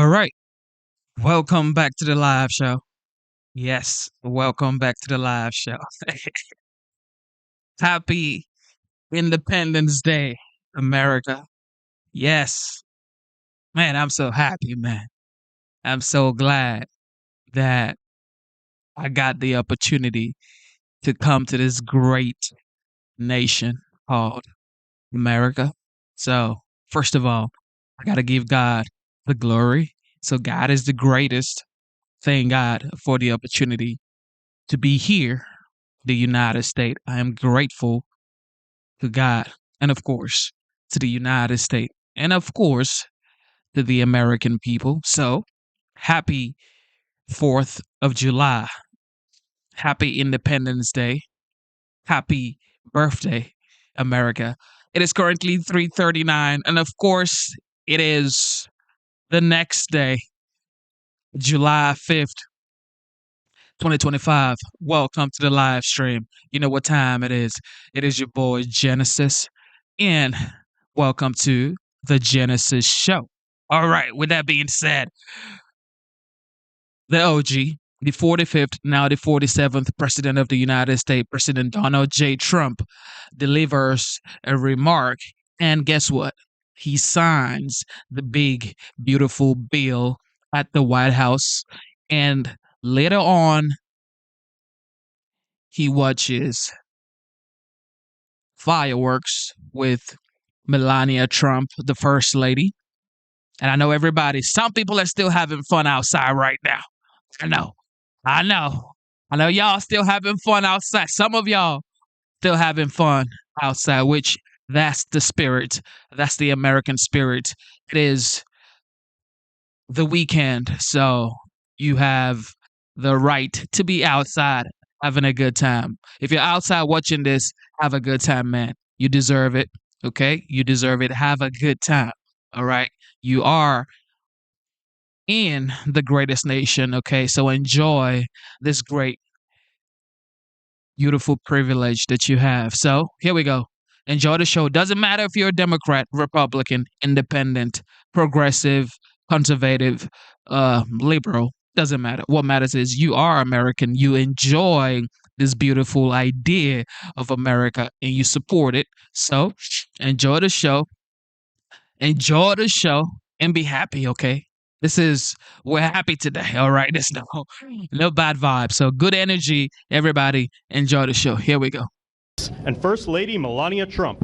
All right. Welcome back to the live show. Yes, welcome back to the live show. Happy Independence Day, America. Yes. Man, I'm so happy, man. I'm so glad that I got the opportunity to come to this great nation called America. So, first of all, I got to give God the glory. So, God is the greatest. Thank God for the opportunity to be here, the United States. I am grateful to God and, of course, to the United States and, of course, to the American people. So, happy 4th of July. Happy Independence Day. Happy birthday, America. It is currently 3:39 and of course, it is the next day, July 5th, 2025. Welcome to the live stream. You know what time it is. It is your boy Genesis, and welcome to the Genesis Show. All right, with that being said, the OG, the 45th, now the 47th President of the United States, President Donald J. Trump, delivers a remark, and guess what? He signs the big, beautiful bill at the White House, and later on, he watches fireworks with Melania Trump, the First Lady. And I know some people are still having fun outside right now. I know. I know. I know y'all still having fun outside. Some of y'all still having fun outside, which that's the spirit. That's the American spirit. It is the weekend. So you have the right to be outside having a good time. If you're outside watching this, have a good time, man. You deserve it. Okay? You deserve it. Have a good time. All right? You are in the greatest nation. Okay? So enjoy this great, beautiful privilege that you have. So here we go. Enjoy the show. Doesn't matter if you're a Democrat, Republican, independent, progressive, conservative, liberal. Doesn't matter. What matters is you are American. You enjoy this beautiful idea of America and you support it. So enjoy the show. Enjoy the show and be happy, okay? We're happy today, all right? There's no bad vibes. So good energy, everybody. Enjoy the show. Here we go. And First Lady Melania Trump.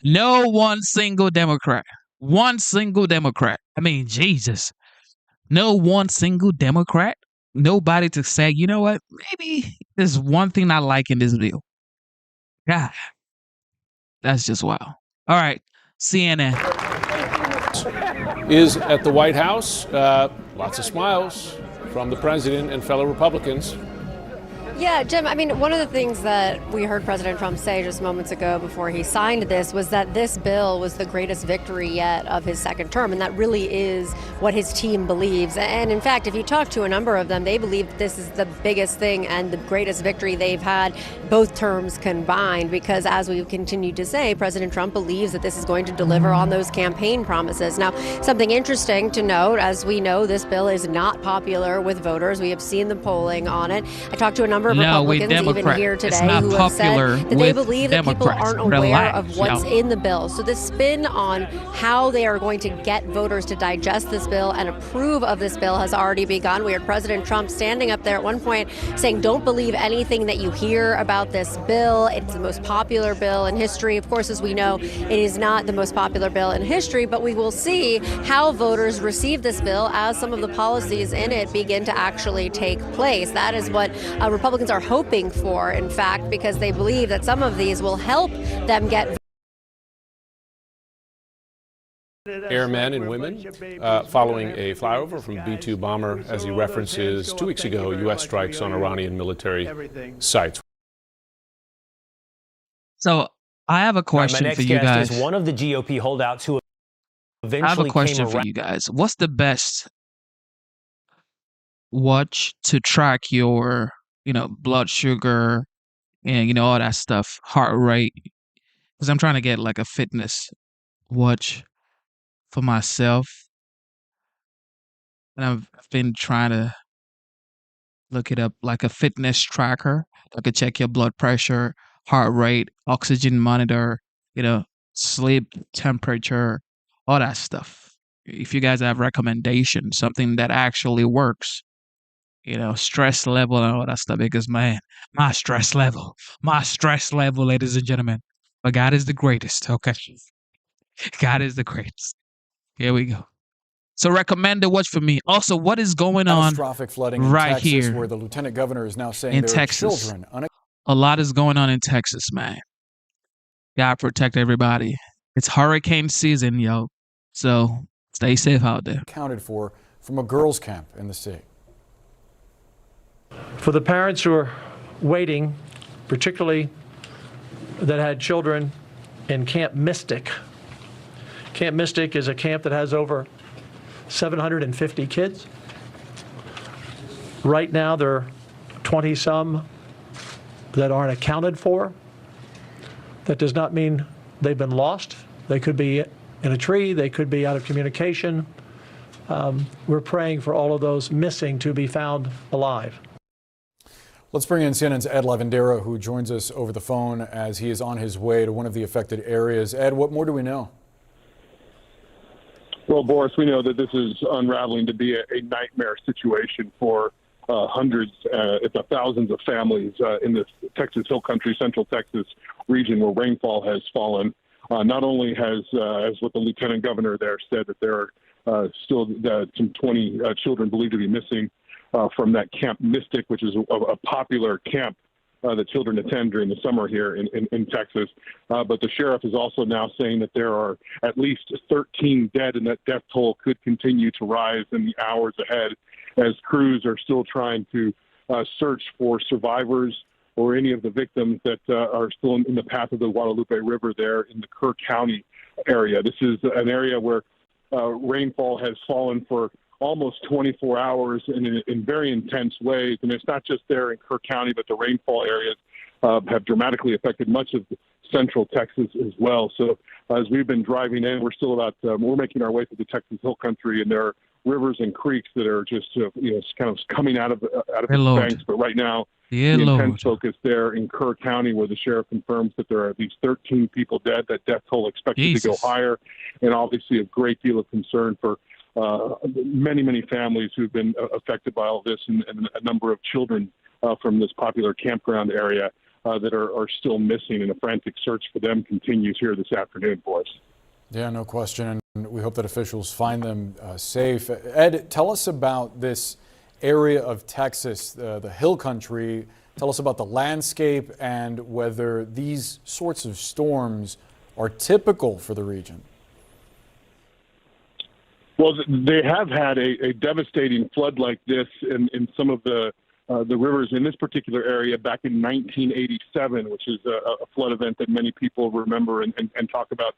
No one single Democrat. One single Democrat. I mean, Jesus. No one single Democrat. Nobody to say, you know what? Maybe there's one thing I like in this bill. God, that's just wild. All right, CNN. Is at the White House. Lots of smiles from the president and fellow Republicans. Yeah, Jim, I mean, one of the things that we heard President Trump say just moments ago before he signed this was that this bill was the greatest victory yet of his second term. And that really is what his team believes. And in fact, if you talk to a number of them, they believe this is the biggest thing and the greatest victory they've had both terms combined. Because as we've continued to say, President Trump believes that this is going to deliver on those campaign promises. Now, something interesting to note, as we know, this bill is not popular with voters. We have seen the polling on it. I talked to a number of Republicans even here today who have said that they believe that people aren't aware of what's in the bill. So the spin on how they are going to get voters to digest this bill and approve of this bill has already begun. We heard President Trump standing up there at one point saying, don't believe anything that you hear about this bill. It's the most popular bill in history. Of course, as we know, it is not the most popular bill in history, but we will see how voters receive this bill as some of the policies in it begin to actually take place. That is what Republicans are hoping for, in fact, because they believe that some of these will help them get Airmen and women following a flyover from B-2 bomber, as he references 2 weeks ago, U.S. strikes on Iranian military sites. So I have a question for you guys. Is one of the GOP holdouts who eventually I have a question for you guys. What's the best watch to track your, blood sugar, and all that stuff, heart rate. Because I'm trying to get like a fitness watch for myself, and I've been trying to look it up, like a fitness tracker that could check your blood pressure, heart rate, oxygen monitor, you know, sleep temperature, all that stuff. If you guys have recommendations, something that actually works, stress level and all that stuff, because man, my stress level, ladies and gentlemen. But God is the greatest, okay? God is the greatest. Here we go. So recommend the watch for me. Also, what is going on Catastrophic flooding in right Texas, here where the lieutenant governor is now saying in there Texas? are children. A lot is going on in Texas, man. God protect everybody. It's hurricane season, yo. So stay safe out there. Accounted for from a girls' camp in the state. For the parents who are waiting, particularly that had children in Camp Mystic. Camp Mystic is a camp that has over 750 kids. Right now, there are 20-some that aren't accounted for. That does not mean they've been lost. They could be in a tree. They could be out of communication. We're praying for all of those missing to be found alive. Let's bring in CNN's Ed Lavandera, who joins us over the phone as he is on his way to one of the affected areas. Ed, what more do we know? Well, Boris, we know that this is unraveling to be a nightmare situation for hundreds, if not thousands of families in this Texas Hill Country, Central Texas region where rainfall has fallen. Not only has, as what the lieutenant governor there said, that there are still some 20 children believed to be missing from that Camp Mystic, which is a popular camp that children attend during the summer here in Texas. But the sheriff is also now saying that there are at least 13 dead, and that death toll could continue to rise in the hours ahead as crews are still trying to search for survivors or any of the victims that are still in the path of the Guadalupe River there in the Kerr County area. This is an area where rainfall has fallen for almost 24 hours in very intense ways. And it's not just there in Kerr County, but the rainfall areas have dramatically affected much of central Texas as well. So as we've been driving in, we're still we're making our way through the Texas Hill Country, and there are rivers and creeks that are just, kind of coming out of the banks. But right now, the intense focus there in Kerr County, where the sheriff confirms that there are at least 13 people dead, that death toll expected to go higher, and obviously a great deal of concern for many families who've been affected by all this, and a number of children from this popular campground area that are still missing, and a frantic search for them continues here this afternoon, boys. Yeah, no question, and we hope that officials find them safe. Ed, tell us about this area of Texas, the Hill Country. Tell us about the landscape and whether these sorts of storms are typical for the region. Well, they have had a devastating flood like this in some of the rivers in this particular area back in 1987, which is a flood event that many people remember and talk about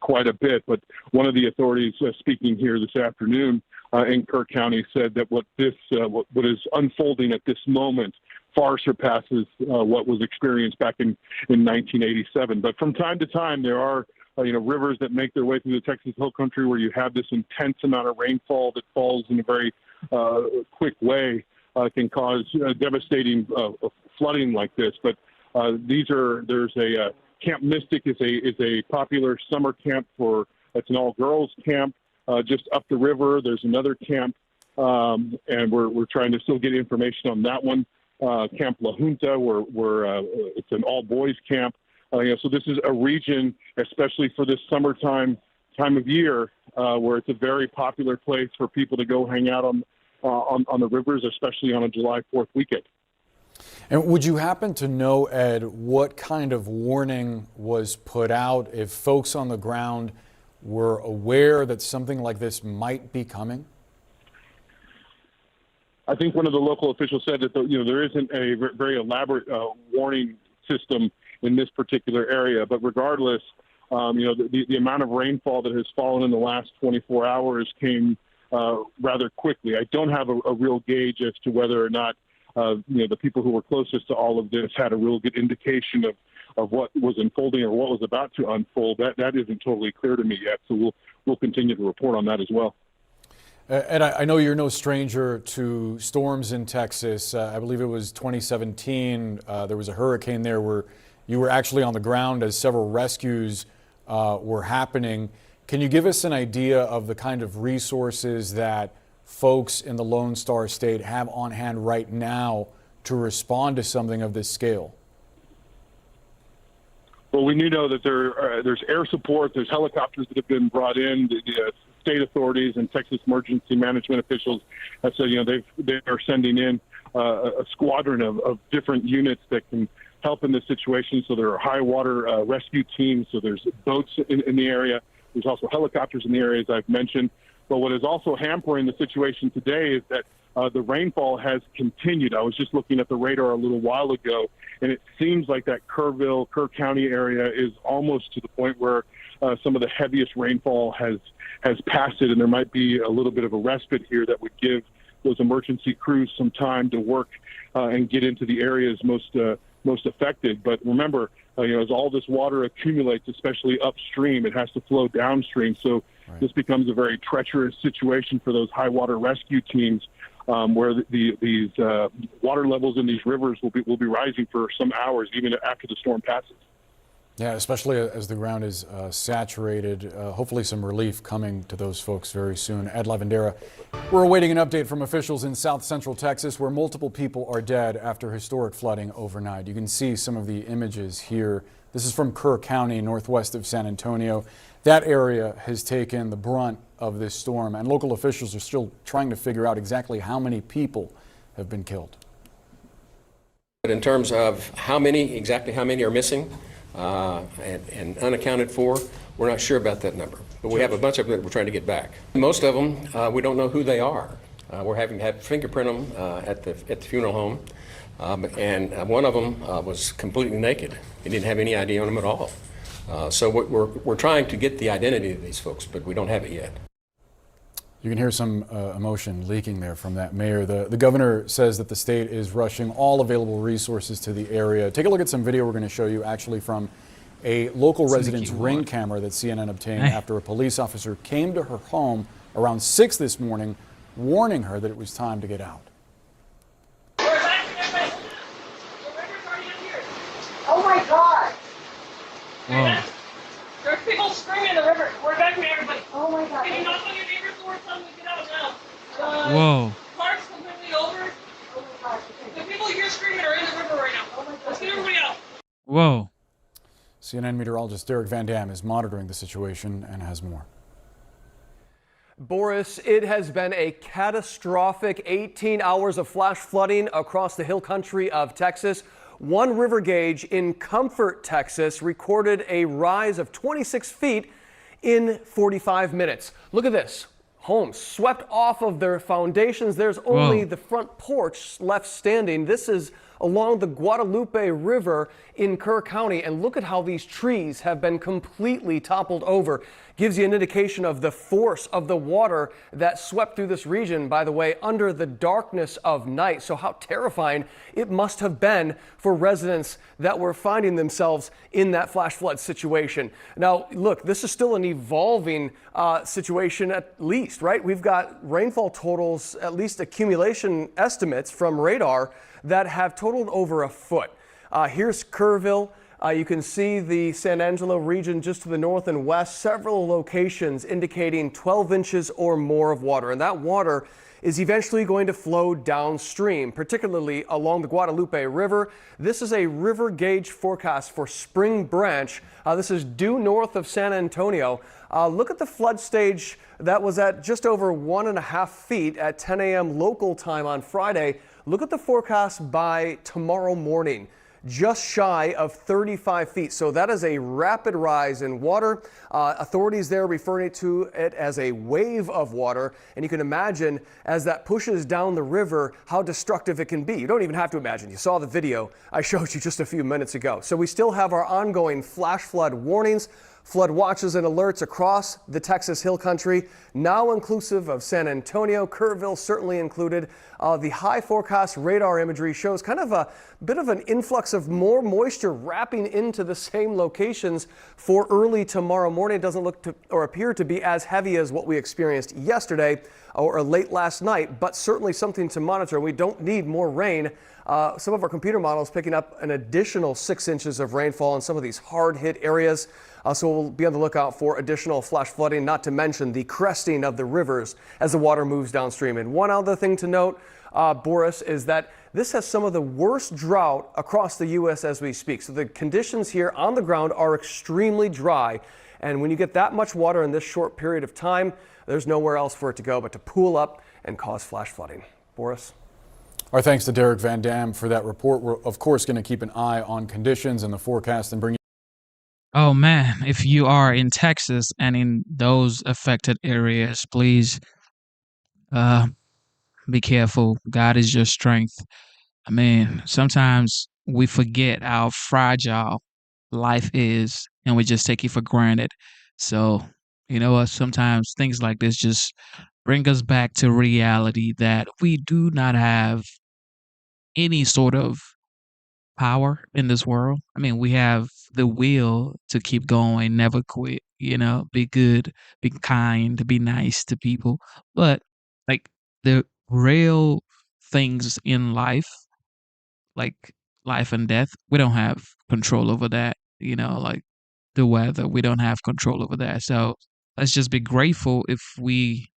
quite a bit. But one of the authorities speaking here this afternoon in Kerr County said that what is unfolding at this moment far surpasses what was experienced back in 1987. But from time to time, there are rivers that make their way through the Texas Hill Country where you have this intense amount of rainfall that falls in a very quick way, can cause devastating flooding like this. But there's a Camp Mystic is a popular summer camp it's an all-girls camp just up the river. There's another camp, and we're trying to still get information on that one. Camp La Junta, where it's an all-boys camp. So this is a region, especially for this time of year, where it's a very popular place for people to go hang out on the rivers, especially on a July 4th weekend. And would you happen to know, Ed, what kind of warning was put out if folks on the ground were aware that something like this might be coming? I think one of the local officials said that there isn't a very elaborate warning system in this particular area, but regardless, the amount of rainfall that has fallen in the last 24 hours came rather quickly. I don't have a real gauge as to whether or not the people who were closest to all of this had a real good indication of what was unfolding or what was about to unfold. That isn't totally clear to me yet, so we'll continue to report on that as well. And I know you're no stranger to storms in Texas. I believe it was 2017. There was a hurricane there where you were actually on the ground as several rescues were happening. Can you give us an idea of the kind of resources that folks in the Lone Star State have on hand right now to respond to something of this scale? Well, we do know that there's air support, there's helicopters that have been brought in. The state authorities and Texas emergency management officials have said, they are sending in a squadron of different units that can help in this situation. So there are high water rescue teams. So there's boats in the area. There's also helicopters in the area, as I've mentioned. But what is also hampering the situation today is that the rainfall has continued. I was just looking at the radar a little while ago, and it seems like that Kerr County area is almost to the point where some of the heaviest rainfall has passed it, and there might be a little bit of a respite here that would give those emergency crews some time to work and get into the areas most affected. But remember, as all this water accumulates, especially upstream, it has to flow downstream. So this becomes a very treacherous situation for those high water rescue teams, where these water levels in these rivers will be rising for some hours, even after the storm passes. Yeah, especially as the ground is saturated. Hopefully some relief coming to those folks very soon. Ed Lavandera, we're awaiting an update from officials in South Central Texas where multiple people are dead after historic flooding overnight. You can see some of the images here. This is from Kerr County, northwest of San Antonio. That area has taken the brunt of this storm, and local officials are still trying to figure out exactly how many people have been killed. But in terms of exactly how many are missing, and unaccounted for, we're not sure about that number. But we have a bunch of them that we're trying to get back. Most of them, we don't know who they are. We're having to have fingerprint them at the funeral home. And one of them was completely naked. He didn't have any ID on him at all. So we're trying to get the identity of these folks, but we don't have it yet. You can hear some emotion leaking there from that mayor. The governor says that the state is rushing all available resources to the area. Take a look at some video we're going to show you actually from a local resident's Ring camera that CNN obtained after a police officer came to her home around 6 this morning, warning her that it was time to get out. Oh my God! Whoa. There's people screaming in the river. We're evacuating everybody. Oh my God! Can you knock on your neighbor's door? Tell them to get out now. Whoa. Park's completely over. Oh my God! The people you're screaming are in the river right now. Oh my God! Let's get everybody out. Whoa. CNN meteorologist Derek Van Dam is monitoring the situation and has more. Boris, it has been a catastrophic 18 hours of flash flooding across the hill country of Texas. One river gauge in Comfort, Texas, recorded a rise of 26 feet in 45 minutes. Look at this. Homes swept off of their foundations. There's only the front porch left standing. This is along the Guadalupe River in Kerr County. And look at how these trees have been completely toppled over. Gives you an indication of the force of the water that swept through this region, by the way, under the darkness of night. So how terrifying it must have been for residents that were finding themselves in that flash flood situation. Now, look, this is still an evolving situation at least, right? We've got rainfall totals, at least accumulation estimates from radar that have totaled over a foot. Here's Kerrville. You can see the San Angelo region just to the north and west, several locations indicating 12 inches or more of water. And that water is eventually going to flow downstream, particularly along the Guadalupe River. This is a river gauge forecast for Spring Branch. This is due north of San Antonio. Look at the flood stage that was at just over 1.5 feet at 10 a.m. local time on Friday. Look at the forecast by tomorrow morning. Just shy of 35 feet. So that is a rapid rise in water. Authorities there referring to it as a wave of water. And you can imagine as that pushes down the river, how destructive it can be. You don't even have to imagine. You saw the video I showed you just a few minutes ago. So we still have our ongoing flash flood warnings. Flood watches and alerts across the Texas Hill Country, now inclusive of San Antonio, Kerrville certainly included. The high forecast radar imagery shows kind of a bit of an influx of more moisture wrapping into the same locations for early tomorrow morning. It doesn't look to or appear to be as heavy as what we experienced yesterday or late last night, but certainly something to monitor. We don't need more rain. Some of our computer models picking up an additional 6 inches of rainfall in some of these hard-hit areas. So we'll be on the lookout for additional flash flooding, not to mention the cresting of the rivers as the water moves downstream. And one other thing to note, Boris, is that this has some of the worst drought across the U.S. as we speak. So the conditions here on the ground are extremely dry. And when you get that much water in this short period of time, there's nowhere else for it to go but to pool up and cause flash flooding. Boris? Our thanks to Derek Van Dam for that report. We're, of course, going to keep an eye on conditions and the forecast and bring you. Oh man, if you are in Texas and in those affected areas, please be careful. God is your strength. I mean, sometimes we forget how fragile life is and we just take it for granted. So, you know what? Sometimes things like this just bring us back to reality that we do not have any sort of power in this world. I mean, we have the will to keep going, never quit, be good, be kind, be nice to people. But like the real things in life, like life and death, we don't have control over that, like the weather, we don't have control over that. So let's just be grateful if we,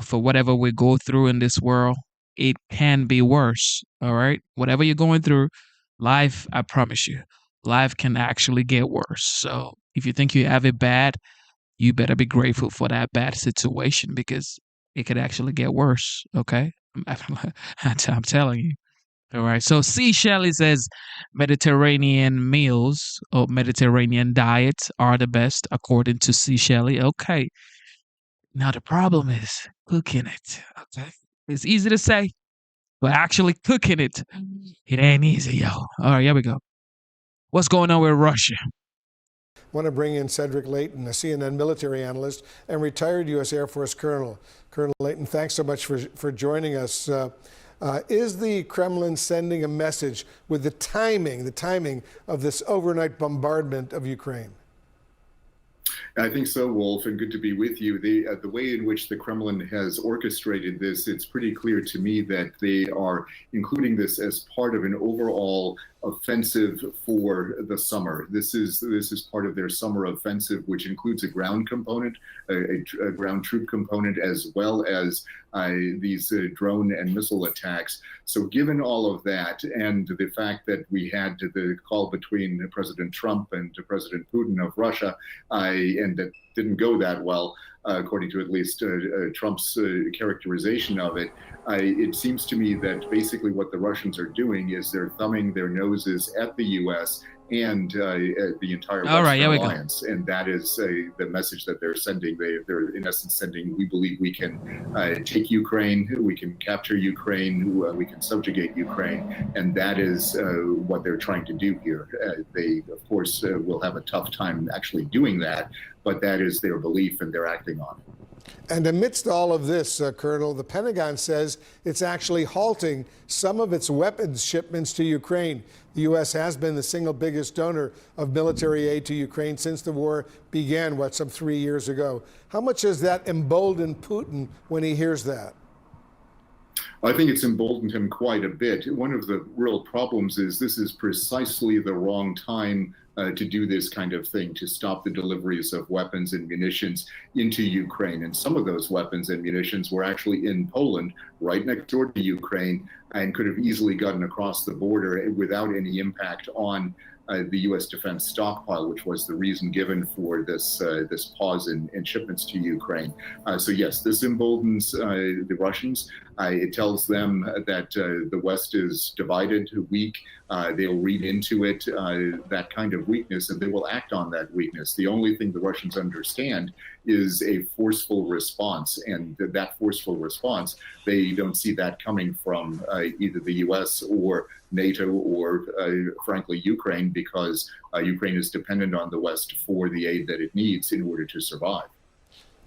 for whatever we go through in this world, it can be worse. All right. Whatever you're going through, life, I promise you, life can actually get worse. So if you think you have it bad, you better be grateful for that bad situation because it could actually get worse. Okay. I'm telling you. All right. So C. Shelley says Mediterranean meals or Mediterranean diets are the best according to C. Shelley. Okay. Now the problem is cooking it. Okay. It's easy to say, but actually cooking it, it ain't easy, yo. All right, here we go. What's going on with Russia? I want to bring in Cedric Layton, a CNN military analyst and retired U.S. Air Force colonel. Colonel Layton, thanks so much for joining us. Is the Kremlin sending a message with the timing of this overnight bombardment of Ukraine? I think so, Wolf, and good to be with you. The way in which the Kremlin has orchestrated this, it's pretty clear to me that they are including this as part of an overall offensive for the summer. This is part of their summer offensive, which includes a ground component, a ground troop component, as well as these drone and missile attacks. So given all of that and the fact that we had the call between President Trump and President Putin of Russia, and that didn't go that well, according to at least Trump's characterization of it, it seems to me that basically what the Russians are doing is they're thumbing their noses at the U.S. and the entire Western Alliance. And that is the message that they're sending. They're in essence sending, we believe we can take Ukraine, we can capture Ukraine, we can subjugate Ukraine. And that is what they're trying to do here. They, of course, will have a tough time actually doing that, but that is their belief and they're acting on it. And amidst all of this, Colonel, the Pentagon says it's actually halting some of its weapons shipments to Ukraine. The U.S. has been the single biggest donor of military aid to Ukraine since the war began, some 3 years ago. How much has that emboldened Putin when he hears that? I think it's emboldened him quite a bit. One of the real problems is this is precisely the wrong time to do this kind of thing, to stop the deliveries of weapons and munitions into Ukraine. And some of those weapons and munitions were actually in Poland, right next door to Ukraine, and could have easily gotten across the border without any impact on the U.S. defense stockpile, which was the reason given for this pause in shipments to Ukraine. So yes, this emboldens the Russians. It tells them that the West is divided, weak. They'll read into it that kind of of weakness, and they will act on that weakness. The only thing the Russians understand is a forceful response, and that forceful response, they don't see that coming from either the U.S. or NATO or, frankly, Ukraine, because Ukraine is dependent on the West for the aid that it needs in order to survive.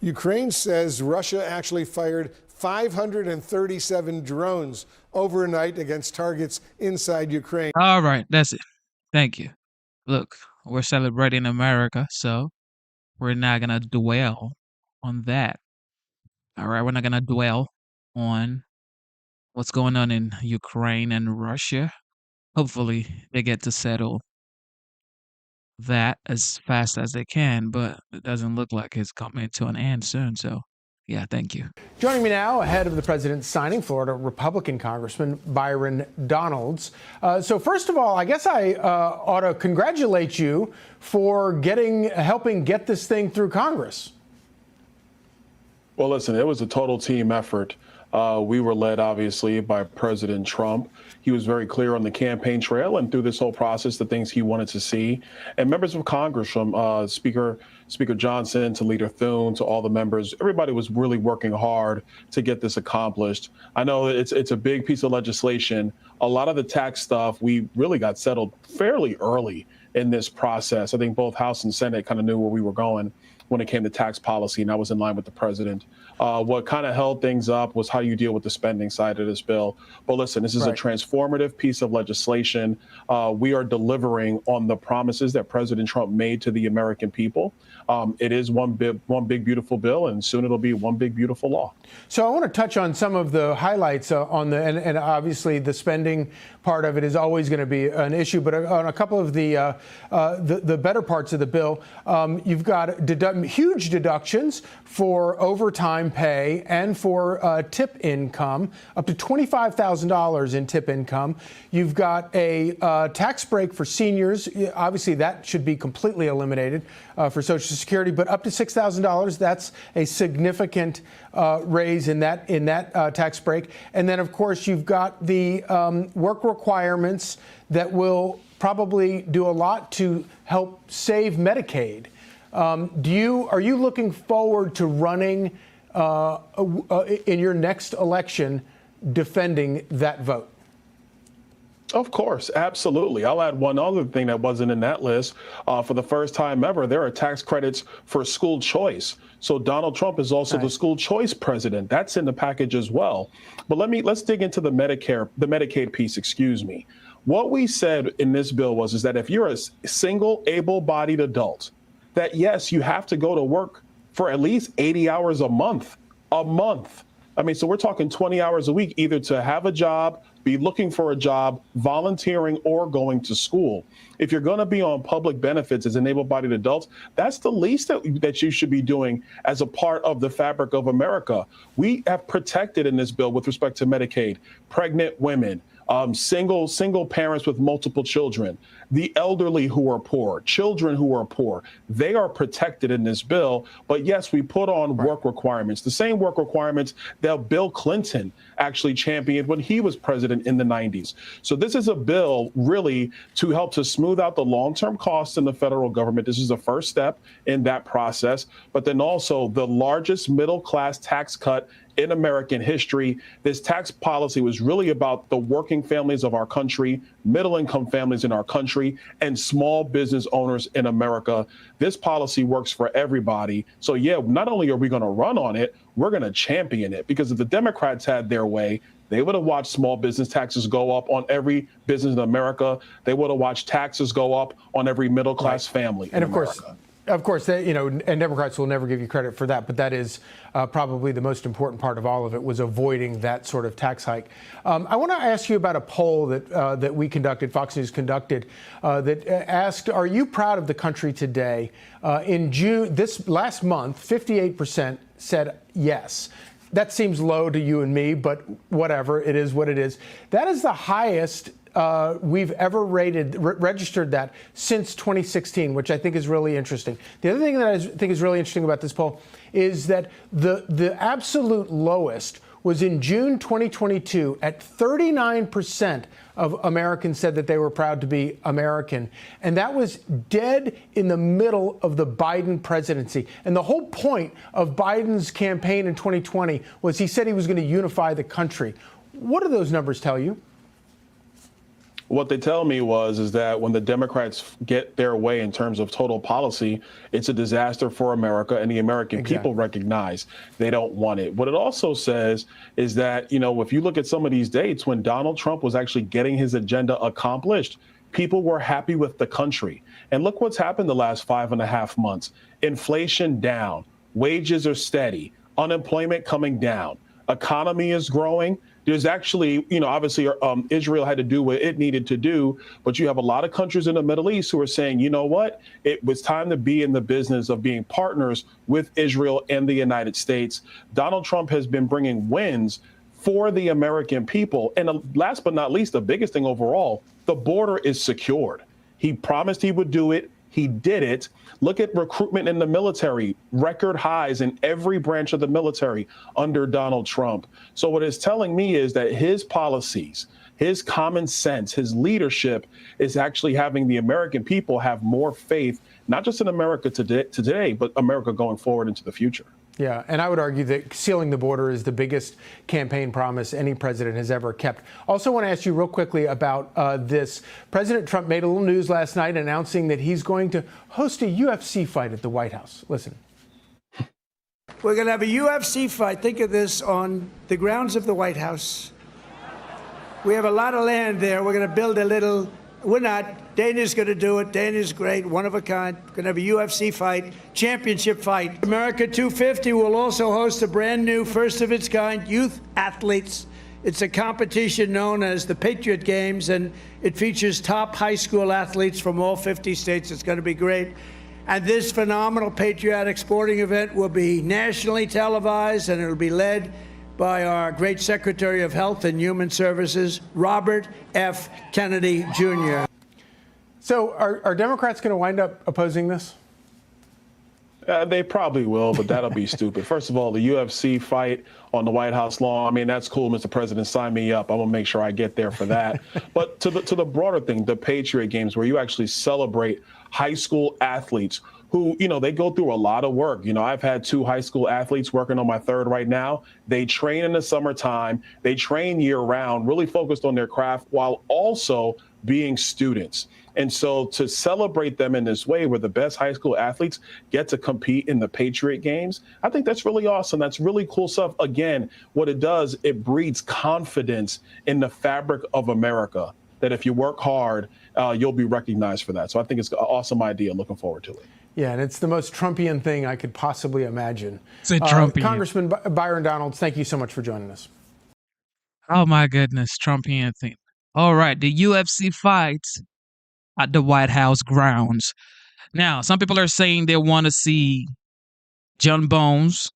Ukraine says Russia actually fired 537 drones overnight against targets inside Ukraine. All right, that's it. Thank you. Look, we're celebrating America, so we're not going to dwell on that. All right, we're not going to dwell on what's going on in Ukraine and Russia. Hopefully, they get to settle that as fast as they can, but it doesn't look like it's coming to an end soon. So, yeah, thank you. Joining me now, ahead of the president's signing, Florida Republican Congressman Byron Donalds. So first of all, I guess I ought to congratulate you for helping get this thing through Congress. Well, listen, it was a total team effort. We were led, obviously, by President Trump. He was very clear on the campaign trail and through this whole process, the things he wanted to see. And members of Congress, from Speaker Johnson to Leader Thune to all the members, everybody was really working hard to get this accomplished. I know it's a big piece of legislation. A lot of the tax stuff, we really got settled fairly early in this process. I think both House and Senate kind of knew where we were going when it came to tax policy, and I was in line with the president. What kind of held things up was how do you deal with the spending side of this bill. But listen, this is a transformative piece of legislation. We are delivering on the promises that President Trump made to the American people. It is one big, beautiful bill, and soon it'll be one big, beautiful law. So I want to touch on some of the highlights on and obviously the spending part of it is always going to be an issue. But on a couple of the better parts of the bill, you've got huge deductions for overtime pay and for tip income, up to $25,000 in tip income. You've got a tax break for seniors. Obviously, that should be completely eliminated for Social Security, but up to $6,000. That's a significant raise in that tax break. And then, of course, you've got the work requirements that will probably do a lot to help save Medicaid. Are you looking forward to running in your next election defending that vote? Of course, absolutely. I'll add one other thing that wasn't in that list. For the first time ever, there are tax credits for school choice. So Donald Trump is also the school choice president. That's in the package as well. But let's dig into the Medicaid piece, excuse me. What we said in this bill is that if you're a single able-bodied adult, that yes, you have to go to work for at least 80 hours a month. I mean, so we're talking 20 hours a week, either to have a job, be looking for a job, volunteering, or going to school. If you're going to be on public benefits as an able-bodied adult, that's the least that you should be doing as a part of the fabric of America. We have protected in this bill with respect to Medicaid, pregnant women, single parents with multiple children, the elderly who are poor, children who are poor. They are protected in this bill. But yes, we put on work requirements, the same work requirements that Bill Clinton actually championed when he was president in the 90s. So this is a bill really to help to smooth out the long-term costs in the federal government. This is the first step in that process, but then also the largest middle-class tax cut in American history. This tax policy was really about the working families of our country, middle-income families in our country, and small business owners in America. This policy works for everybody. So yeah, not only are we going to run on it, we're going to champion it, because if the Democrats had their way, they would have watched small business taxes go up on every business in America. They would have watched taxes go up on every middle-class family in America. Of course, and Democrats will never give you credit for that, but that is probably the most important part of all of it, was avoiding that sort of tax hike. I want to ask you about a poll that we conducted, Fox News conducted, that asked, are you proud of the country today? In June, this last month, 58% said yes. That seems low to you and me, but whatever, it is what it is. That is the highest we've ever registered that since 2016, which I think is really interesting. The other thing that I think is really interesting about this poll is that the absolute lowest was in June 2022 at 39% of Americans said that they were proud to be American. And that was dead in the middle of the Biden presidency. And the whole point of Biden's campaign in 2020 was he said he was going to unify the country. What do those numbers tell you? What they tell me is that when the Democrats get their way in terms of total policy, it's a disaster for America, and the American people recognize they don't want it. What it also says is that, if you look at some of these dates when Donald Trump was actually getting his agenda accomplished, people were happy with the country. And look what's happened the last 5.5 months. Inflation down, wages are steady, unemployment coming down, economy is growing. There's actually, obviously Israel had to do what it needed to do, but you have a lot of countries in the Middle East who are saying, you know what, it was time to be in the business of being partners with Israel and the United States. Donald Trump has been bringing wins for the American people. And last but not least, the biggest thing overall, the border is secured. He promised he would do it. He did it. Look at recruitment in the military, record highs in every branch of the military under Donald Trump. So what it's telling me is that his policies, his common sense, his leadership is actually having the American people have more faith, not just in America today, but America going forward into the future. Yeah, and I would argue that sealing the border is the biggest campaign promise any president has ever kept. Also want to ask you real quickly about this. President Trump made a little news last night announcing that he's going to host a UFC fight at the White House. Listen. We're going to have a UFC fight. Think of this on the grounds of the White House. We have a lot of land there. We're going to build a little. We're not. Dana's going to do it. Dana's great, one of a kind. We're going to have a UFC fight, championship fight. America 250 will also host a brand new, first of its kind, youth athletes. It's a competition known as the Patriot Games, and it features top high school athletes from all 50 states. It's going to be great. And this phenomenal patriotic sporting event will be nationally televised, and it will be led by our great Secretary of Health and Human Services, Robert F. Kennedy, Jr. So are Democrats going to wind up opposing this? They probably will, but that'll be stupid. First of all, the UFC fight on the White House lawn, I mean, that's cool, Mr. President, sign me up. I'm going to make sure I get there for that. But to the broader thing, the Patriot Games, where you actually celebrate high school athletes who, they go through a lot of work. I've had 2 high school athletes working on my 3rd right now. They train in the summertime. They train year round, really focused on their craft while also being students. And so to celebrate them in this way, where the best high school athletes get to compete in the Patriot Games, I think that's really awesome. That's really cool stuff. Again, what it does, it breeds confidence in the fabric of America, that if you work hard, you'll be recognized for that. So I think it's an awesome idea. Looking forward to it. Yeah, and it's the most Trumpian thing I could possibly imagine. It's a Trumpian. Congressman Byron Donalds, thank you so much for joining us. Oh my goodness, Trumpian thing. All right, the UFC fights at the White House grounds. Now, some people are saying they want to see John Bones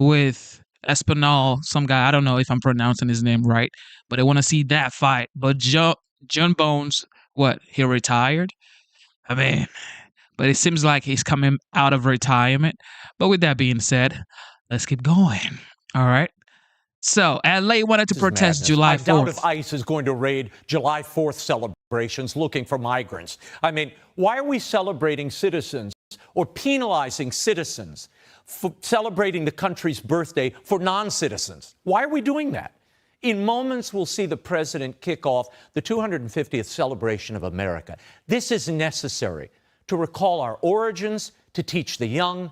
with Espinal, some guy. I don't know if I'm pronouncing his name right, but they want to see that fight. But John Bones, what? He retired? I mean, but it seems like he's coming out of retirement. But with that being said, let's keep going. All right. So, LA wanted to protest July 4th. I doubt if ICE is going to raid July 4th celebrations looking for migrants. I mean, why are we celebrating citizens or penalizing citizens for celebrating the country's birthday for non-citizens? Why are we doing that? In moments, we'll see the president kick off the 250th celebration of America. This is necessary to recall our origins, to teach the young,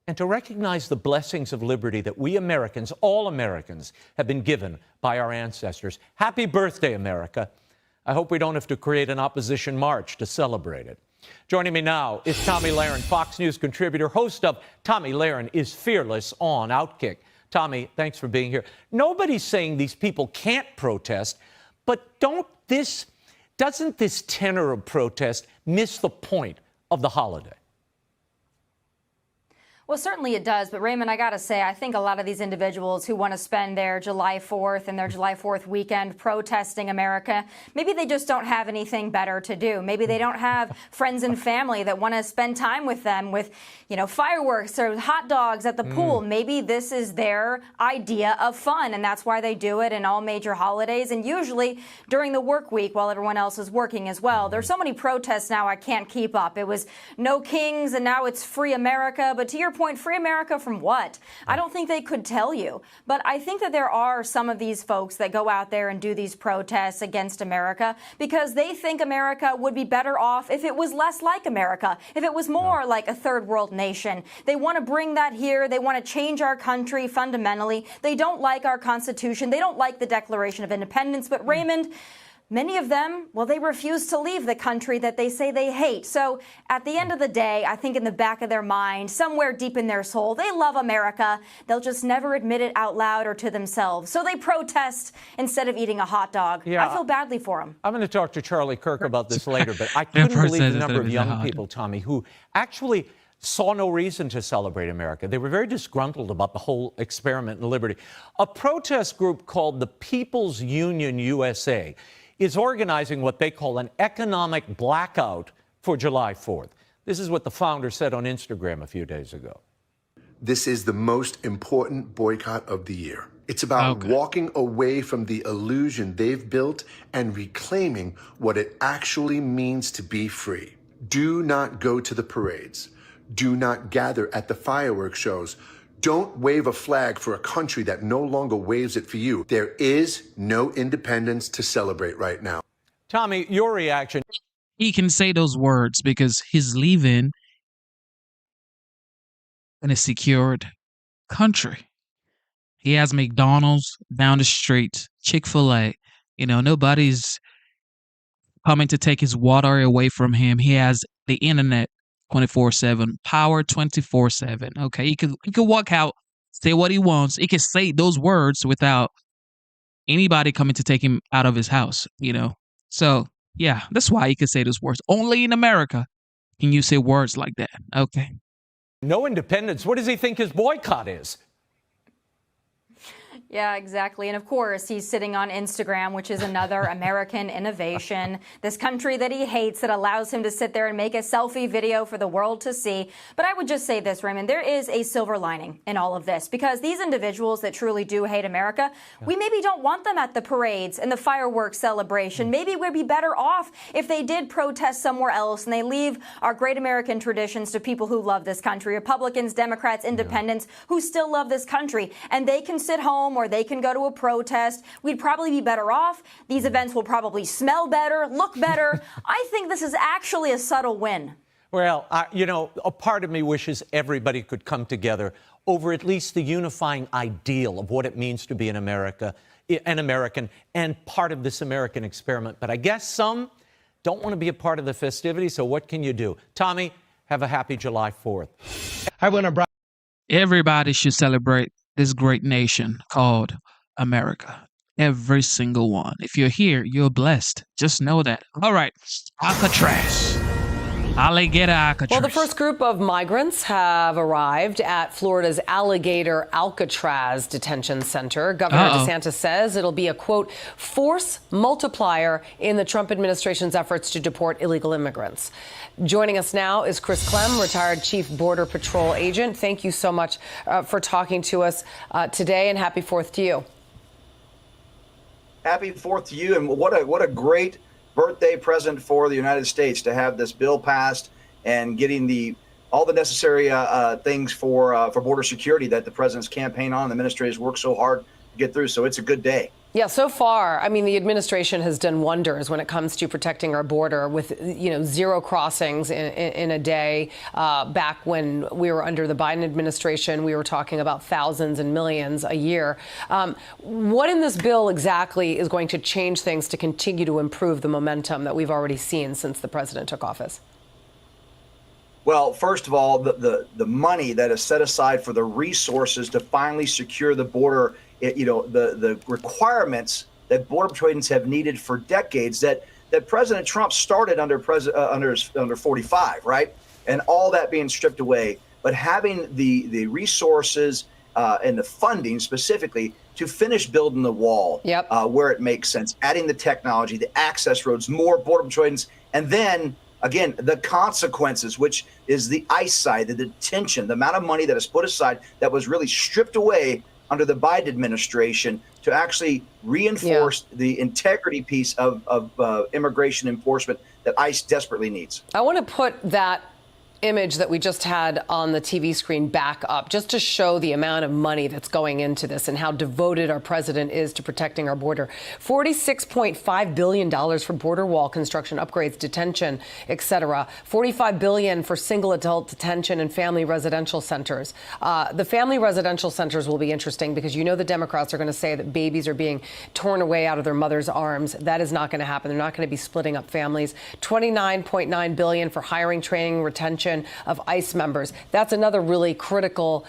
and to recognize the blessings of liberty that we Americans, all Americans, have been given by our ancestors. Happy birthday, America. I hope we don't have to create an opposition march to celebrate it. Joining me now is Tomi Lahren, Fox News contributor, host of Tomi Lahren is Fearless on Outkick. Tomi, thanks for being here. Nobody's saying these people can't protest, but doesn't this tenor of protest miss the point of the holiday? Well, certainly it does. But Raymond, I got to say, I think a lot of these individuals who want to spend their July 4th and their July 4th weekend protesting America, maybe they just don't have anything better to do. Maybe they don't have friends and family that want to spend time with them with, fireworks or hot dogs at the pool. Maybe this is their idea of fun, and that's why they do it in all major holidays and usually during the work week while everyone else is working as well. There's so many protests now I can't keep up. It was no kings and now it's free America. But to your point, free America from what? I don't think they could tell you. But I think that there are some of these folks that go out there and do these protests against America because they think America would be better off if it was less like America, if it was more like a third world nation. They want to bring that here. They want to change our country fundamentally. They don't like our Constitution. They don't like the Declaration of Independence. But Raymond, many of them, well, they refuse to leave the country that they say they hate. So at the end of the day, I think in the back of their mind, somewhere deep in their soul, they love America. They'll just never admit it out loud or to themselves. So they protest instead of eating a hot dog. Yeah, I feel badly for them. I'm going to talk to Charlie Kirk about this later, but I couldn't believe the number of young people, Tommy, who actually saw no reason to celebrate America. They were very disgruntled about the whole experiment in liberty. A protest group called the People's Union USA is organizing what they call an economic blackout for July 4th. This is what the founder said on Instagram a few days ago. This is the most important boycott of the year. It's about walking away from the illusion they've built and reclaiming what it actually means to be free. Do not go to the parades. Do not gather at the fireworks shows. Don't wave a flag for a country that no longer waves it for you. There is no independence to celebrate right now. Tommy, your reaction? He can say those words because he's leaving in a secured country. He has McDonald's down the street, Chick-fil-A. Nobody's coming to take his water away from him. He has the internet 24/7, power 24/7. Okay, he could walk out, say what he wants. He can say those words without anybody coming to take him out of his house. So yeah, that's why he could say those words. Only in America can you say words like that. Okay. No independence. What does he think his boycott is? Yeah, exactly. And of course, he's sitting on Instagram, which is another American innovation. This country that he hates that allows him to sit there and make a selfie video for the world to see. But I would just say this, Raymond, there is a silver lining in all of this because these individuals that truly do hate America, we maybe don't want them at the parades and the fireworks celebration. Maybe we'd be better off if they did protest somewhere else and they leave our great American traditions to people who love this country, Republicans, Democrats, Independents, who still love this country. And they can sit home or they can go to a protest. We'd probably be better off. These events will probably smell better, look better. I think this is actually a subtle win. Well, a part of me wishes everybody could come together over at least the unifying ideal of what it means to be an American and part of this American experiment. But I guess some don't want to be a part of the festivities, so what can you do? Tommy, have a happy July 4th. Everybody should celebrate this great nation called America. Every single one. If you're here, you're blessed. Just know that. All right. Alcatraz. Alligator Alcatraz. Well, the first group of migrants have arrived at Florida's Alligator Alcatraz Detention Center. Governor DeSantis says it'll be a, quote, force multiplier in the Trump administration's efforts to deport illegal immigrants. Joining us now is Chris Clem, retired Chief Border Patrol agent. Thank you so much for talking to us today, and happy 4th to you. Happy 4th to you, and what a great birthday present for the United States to have this bill passed and getting all the necessary things for border security that the president's campaign on, the administrators worked so hard to get through. So it's a good day. Yeah, so far, I mean, the administration has done wonders when it comes to protecting our border with, 0 crossings in a day. Back when we were under the Biden administration, we were talking about thousands and millions a year. What in this bill exactly is going to change things to continue to improve the momentum that we've already seen since the president took office? Well, first of all, the money that is set aside for the resources to finally secure the border, the requirements that Border Patrol agents have needed for decades that President Trump started under 45, right? And all that being stripped away. but having the resources and the funding specifically to finish building the wall where it makes sense, adding the technology, the access roads, more border patrol agents, and then again, the consequences, which is the ICE side, the detention, the amount of money that is put aside that was really stripped away under the Biden administration to actually reinforce the integrity piece of immigration enforcement that ICE desperately needs. I want to put that image that we just had on the TV screen back up just to show the amount of money that's going into this and how devoted our president is to protecting our border. $46.5 billion for border wall construction, upgrades, detention, etc. $45 billion for single adult detention and family residential centers. The family residential centers will be interesting because you know the Democrats are going to say that babies are being torn away out of their mother's arms. That is not going to happen. They're not going to be splitting up families. $29.9 billion for hiring, training, retention of ICE members. That's another really critical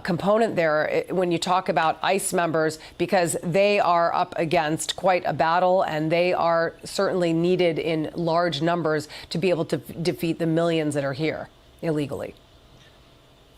component there when you talk about ICE members, because they are up against quite a battle and they are certainly needed in large numbers to be able to defeat the millions that are here illegally.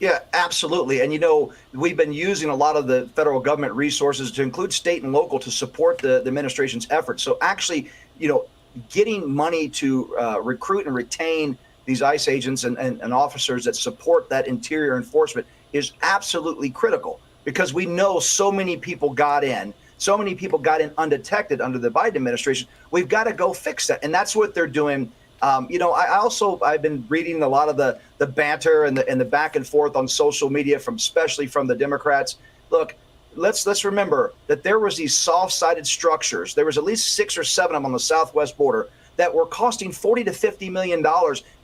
Yeah, absolutely. And, you know, we've been using a lot of the federal government resources to include state and local to support the administration's efforts. So actually, you know, getting money to recruit and retain these ICE agents and officers that support that interior enforcement is absolutely critical, because we know so many people got in undetected under the Biden administration. We've got to go fix that. And that's what they're doing. You know, I've been reading a lot of the banter and the back and forth on social media especially from the Democrats. Look, let's remember that there was these soft-sided structures. There was at least 6 or 7 of them on the southwest border that were costing $40 to $50 million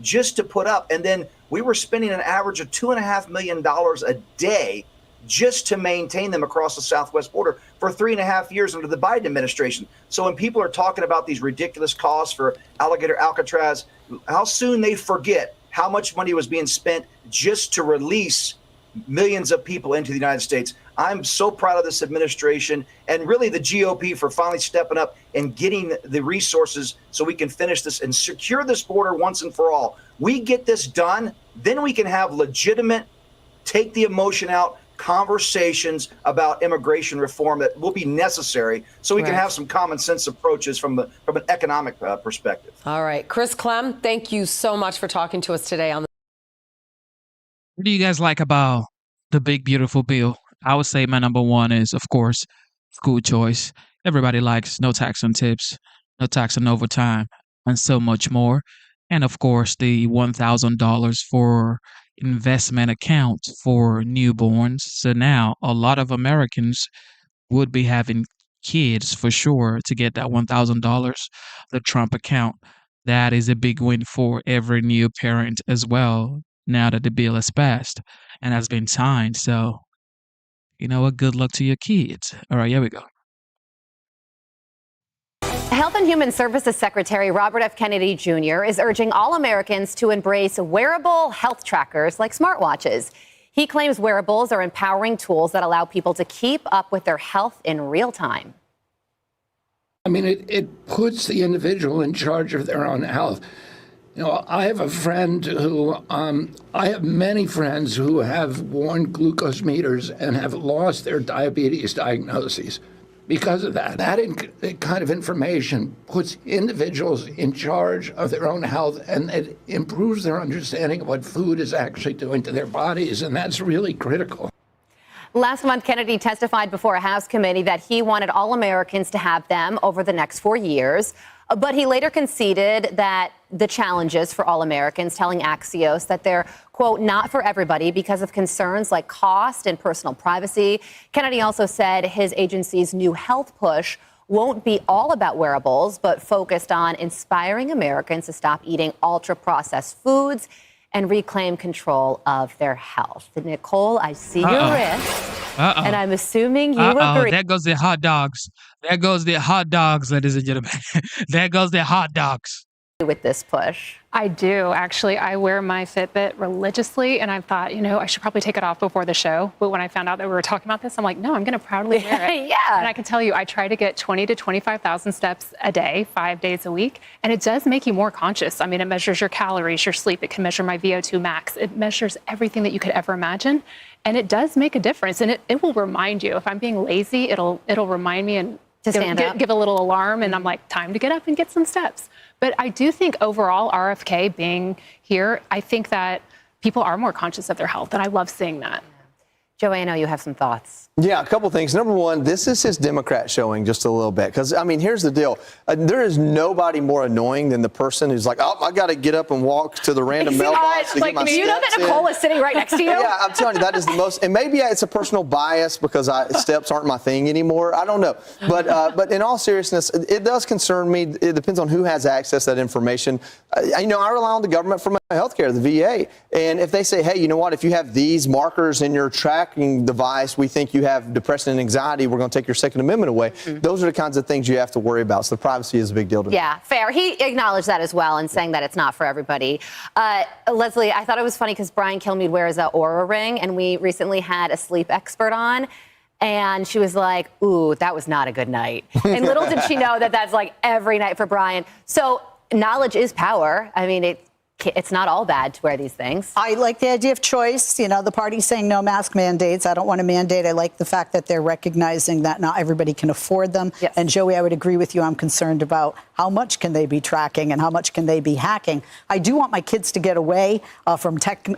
just to put up. And then we were spending an average of $2.5 million a day just to maintain them across the southwest border for 3.5 years under the Biden administration. So when people are talking about these ridiculous costs for Alligator Alcatraz, how soon they forget how much money was being spent just to release millions of people into the United States. I'm so proud of this administration and really the GOP for finally stepping up and getting the resources so we can finish this and secure this border once and for all. We get this done, then we can have legitimate, take the emotion out, conversations about immigration reform that will be necessary so we can have some common sense approaches from an economic perspective. All right. Chris Clem, thank you so much for talking to us today on the. What do you guys like about the big, beautiful bill? I would say my number one is, of course, school choice. Everybody likes no tax on tips, no tax on overtime, and so much more. And of course, the $1,000 for investment account for newborns. So now a lot of Americans would be having kids for sure to get that $1,000, the Trump account. That is a big win for every new parent as well, now that the bill has passed and has been signed. So, you know what? Good luck to your kids. All right, here we go. Health and Human Services Secretary Robert F. Kennedy Jr. is urging all Americans to embrace wearable health trackers like smartwatches. He claims wearables are empowering tools that allow people to keep up with their health in real time. I mean, it puts the individual in charge of their own health. You know, I have a friend who, I have many friends who have worn glucose meters and have lost their diabetes diagnoses because of that. That kind of information puts individuals in charge of their own health, and it improves their understanding of what food is actually doing to their bodies, and that's really critical. Last month, Kennedy testified before a House committee that he wanted all Americans to have them over the next 4 years. But he later conceded that the challenges for all Americans, telling Axios that they're, quote, not for everybody because of concerns like cost and personal privacy. Kennedy also said his agency's new health push won't be all about wearables, but focused on inspiring Americans to stop eating ultra-processed foods and reclaim control of their health. Nicole, I see your wrist. And I'm assuming you agree. There goes the hot dogs. There goes the hot dogs, ladies and gentlemen. There goes the hot dogs. with this push? I do, actually. I wear my Fitbit religiously, and I thought, I should probably take it off before the show. But when I found out that we were talking about this, I'm like, no, I'm going to proudly wear it. Yeah. And I can tell you, I try to get 20 to 25,000 steps a day, 5 days a week, and it does make you more conscious. I mean, it measures your calories, your sleep. It can measure my VO2 max. It measures everything that you could ever imagine, and it does make a difference. And it will remind you. If I'm being lazy, it'll remind me and to stand up. Give a little alarm, and I'm like, time to get up and get some steps. But I do think overall, RFK being here, I think that people are more conscious of their health, and I love seeing that. Joey, I know you have some thoughts. Yeah, a couple things. Number one, this is his Democrat showing just a little bit. Because, I mean, here's the deal. There is nobody more annoying than the person who's like, oh, I got to get up and walk to the random mailbox to get my do you know that steps Nicole in. is sitting right next to you? Yeah, I'm telling you, that is the most. And maybe it's a personal bias because steps aren't my thing anymore. I don't know. But in all seriousness, it does concern me. It depends on who has access to that information. I rely on the government for my health care, the VA. And if they say, hey, you know what, if you have these markers in your tracking device, we think you have depression and anxiety, we're going to take your Second Amendment away. Mm-hmm. Those are the kinds of things you have to worry about. So privacy is a big deal to me. Yeah, fair. He acknowledged that as well and saying that it's not for everybody. Leslie, I thought it was funny because Brian Kilmeade wears an Oura ring, and we recently had a sleep expert on. And she was like, ooh, that was not a good night. And little did she know that that's like every night for Brian. So knowledge is power. I mean, it's not all bad to wear these things. I like the idea of choice. The party's saying no mask mandates. I don't want to mandate. I like the fact that they're recognizing that not everybody can afford them. Yes. And Joey, I would agree with you. I'm concerned about how much can they be tracking and how much can they be hacking. I do want my kids to get away from tech,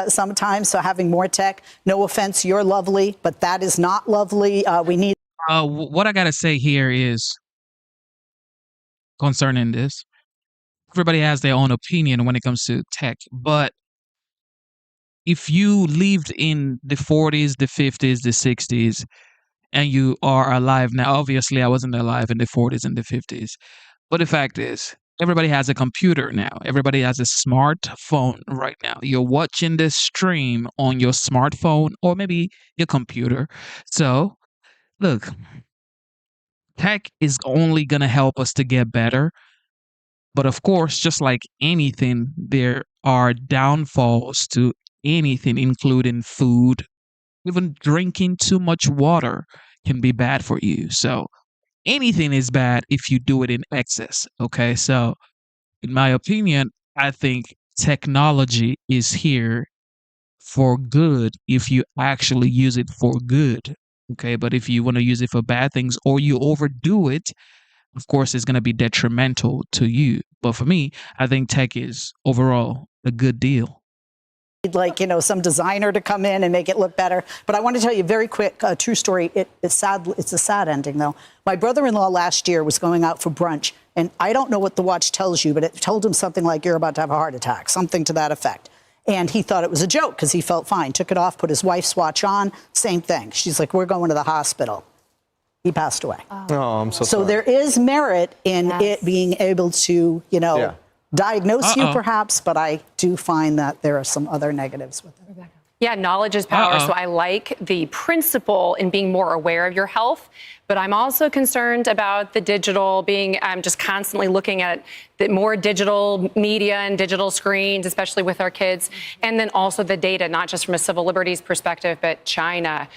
sometimes. So having more tech, no offense, you're lovely, but that is not lovely. We need. What I got to say here is concerning this. Everybody has their own opinion when it comes to tech, but if you lived in the 40s, the 50s, the 60s, and you are alive now, obviously I wasn't alive in the 40s and the 50s, but the fact is, everybody has a computer now. Everybody has a smartphone right now. You're watching this stream on your smartphone or maybe your computer. So, look, tech is only going to help us to get better. But of course, just like anything, there are downfalls to anything, including food. Even drinking too much water can be bad for you. So anything is bad if you do it in excess. Okay. So in my opinion, I think technology is here for good if you actually use it for good. Okay. But if you want to use it for bad things or you overdo it, of course, it's going to be detrimental to you. But for me, I think tech is overall a good deal. Some designer to come in and make it look better. But I want to tell you a very quick true story. It's sad. It's a sad ending, though. My brother-in-law last year was going out for brunch, and I don't know what the watch tells you, but it told him something like you're about to have a heart attack, something to that effect. And he thought it was a joke because he felt fine. Took it off, put his wife's watch on, same thing. She's like, we're going to the hospital. He passed away. Oh, I'm so sorry. So there is merit in it being able to, diagnose you perhaps, but I do find that there are some other negatives with it. Yeah, knowledge is power. So I like the principle in being more aware of your health, but I'm also concerned about the digital being, I'm just constantly looking at the more digital media and digital screens, especially with our kids. And then also the data, not just from a civil liberties perspective, but China.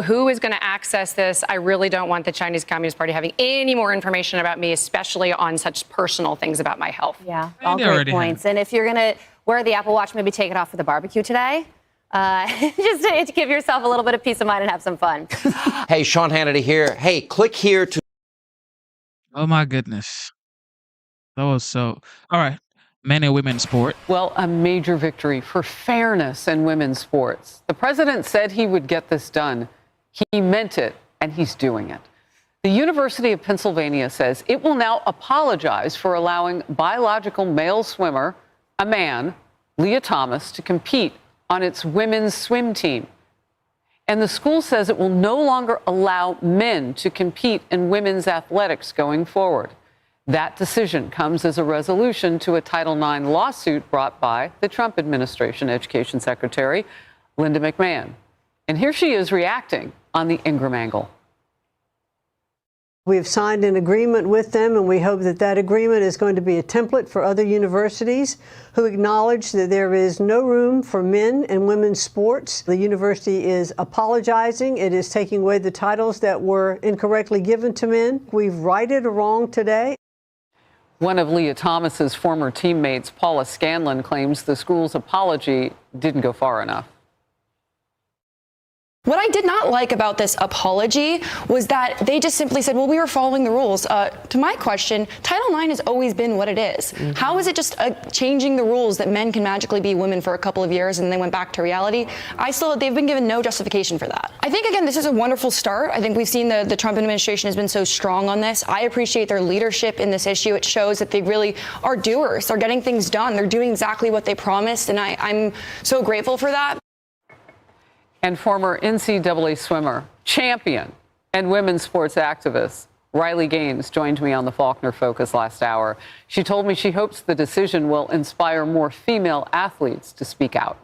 Who is going to access this? I really don't want the Chinese Communist Party having any more information about me, especially on such personal things about my health. Yeah, all great points. And if you're going to wear the Apple Watch, maybe take it off for the barbecue today. Just to give yourself a little bit of peace of mind and have some fun. Hey, Sean Hannity here. Hey, click here to. Oh, my goodness. That was so. All right. Men and women's sport. Well, a major victory for fairness in women's sports. The president said he would get this done. He meant it, and he's doing it. The University of Pennsylvania says it will now apologize for allowing biological male swimmer, a man, Leah Thomas, to compete on its women's swim team. And the school says it will no longer allow men to compete in women's athletics going forward. That decision comes as a resolution to a Title IX lawsuit brought by the Trump administration Education Secretary Linda McMahon. And here she is reacting on the Ingram angle. We've signed an agreement with them, and we hope that that agreement is going to be a template for other universities who acknowledge that there is no room for men and women's sports. The university is apologizing. It is taking away the titles that were incorrectly given to men. We've righted a wrong today. One of Leah Thomas's former teammates, Paula Scanlon, claims the school's apology didn't go far enough. What I did not like about this apology was that they just simply said, well, we were following the rules. To my question, Title IX has always been what it is. Mm-hmm. How is it just changing the rules that men can magically be women for a couple of years and then went back to reality? They've been given no justification for that. I think, again, this is a wonderful start. I think we've seen the Trump administration has been so strong on this. I appreciate their leadership in this issue. It shows that they really are doers. They're getting things done. They're doing exactly what they promised, and I'm so grateful for that. And former NCAA swimmer, champion, and women's sports activist Riley Gaines joined me on the Faulkner Focus last hour. She told me she hopes the decision will inspire more female athletes to speak out.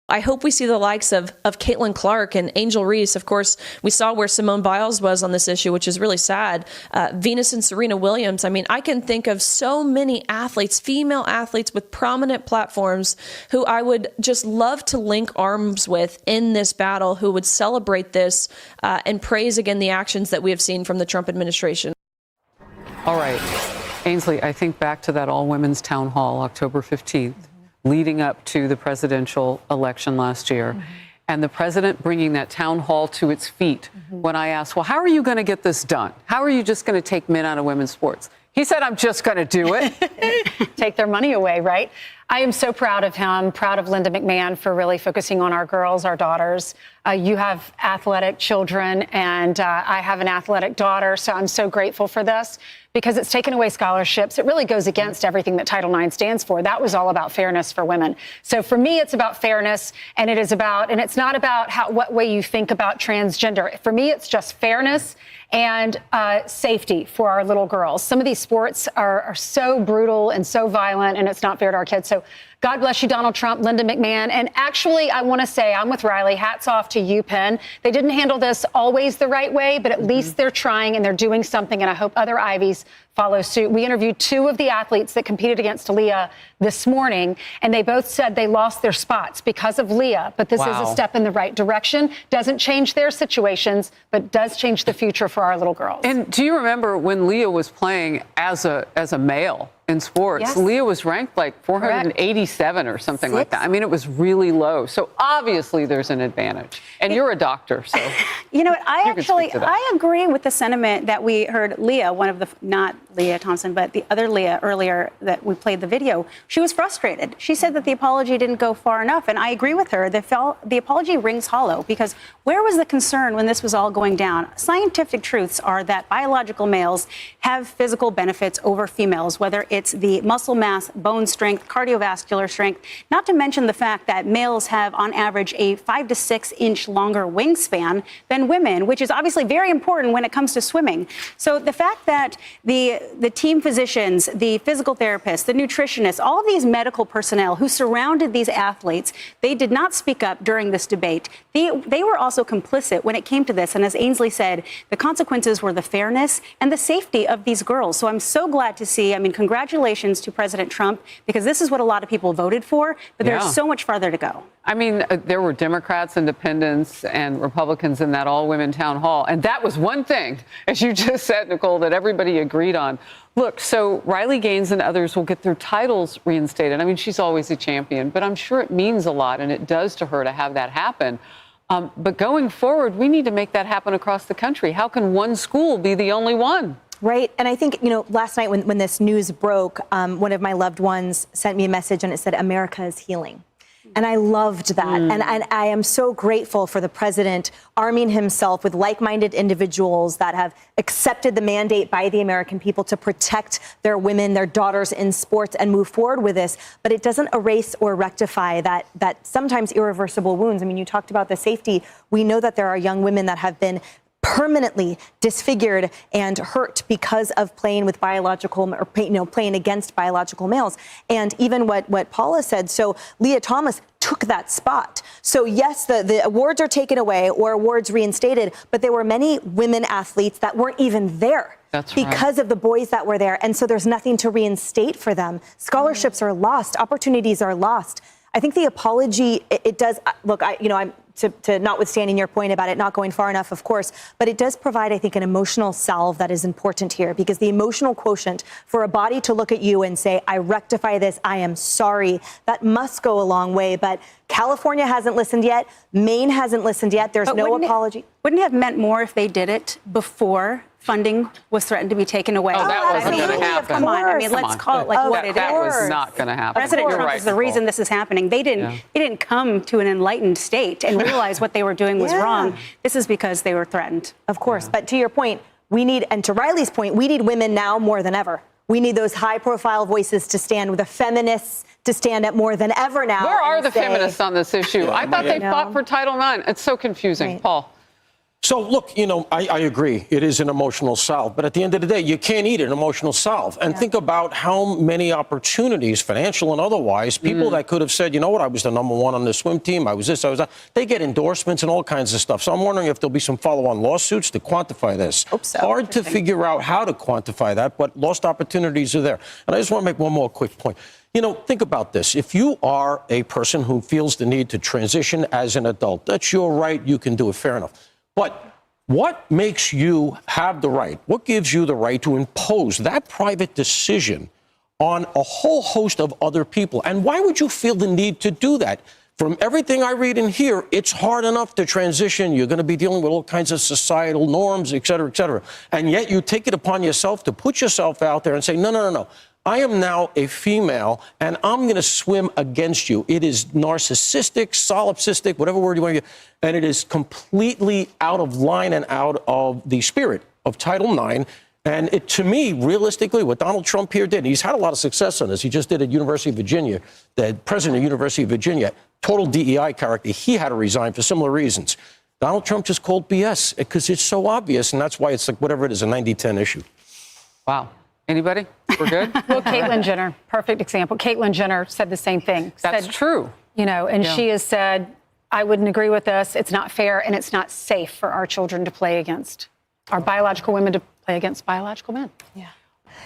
I hope we see the likes of Caitlin Clark and Angel Reese. Of course, we saw where Simone Biles was on this issue, which is really sad. Venus and Serena Williams. I mean, I can think of so many athletes, female athletes with prominent platforms who I would just love to link arms with in this battle, who would celebrate this and praise again the actions that we have seen from the Trump administration. All right. Ainsley, I think back to that all-women's town hall, October 15th. Leading up to the presidential election last year, and the president bringing that town hall to its feet. When I asked, well, how are you going to get this done? How are you just going to take men out of women's sports? He said, I'm just going to do it. Take their money away, right? I am so proud of him, proud of Linda McMahon for really focusing on our girls, our daughters. You have athletic children, and I have an athletic daughter, so I'm so grateful for this because it's taken away scholarships. It really goes against everything that Title IX stands for. That was all about fairness for women. So for me, it's about fairness, and it's not about what way you think about transgender. For me, it's just fairness and safety for our little girls. Some of these sports are so brutal and so violent, and it's not fair to our kids. So God bless you, Donald Trump, Linda McMahon. And actually, I want to say I'm with Riley. Hats off to UPenn. They didn't handle this always the right way, but at least they're trying and they're doing something. And I hope other Ivies follow suit. We interviewed two of the athletes that competed against Leah this morning, and they both said they lost their spots because of Leah. But this is a step in the right direction. Doesn't change their situations, but does change the future for our little girls. And do you remember when Leah was playing as a male in sports? Yes. Leah was ranked like 487 or something like that. I mean, it was really low. So obviously there's an advantage. And you're a doctor, so. You know what? I agree with the sentiment that we heard Leah, not Leah Thompson, but the other Leah earlier that we played the video. She was frustrated. She said that the apology didn't go far enough. And I agree with her. The apology rings hollow because where was the concern when this was all going down? Scientific truths are that biological males have physical benefits over females, whether it's the muscle mass, bone strength, cardiovascular strength, not to mention the fact that males have on average a 5 to 6 inch longer wingspan than women, which is obviously very important when it comes to swimming. So the fact that the team physicians, the physical therapists, the nutritionists, all of these medical personnel who surrounded these athletes, they did not speak up during this debate. They were also complicit when it came to this. And as Ainsley said, the consequences were the fairness and the safety of these girls. So I'm so glad to see, congratulations to President Trump, because this is what a lot of people voted for, but there's so much farther to go. I mean, there were Democrats, independents, and Republicans in that all-women town hall. And that was one thing, as you just said, Nicole, that everybody agreed on. Look, so Riley Gaines and others will get their titles reinstated. I mean, she's always a champion, but I'm sure it means a lot, and it does to her to have that happen. But going forward, we need to make that happen across the country. How can one school be the only one? Right. And I think, last night when this news broke, one of my loved ones sent me a message and it said, America is healing. And I loved that. And I am so grateful for the president arming himself with like-minded individuals that have accepted the mandate by the American people to protect their women, their daughters in sports and move forward with this. But it doesn't erase or rectify that sometimes irreversible wounds. I mean, you talked about the safety. We know that there are young women that have been permanently disfigured and hurt because of playing with biological or playing against biological males. And even what Paula said, so Leah Thomas took that spot. So yes, the awards are taken away or awards reinstated, but there were many women athletes that weren't even there. That's because of the boys that were there. And so there's nothing to reinstate for them. Scholarships are lost. Opportunities are lost. I think the apology, it does, look, I'm to notwithstanding your point about it not going far enough, of course, but it does provide, I think, an emotional salve that is important here, because the emotional quotient for a body to look at you and say, I rectify this, I am sorry, that must go a long way. But California hasn't listened yet. Maine hasn't listened yet. There's no apology. Wouldn't it have meant more if they did it before funding was threatened to be taken away? Oh, that wasn't going to happen. Come on. I mean, let's call it like what it is. That was not going to happen. President Trump is the reason this is happening. They didn't come to an enlightened state and realize what they were doing was wrong. This is because they were threatened. Of course. But to your point, we need, and to Riley's point, we need women now more than ever. We need those high-profile voices to stand with the feminists to stand up more than ever now. Where are the feminists on this issue? I thought they fought for Title IX. It's so confusing. Right. Paul. So, look, I agree. It is an emotional salve. But at the end of the day, you can't eat an emotional salve. And think about how many opportunities, financial and otherwise, people that could have said, you know what, I was the #1 on the swim team. I was this, I was that. They get endorsements and all kinds of stuff. So I'm wondering if there'll be some follow-on lawsuits to quantify this. Hope so. Hard to figure out how to quantify that, but lost opportunities are there. And I just want to make one more quick point. Think about this. If you are a person who feels the need to transition as an adult, that's your right. You can do it. Fair enough. But what makes you have the right? What gives you the right to impose that private decision on a whole host of other people? And why would you feel the need to do that? From everything I read and hear, it's hard enough to transition. You're going to be dealing with all kinds of societal norms, et cetera, et cetera. And yet you take it upon yourself to put yourself out there and say, no. I am now a female, and I'm going to swim against you. It is narcissistic, solipsistic, whatever word you want to use, and it is completely out of line and out of the spirit of Title IX. And it, to me, realistically, what Donald Trump here did, and he's had a lot of success on this. He just did at University of Virginia, the president of University of Virginia, total DEI character. He had to resign for similar reasons. Donald Trump just called BS because it's so obvious, and that's why it's like whatever it is, a 90-10 issue. Wow. Anybody? We're good? Well, Caitlyn Jenner, perfect example. Caitlyn Jenner said the same thing. That's true. And she has said, I wouldn't agree with this. It's not fair and it's not safe for our children to play against, our biological women to play against biological men. Yeah.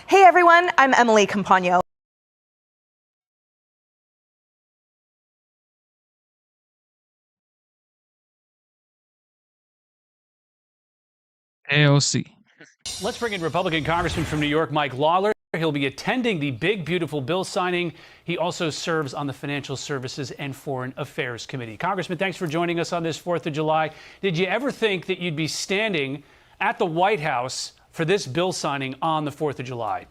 Hey, everyone. I'm Emily Campagno. AOC. Let's bring in Republican Congressman from New York, Mike Lawler. He'll be attending the big, beautiful bill signing. He also serves on the Financial Services and Foreign Affairs Committee. Congressman, thanks for joining us on this 4th of July. Did you ever think that you'd be standing at the White House for this bill signing on the 4th of July?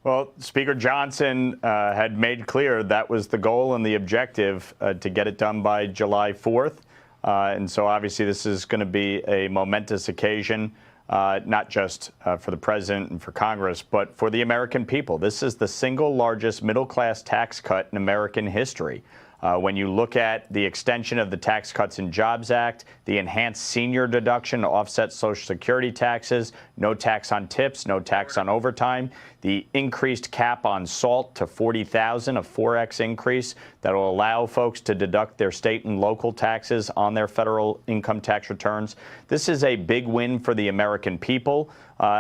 Well, Speaker Johnson had made clear that was the goal and the objective to get it done by July 4th. And so obviously this is going to be a momentous occasion. Not just for the president and for Congress, but for the American people. This is the single largest middle-class tax cut in American history. When you look at the extension of the Tax Cuts and Jobs Act, the enhanced senior deduction to offset Social Security taxes, no tax on tips, no tax on overtime, the increased cap on SALT to $40,000, a 4x increase that will allow folks to deduct their state and local taxes on their federal income tax returns. This is a big win for the American people,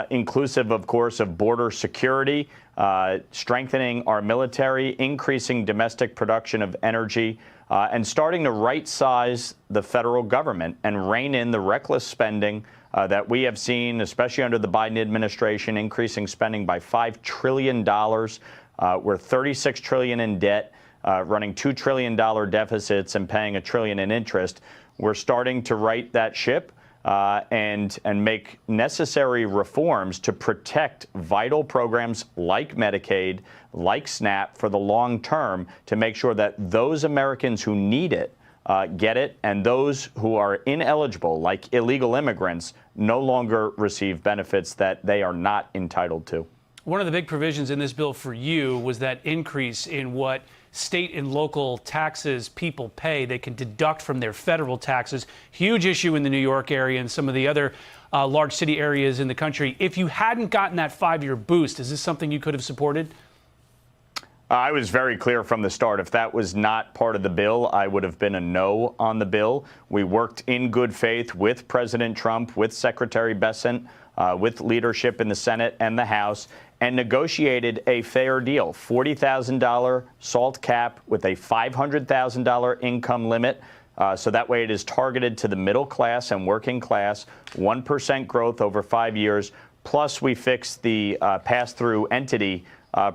inclusive, of course, of border security, strengthening our military, increasing domestic production of energy, and starting to right-size the federal government and rein in the reckless spending that we have seen, especially under the Biden administration, increasing spending by $5 trillion. We're $36 trillion in debt, running $2 trillion deficits and paying $1 trillion in interest. We're starting to right that ship. And make necessary reforms to protect vital programs like Medicaid, like SNAP for the long term, to make sure that those Americans who need it get it, and those who are ineligible, like illegal immigrants, no longer receive benefits that they are not entitled to. one of the big provisions in this bill for you was that increase in what state and local taxes people pay. They can deduct from their federal taxes. Huge issue in the New York area and some of the other large city areas in the country. If you hadn't gotten that 5-year boost, is this something you could have supported? I was very clear from the start. If that was not part of the bill, I would have been a no on the bill. We worked in good faith with President Trump, with Secretary Bessent, with leadership in the Senate and the House, and negotiated a fair deal. $40,000 SALT cap with a $500,000 income limit. So that way it is targeted to the middle class and working class, 1% growth over 5 years. Plus, we fixed the pass-through entity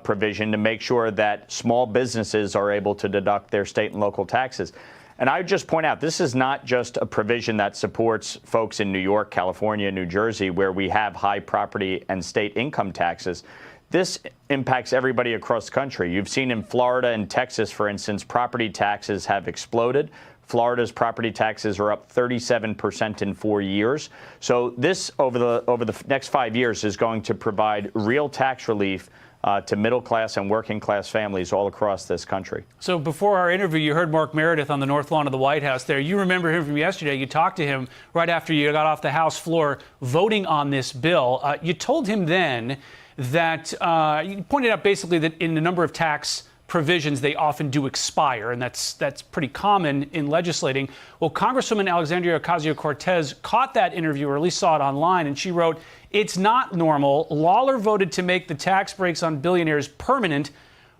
provision to make sure that small businesses are able to deduct their state and local taxes. And I would just point out, this is not just a provision that supports folks in New York, California, New Jersey, where we have high property and state income taxes. This impacts everybody across the country. You've seen in Florida and Texas, for instance, property taxes have exploded. Florida's property taxes are up 37% in 4 years. So this, over the next 5 years, is going to provide real tax relief to middle class and working class families all across this country. So before our interview, you heard Mark Meredith on the North Lawn of the White House there. You remember him from yesterday. You talked to him right after you got off the House floor voting on this bill. You told him then that you pointed out basically that in a number of tax provisions, they often do expire, and that's pretty common in legislating. Well, Congresswoman Alexandria Ocasio-Cortez caught that interview, or at least saw it online, and she wrote, "It's not normal. Lawler voted to make the tax breaks on billionaires permanent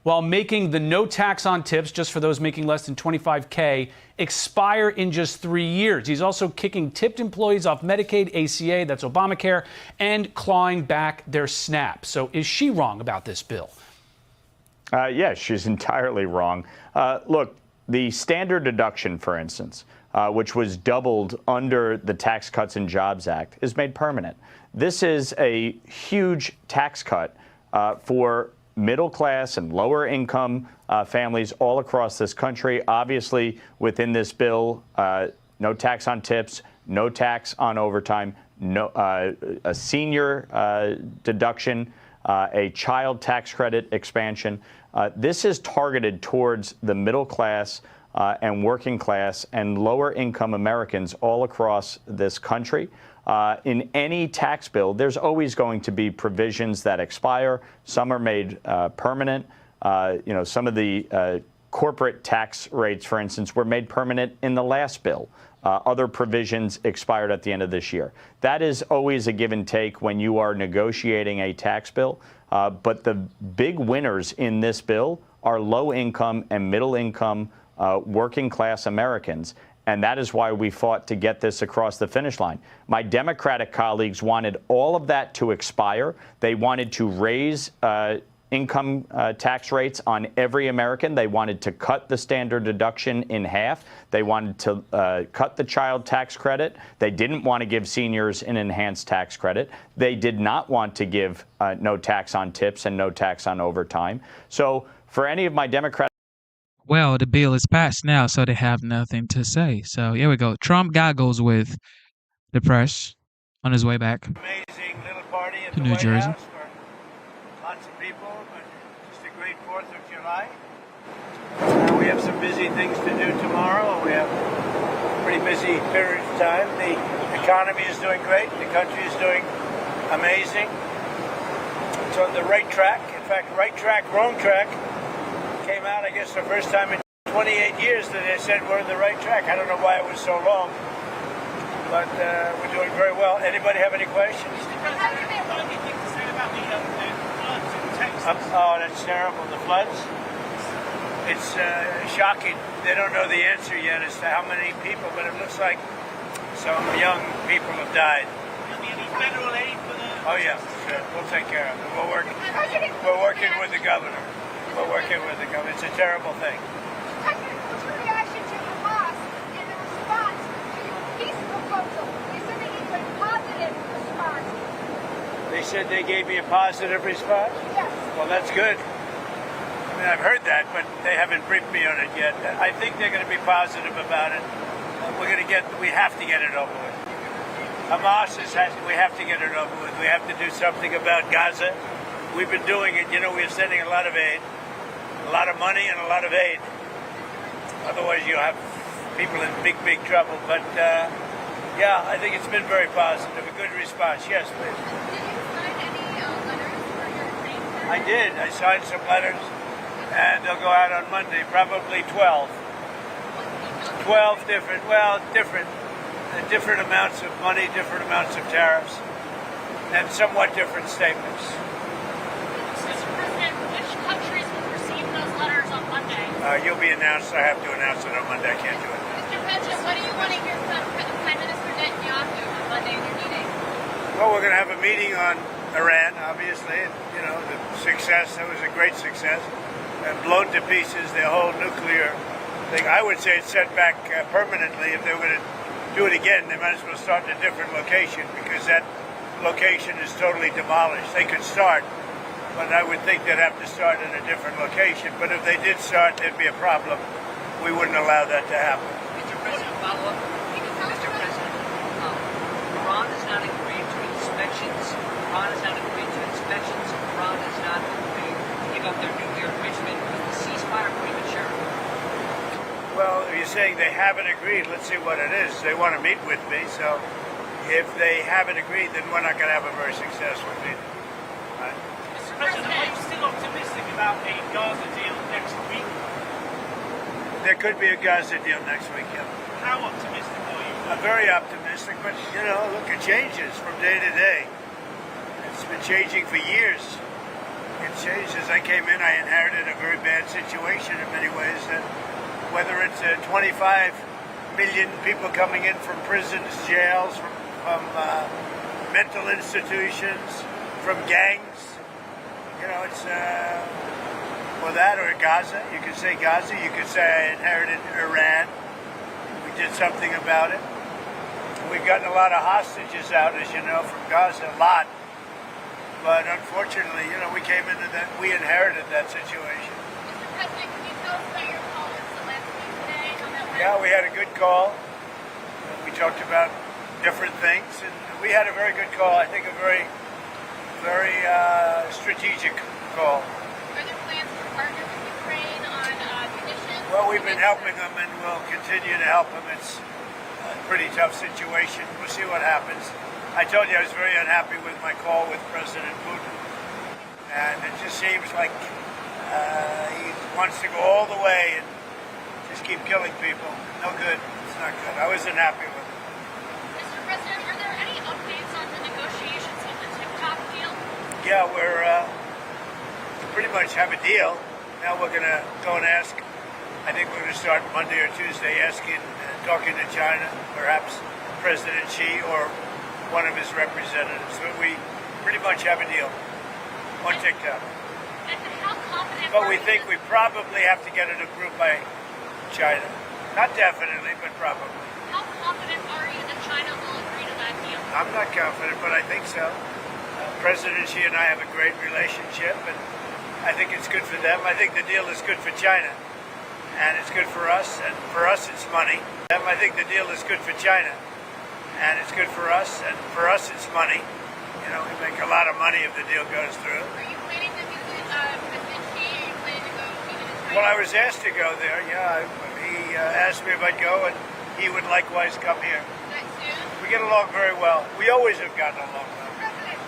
while making the no tax on tips, just for those making less than $25K, expire in just 3 years. He's also kicking tipped employees off Medicaid, ACA, that's Obamacare, and clawing back their SNAP." So is she wrong about this bill? Yes, she's entirely wrong. Look, the standard deduction, for instance, which was doubled under the Tax Cuts and Jobs Act, is made permanent. This is a huge tax cut for middle class and lower income families all across this country. Obviously, within this bill, no tax on tips, no tax on overtime, no a senior deduction, a child tax credit expansion. This is targeted towards the middle class and working class and lower income Americans all across this country. In any tax bill, there's always going to be provisions that expire. Some are made permanent. Some of the corporate tax rates, for instance, were made permanent in the last bill. Other provisions expired at the end of this year. That is always a give and take when you are negotiating a tax bill. But the big winners in this bill are low income and middle income working class Americans. And that is why we fought to get this across the finish line. My Democratic colleagues wanted all of that to expire. They wanted to raise income tax rates on every American. They wanted to cut the standard deduction in half. They wanted to cut the child tax credit. They didn't want to give seniors an enhanced tax credit. They did not want to give no tax on tips and no tax on overtime. So for any of my Democratic... Well, the bill is passed now, so they have nothing to say. So here we go. Trump gaggles with the press on his way back to New Jersey. Lots of people, but just a great 4th of July. We have some busy things to do tomorrow. We have a pretty busy period of time. The economy is doing great. The country is doing amazing. It's on the right track. In fact, right track, wrong track came out, I guess, the first time in 28 years that they said we're on the right track. I don't know why it was so long, but we're doing very well. Anybody have any questions? Oh, that's terrible. The floods? It's shocking. They don't know the answer yet as to how many people, but it looks like some young people have died. Federal aid for the... Oh, yeah, sure. We'll take care of it. We're working with the governor. We're working with the government. It's a terrible thing. What's your reaction to Hamas in the response to your peace proposal? They said they gave you a positive response. They said they gave me a positive response? Yes. Well, that's good. I mean, I've heard that, but they haven't briefed me on it yet. I think they're going to be positive about it. We have to get it over with. Hamas we have to get it over with. We have to do something about Gaza. we've been doing it. You know, we're sending a lot of aid, a lot of money and a lot of aid. Otherwise, you'll have people in big, big trouble. But, yeah, I think it's been very positive, a good response. Yes, please. Did you sign any letters for your claims? I did. I signed some letters, and they'll go out on Monday, probably 12. 12 different amounts of money, different amounts of tariffs, and somewhat different statements. Mr. President, which countries will receive those letters on Monday? You'll be announced. I have to announce it on Monday. I can't do it. Mr. President, what do you want to hear from Prime Minister Netanyahu on Monday in your meeting? Well, we're going to have a meeting on Iran, obviously. You know, the success, that was a great success. And blown to pieces, the whole nuclear thing. I would say it's set back permanently. If they were going to do it again, they might as well start in a different location because that location is totally demolished. They could start, but I would think they'd have to start in a different location. But if they did start, there'd be a problem. We wouldn't allow that to happen. Mr. President, follow up. Mr. President, Iran has not agreed to inspections. Iran has not agreed to inspections. Iran has not agreed to give up their nuclear enrichment. Is the ceasefire premature? Well, if you're saying they haven't agreed, let's see what it is. They want to meet with me, so if they haven't agreed, then we're not going to have a very successful meeting. Right? Mr. President, are you still optimistic about a Gaza deal next week? There could be a Gaza deal next week, yeah. How optimistic are you? I'm very optimistic, but, you know, look, it changes from day to day. It's been changing for years. It changed. As I came in, I inherited a very bad situation in many ways. Whether it's 25 million people coming in from prisons, jails, from mental institutions, from gangs, you know, it's or that or Gaza. You could say Gaza. You could say I inherited Iran. We did something about it. We've gotten a lot of hostages out, as you know, from Gaza, a lot. But unfortunately, you know, we came into that, we inherited that situation. Mr. President, can you tell us about your call with Zelensky today? How that went? Yeah, we had a good call. We talked about different things, and we had a very good call. I think a very, very strategic call. Are there plans to partner with Ukraine on munitions? Well, we've been helping them, and we'll continue to help them. It's a pretty tough situation. We'll see what happens. I told you I was very unhappy with my call with President Putin, and it just seems like he wants to go all the way and just keep killing people. No good. It's not good. I wasn't happy with it. Mr. President, are there any updates on the negotiations of the TikTok deal? Yeah, we're pretty much have a deal. Now we're going to go and ask. I think we're going to start Monday or Tuesday asking, talking to China, perhaps President Xi or one of his representatives. But we pretty much have a deal on TikTok. And how confident But are we you think we probably have to get it approved by China. Not definitely, but probably. How confident are you that China will agree to that deal? I'm not confident, but I think so. President Xi and I have a great relationship, and I think it's good for them. I think the deal is good for China, and it's good for us, and for us it's money. I think the deal is good for China, and it's good for us, and for us it's money. You know, we make a lot of money if the deal goes through. Are you planning to visit President Xi? Are you planning to go even in China? Well, I was asked to go there, yeah. He asked me if I'd go, and he would likewise come here. That soon? We get along very well. We always have gotten along well. President,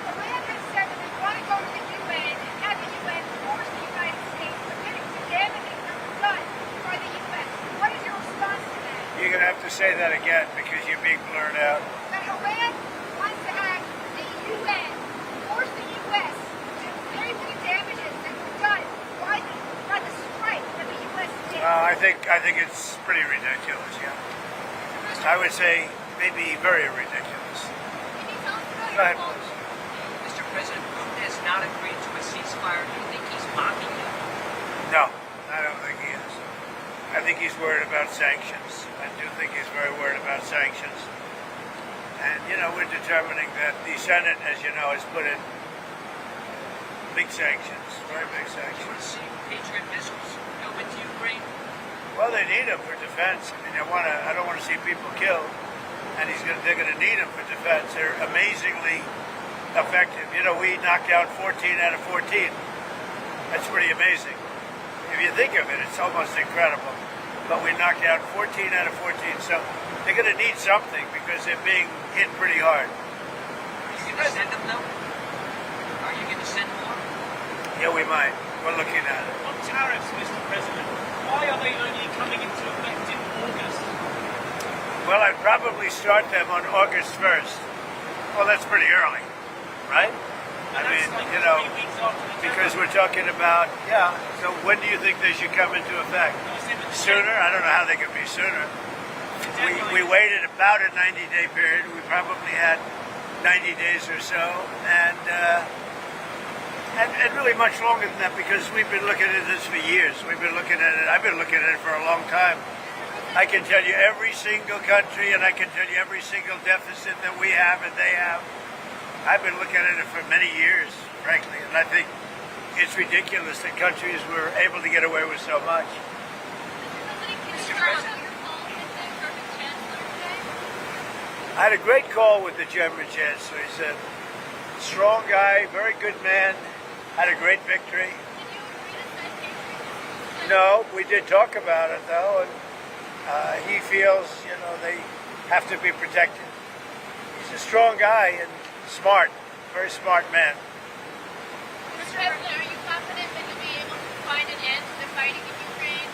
Iran has said that they want to go to the UN and have the UN force the United States to finish the damages that were done by the UN. What is your response to that? You're going to have to say that again because you're being blurred out. That Iran wants to have the UN force the US to finish the damages that were done by the strike that the US did. I think it's pretty ridiculous, yeah. I would say maybe very ridiculous. Go ahead, please. Mr. President, Putin has not agreed to a ceasefire. Do you think he's mocking you? No, I don't think he is. I think he's worried about sanctions. I do think he's very worried about sanctions. And, you know, we're determining that the Senate, as you know, has put in big sanctions, very big sanctions. Patriot missiles go into Ukraine? Well, they need them for defense. I mean, I don't want to see people killed, and they're going to need them for defense. They're amazingly effective. You know, we knocked down 14 out of 14. That's pretty amazing. If you think of it, it's almost incredible. But we knocked out 14 out of 14. So they're going to need something because they're being hit pretty hard. Are you going to send them, though? Are you going to send more? Yeah, we might. We're looking at it. On tariffs, Mr. President, why are they only coming into effect in August? Well, I'd probably start them on August 1st. Well, that's pretty early, right? I mean, you know, because we're talking about, yeah, so when do you think they should come into effect? Sooner? I don't know how they could be sooner. We waited about a 90-day period. We probably had 90 days or so, and really much longer than that because we've been looking at this for years. We've been looking at it. I've been looking at it for a long time. I can tell you every single country, and I can tell you every single deficit that we have and they have. I've been looking at it for many years, frankly, and I think it's ridiculous that countries were able to get away with so much. I had a great call with the German Chancellor. He said, strong guy, very good man, had a great victory. No, we did talk about it, though, and he feels, you know, they have to be protected. He's a strong guy and smart, very smart man. Mr. President, are you confident that you'll be able to find an end to the fighting in Ukraine?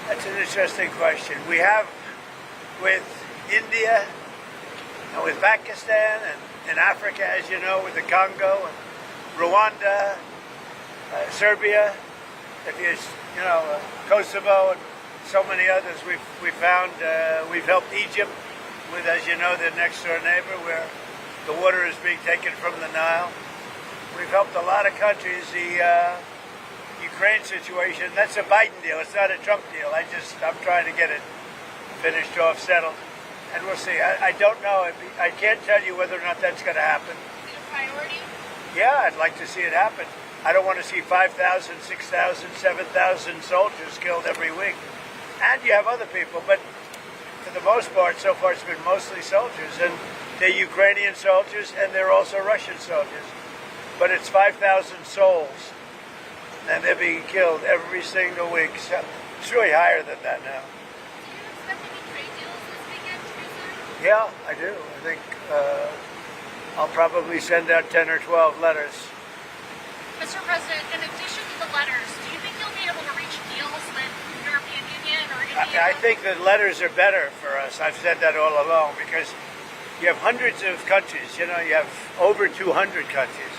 That's an interesting question. We have with India and with Pakistan and in Africa, as you know, with the Congo and Rwanda, Serbia, Kosovo, and so many others. We've helped Egypt with, as you know, their next door neighbor, where the water is being taken from the Nile. We've helped a lot of countries. The Ukraine situation, that's a Biden deal. It's not a Trump deal. I'm trying to get it finished off, settled, and we'll see. I don't know. I can't tell you whether or not that's going to happen. Is it a priority? Yeah, I'd like to see it happen. I don't want to see 5,000, 6,000, 7,000 soldiers killed every week. And you have other people, but for the most part, so far it's been mostly soldiers. And they're Ukrainian soldiers, and they're also Russian soldiers. But it's 5,000 souls, and they're being killed every single week. So it's really higher than that now. Do you expect any trade deals this weekend to be signed? Yeah, I do. I think I'll probably send out 10 or 12 letters. Mr. President, in addition to the letters, do you think you'll be able to reach deals with the European Union or India? I think that letters are better for us. I've said that all along because you have hundreds of countries. You know, you have over 200 countries,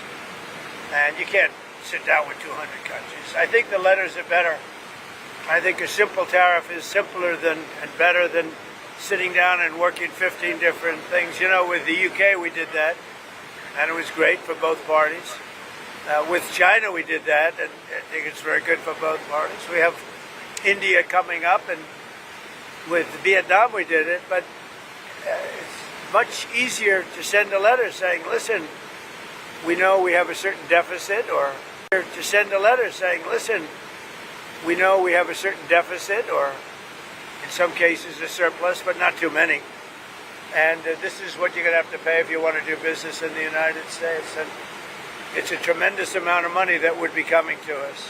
and you can't sit down with 200 countries. I think the letters are better. I think a simple tariff is simpler than and better than sitting down and working 15 different things. You know, with the UK we did that, and it was great for both parties. With China we did that, and I think it's very good for both parties. We have India coming up, and with Vietnam we did it, but it's much easier to send a letter saying, listen, we know we have a certain deficit, or to send a letter saying, listen, we know we have a certain deficit, or in some cases a surplus, but not too many. And this is what you're going to have to pay if you want to do business in the United States. And it's a tremendous amount of money that would be coming to us.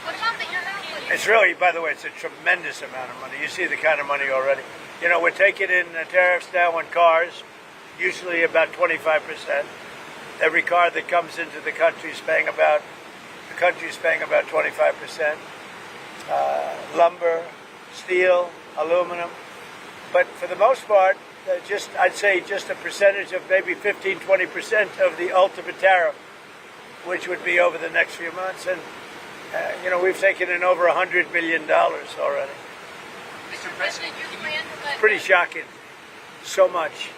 What about the European? It's really, by the way, it's a tremendous amount of money. You see the kind of money already. You know, we're taking in tariffs now on cars, usually about 25%. Every car that comes into the country is paying about 25%. Lumber, steel, aluminum. But for the most part, I'd say just a percentage of maybe 15, 20% of the ultimate tariff, which would be over the next few months. And, you know, we've taken in over $100 million already. Mr. President, It's pretty shocking. So much.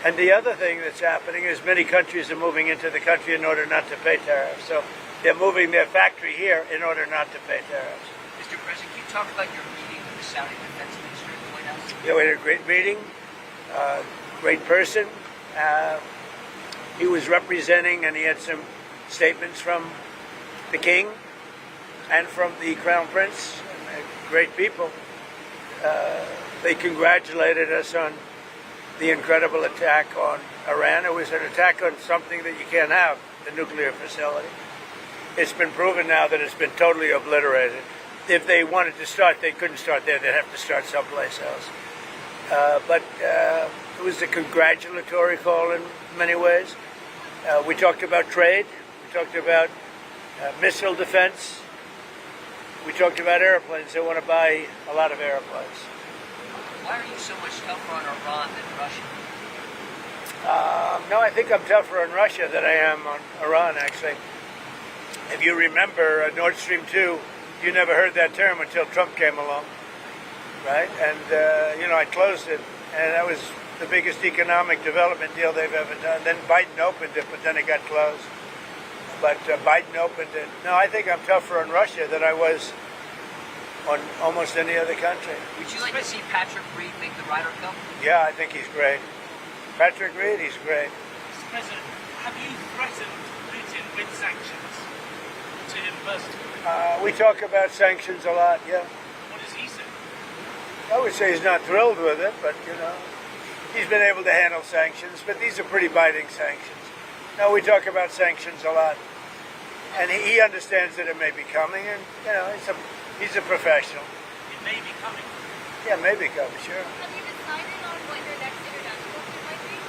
And the other thing that's happening is many countries are moving into the country in order not to pay tariffs. So they're moving their factory here in order not to pay tariffs. Mr. President, can you talk about your meeting with the Saudi defense minister at the White House? Yeah, we had a great meeting. Great person. He was representing, and he had some statements from the king and from the crown prince. And great people. They congratulated us on the incredible attack on Iran. It was an attack on something that you can't have, the nuclear facility. It's been proven now that it's been totally obliterated. If they wanted to start, they couldn't start there. They'd have to start someplace else. But it was a congratulatory call in many ways. We talked about trade. We talked about missile defense. We talked about airplanes. They want to buy a lot of airplanes. Why are you so much tougher on Iran than Russia? No, I think I'm tougher on Russia than I am on Iran, actually. If you remember Nord Stream 2, you never heard that term until Trump came along, right? And, I closed it, and that was the biggest economic development deal they've ever done. Then Biden opened it, but then it got closed. But Biden opened it. No, I think I'm tougher on Russia than I was on almost any other country. Would you like to see Patrick Reed make the Ryder Cup? Yeah, I think he's great. Patrick Reed, he's great. Mr. President, have you threatened Putin with sanctions to him personally? We talk about sanctions a lot, yeah. What does he say? I would say he's not thrilled with it, but, he's been able to handle sanctions, but these are pretty biting sanctions. No, we talk about sanctions a lot. And he understands that it may be coming, and, he's a professional. It may be coming. Yeah, it may be coming, sure. Have you decided on what your next international trip might be?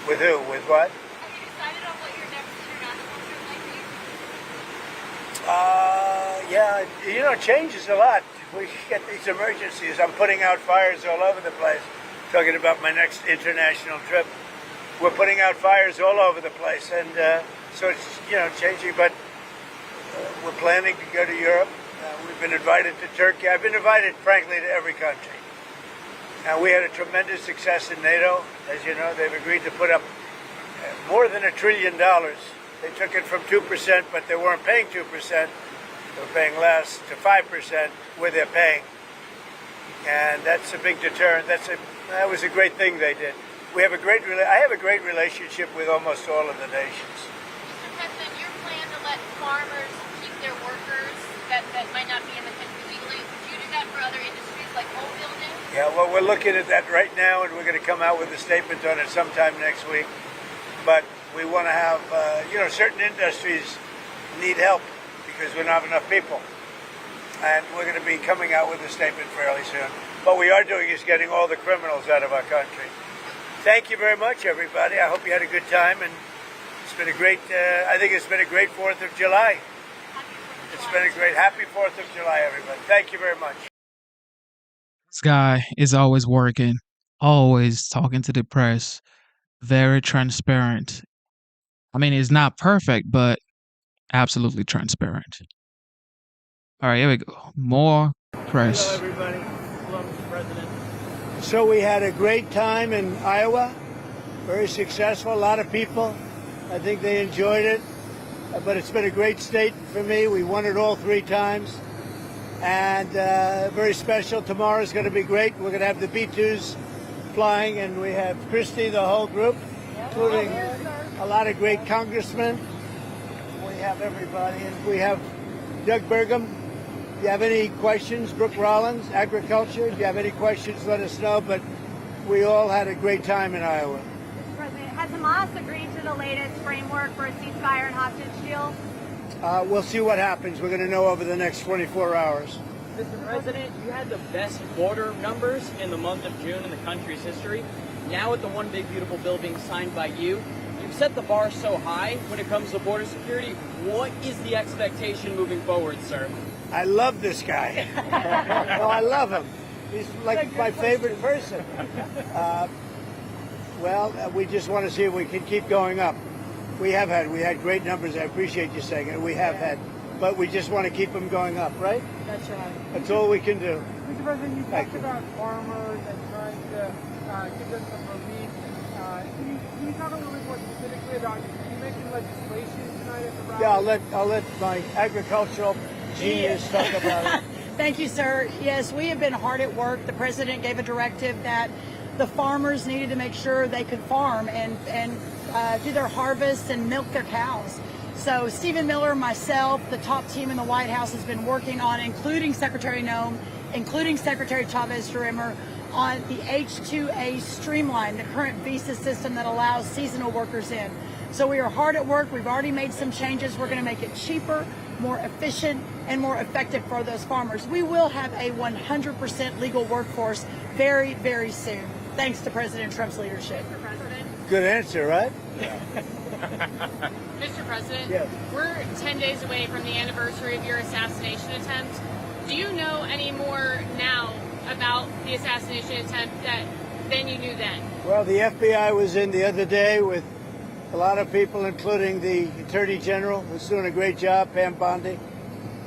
With who? With what? Have you decided on what your next international trip might be? Yeah, it changes a lot. We get these emergencies. I'm putting out fires all over the place. Talking about my next international trip. We're putting out fires all over the place, and so it's changing. But we're planning to go to Europe. We've been invited to Turkey. I've been invited, frankly, to every country. We had a tremendous success in NATO. As you know, they've agreed to put up more than $1 trillion. They took it from 2%, but they weren't paying 2%. They were paying less, to 5%, where they're paying. And that's a big deterrent. That was a great thing they did. I have a great relationship with almost all of the nations. Mr. President, your plan to let farmers keep their workers that might not be in the country legally, would you do that for other industries like home building? Yeah, well, we're looking at that right now, and we're going to come out with a statement on it sometime next week. But we want to have, certain industries need help because we don't have enough people. And we're going to be coming out with a statement fairly soon. What we are doing is getting all the criminals out of our country. Thank you very much, everybody. I hope you had a good time, and it's been a great, I think it's been a great 4th of July. It's been a great, happy 4th of July, everybody. Thank you very much. This guy is always working, always talking to the press, very transparent. I mean, it's not perfect, but absolutely transparent. All right, here we go. More press. Hello, everybody. Hello, Mr. President. So we had a great time in Iowa, very successful, a lot of people. I think they enjoyed it, but it's been a great state for me. We won it all 3 times, and very special. Tomorrow's going to be great. We're going to have the B-2s flying, and we have Christie, the whole group, including a lot of great congressmen. We have everybody, and we have Doug Burgum. If you have any questions, Brooke Rollins, agriculture, if you have any questions, let us know. But we all had a great time in Iowa. Mr. President, has Hamas agreed to the latest framework for a ceasefire and hostage deal? We'll see what happens. We're going to know over the next 24 hours. Mr. President, you had the best border numbers in the month of June in the country's history. Now with the One Big Beautiful Bill being signed by you, you've set the bar so high when it comes to border security. What is the expectation moving forward, sir? I love this guy. No, I love him. He's like my favorite person. We just want to see if we can keep going up. We had great numbers. I appreciate you saying it. We have had, but we just want to keep them going up, right? That's right. That's all we can do. Mr. President, you talked about farmers and trying to give them some relief. Can you talk a little bit more specifically about, you mentioned legislation tonight at the rally? Yeah, I'll let my agricultural genius talk about it. Thank you, sir. Yes, we have been hard at work. The president gave a directive that the farmers needed to make sure they could farm and do their harvests and milk their cows. So Stephen Miller, myself, the top team in the White House has been working on, including Secretary Noem, including Secretary Chavez-Rimmer, on the H-2A streamline, the current visa system that allows seasonal workers in. So we are hard at work. We've already made some changes. We're going to make it cheaper, more efficient, and more effective for those farmers. We will have a 100% legal workforce very, very soon, thanks to President Trump's leadership. Mr. President. Good answer, right? Mr. President, Yes. we're 10 days away from the anniversary of your assassination attempt. Do you know any more now about the assassination attempt than you knew then? Well, the FBI was in the other day with a lot of people, including the Attorney General, who's doing a great job, Pam Bondi,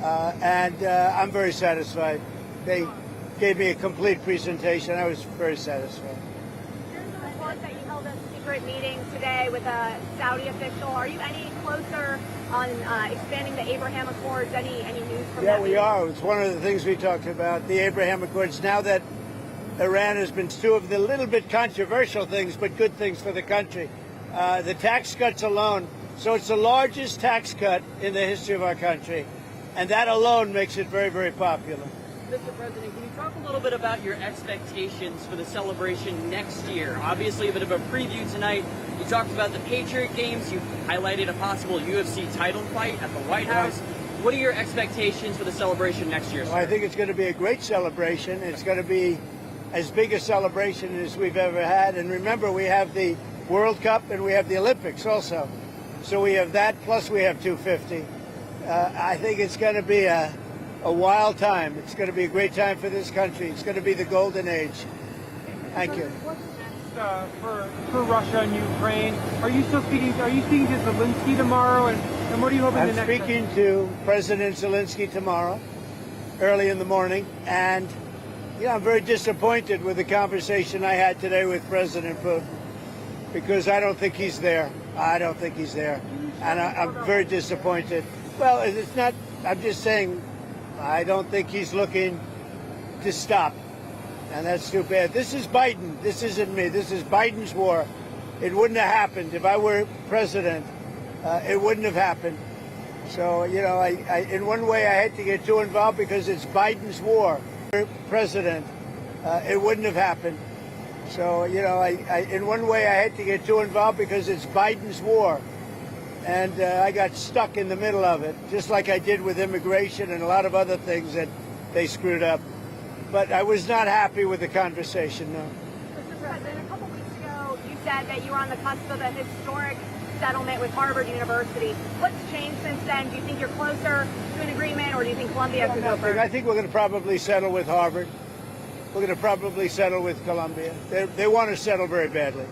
and I'm very satisfied. They gave me a complete presentation. I was very satisfied. There's a report that you held a secret meeting today with a Saudi official. Are you any closer on expanding the Abraham Accords? Any news from that? Yeah, we are. It's one of the things we talked about, the Abraham Accords. Now that Iran has been two of the little bit controversial things, but good things for the country. The tax cuts alone. So it's the largest tax cut in the history of our country. And that alone makes it very, very popular. Mr. President, can you talk a little bit about your expectations for the celebration next year? Obviously, a bit of a preview tonight. You talked about the Patriot Games. You highlighted a possible UFC title fight at the White House. What are your expectations for the celebration next year, sir? Well, I think it's going to be a great celebration. It's going to be as big a celebration as we've ever had. And remember, we have the World Cup and we have the Olympics also. So we have that, plus we have 250. I think it's going to be a wild time. It's going to be a great time for this country. It's going to be the golden age. Thank you. What's next for Russia and Ukraine? Are you speaking to Zelensky tomorrow? And what are you hoping I'm the next? speaking to President Zelensky tomorrow, early in the morning, and I'm very disappointed with the conversation I had today with President Putin, because I don't think he's there. I don't think he's there, and I'm very disappointed. Well, it's not. I'm just saying, I don't think he's looking to stop, and that's too bad. This is Biden. This isn't me. This is Biden's war. It wouldn't have happened if I were president. It wouldn't have happened. So, I in one way I hate to get too involved because it's Biden's war. President, it wouldn't have happened. So, in one way I hate to get too involved because it's Biden's war. And I got stuck in the middle of it, just like I did with immigration and a lot of other things that they screwed up. But I was not happy with the conversation, no. Mr. President, a couple weeks ago, you said that you were on the cusp of a historic settlement with Harvard University. What's changed since then? Do you think you're closer to an agreement, or do you think Columbia could go first? I think we're going to probably settle with Harvard. We're going to probably settle with Columbia. They want to settle very badly.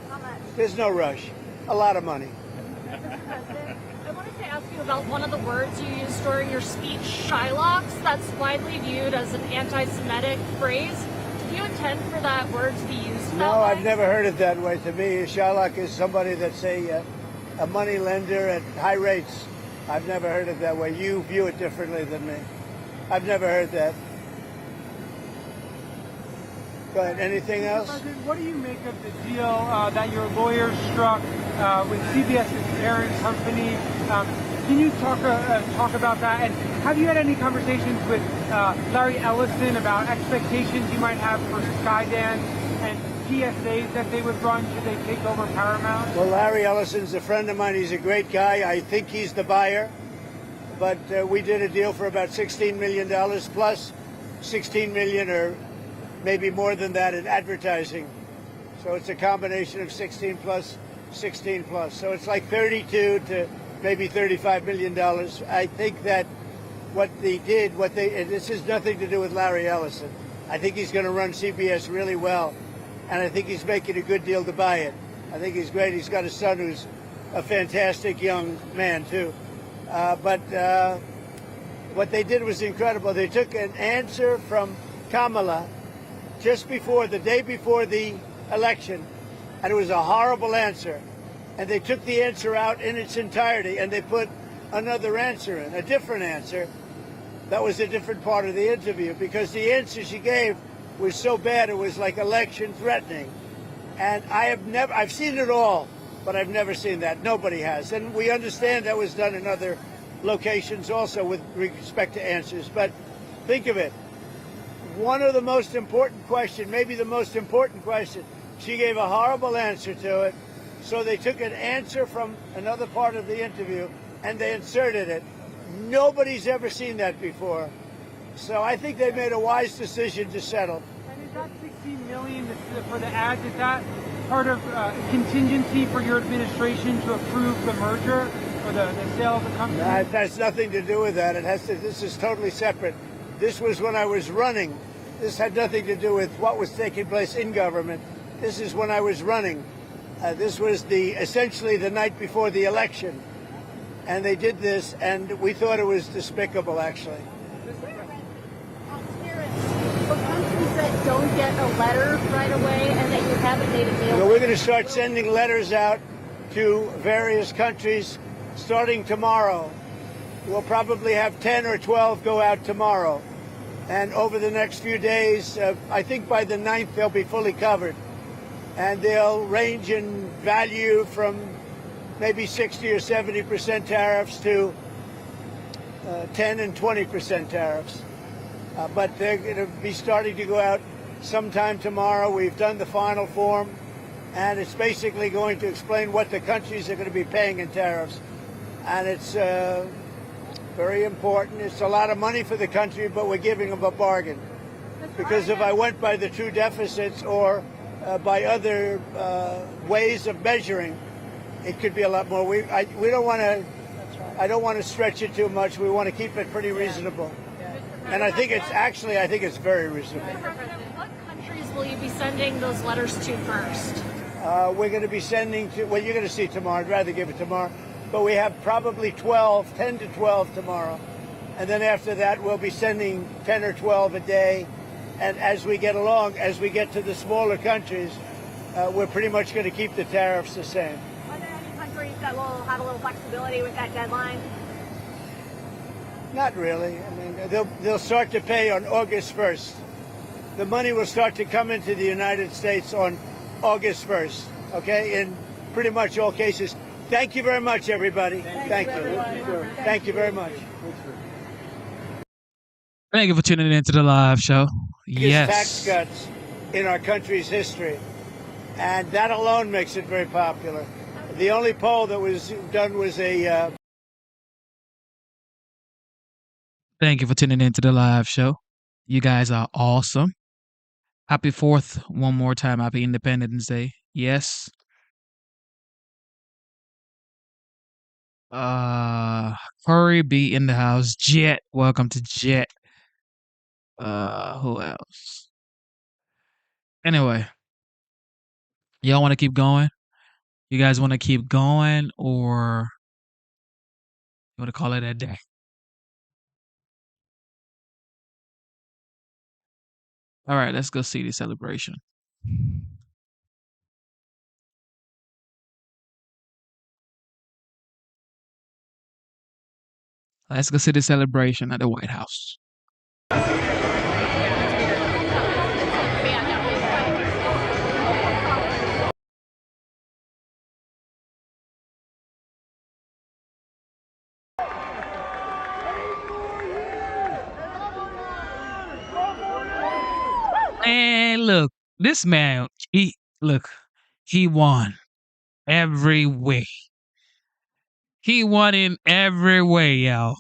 How much? There's no rush. A lot of money. Mr. President, I wanted to ask you about one of the words you used during your speech, Shylocks. That's widely viewed as an anti-Semitic phrase. Do you intend for that word to be used No, that way? I've never heard it that way. To me, a Shylock is somebody that's a money lender at high rates. I've never heard it that way. You view it differently than me. I've never heard that. Go ahead. Anything else? President, what do you make of the deal that your lawyer struck with CBS's parent company? Can you talk about that? And have you had any conversations with Larry Ellison about expectations you might have for Skydance and PSAs that they would run should they take over Paramount? Well, Larry Ellison's a friend of mine. He's a great guy. I think he's the buyer. But we did a deal for about $16 million plus $16 million or maybe more than that in advertising. So it's a combination of 16 plus, 16 plus. So it's like 32 to maybe $35 million. I think that what they did, and this has nothing to do with Larry Ellison. I think he's going to run CBS really well. And I think he's making a good deal to buy it. I think he's great. He's got a son who's a fantastic young man, too. But what they did was incredible. They took an answer from Kamala just before, the day before the election, and it was a horrible answer. And they took the answer out in its entirety, and they put another answer in, a different answer. That was a different part of the interview, because the answer she gave was so bad, it was like election threatening. And I've seen it all, but I've never seen that. Nobody has. And we understand that was done in other locations also with respect to answers. But think of it. one of the most important questions, maybe the most important question. She gave a horrible answer to it. So they took an answer from another part of the interview and they inserted it. Nobody's ever seen that before. So I think they made a wise decision to settle. And is that $16 million for the ads, is that part of contingency for your administration to approve the merger or the sale of the company? That has nothing to do with that. This is totally separate. This was when I was running. This had nothing to do with what was taking place in government. This is when I was running. This was essentially the night before the election. And they did this, and we thought it was despicable, actually. For countries that don't get a letter right away and that you haven't made a deal So we're going to start sending letters out to various countries starting tomorrow. We'll probably have 10 or 12 go out tomorrow. And over the next few days, I think by the 9th, they'll be fully covered. And they'll range in value from maybe 60 or 70% tariffs to 10 and 20% tariffs. But they're going to be starting to go out sometime tomorrow. We've done the final form, and it's basically going to explain what the countries are going to be paying in tariffs. And it's very important. It's a lot of money for the country, but we're giving them a bargain. Because if I went by the true deficits or by other ways of measuring, it could be a lot more. We don't want to. I don't want to stretch it too much. We want to keep it pretty reasonable. And I think it's very reasonable. What countries will you be sending those letters to first? We're going to be sending to, well, you're going to see tomorrow. I'd rather give it tomorrow. But we have probably 10 to 12 tomorrow. And then after that, we'll be sending 10 or 12 a day. And as we get along, as we get to the smaller countries, we're pretty much going to keep the tariffs the same. Are there any countries that will have a little flexibility with that deadline? Not really. I mean, they'll start to pay on August 1st. The money will start to come into the United States on August 1st, okay, in pretty much all cases. Thank you very much, everybody. Thank you. Thank you very much. Thank you for tuning in to the live show. Biggest tax cuts in our country's history. And that alone makes it very popular. The only poll that was done was a... Thank you for tuning in to the live show. You guys are awesome. Happy 4th one more time. Happy Independence Day. Yes. Curry B in the house. Jet. Welcome to Jet. Who else? Anyway. Y'all want to keep going? You guys want to keep going or you want to call it a day? All right, let's go see the celebration. Let's go see the celebration at the White House. And look, this man, he won every way. He won in every way, y'all.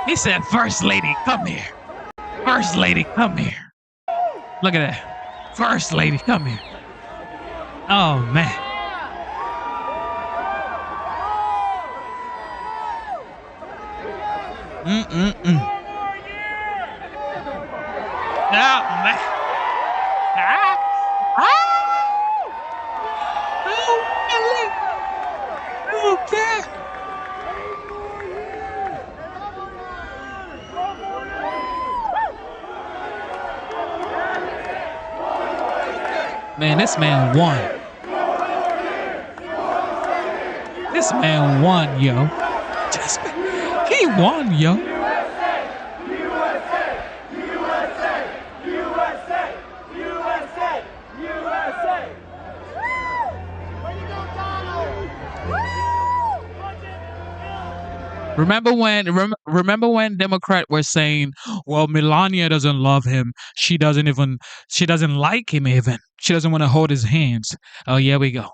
He said, First Lady, come here. First Lady, come here. Look at that. First Lady, come here. Oh, man. Oh, man. Okay. Man, this man won. This man won, yo. Just, he won, yo. Remember when Democrat were saying, "Well, Melania doesn't love him. She doesn't like him even. She doesn't want to hold his hands." Oh, here we go.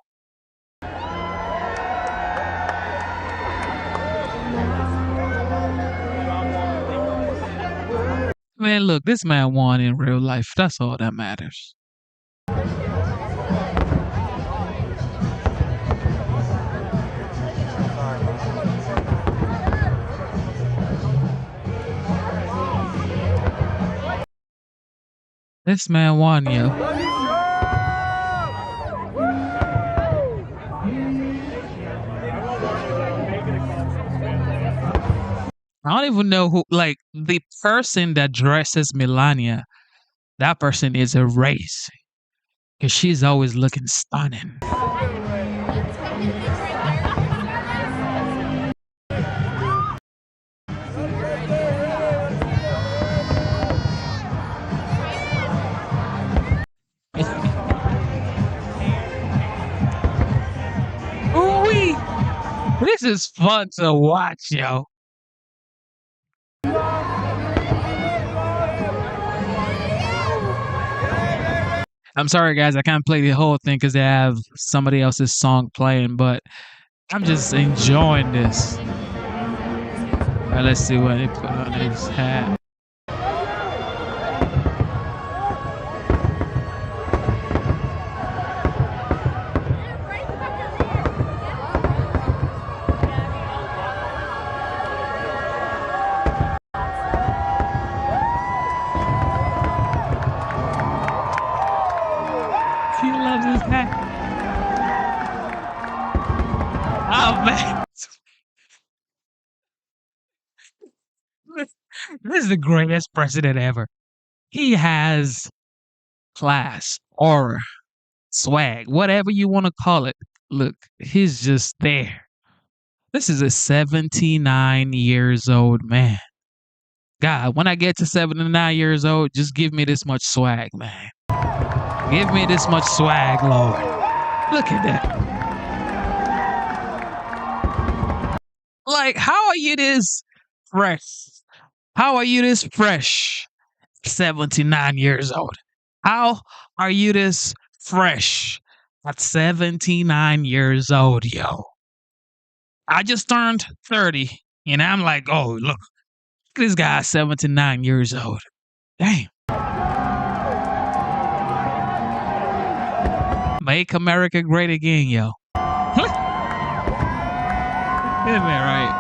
Man, look, this man won in real life. That's all that matters. This man won, yo. I don't even know who, like, the person that dresses Melania, that person is a race. Because she's always looking stunning. Ooh-wee! This is fun to watch, yo. I'm sorry, guys. I can't play the whole thing because they have somebody else's song playing, but I'm just enjoying this. All right, let's see what he put on his hat. He loves his hat. Oh, man. This is the greatest president ever. He has class, aura, swag, whatever you want to call it. Look, he's just there. This is a 79 years old man. God, when I get to 79 years old, just give me this much swag, man. Give me this much swag, Lord. Look at that. Like, how are you this fresh? How are you this fresh? 79 years old. How are you this fresh at 79 years old, yo? I just turned 30, and I'm like, oh, look at this guy, 79 years old. Damn. Make America great again, yo. Isn't that right?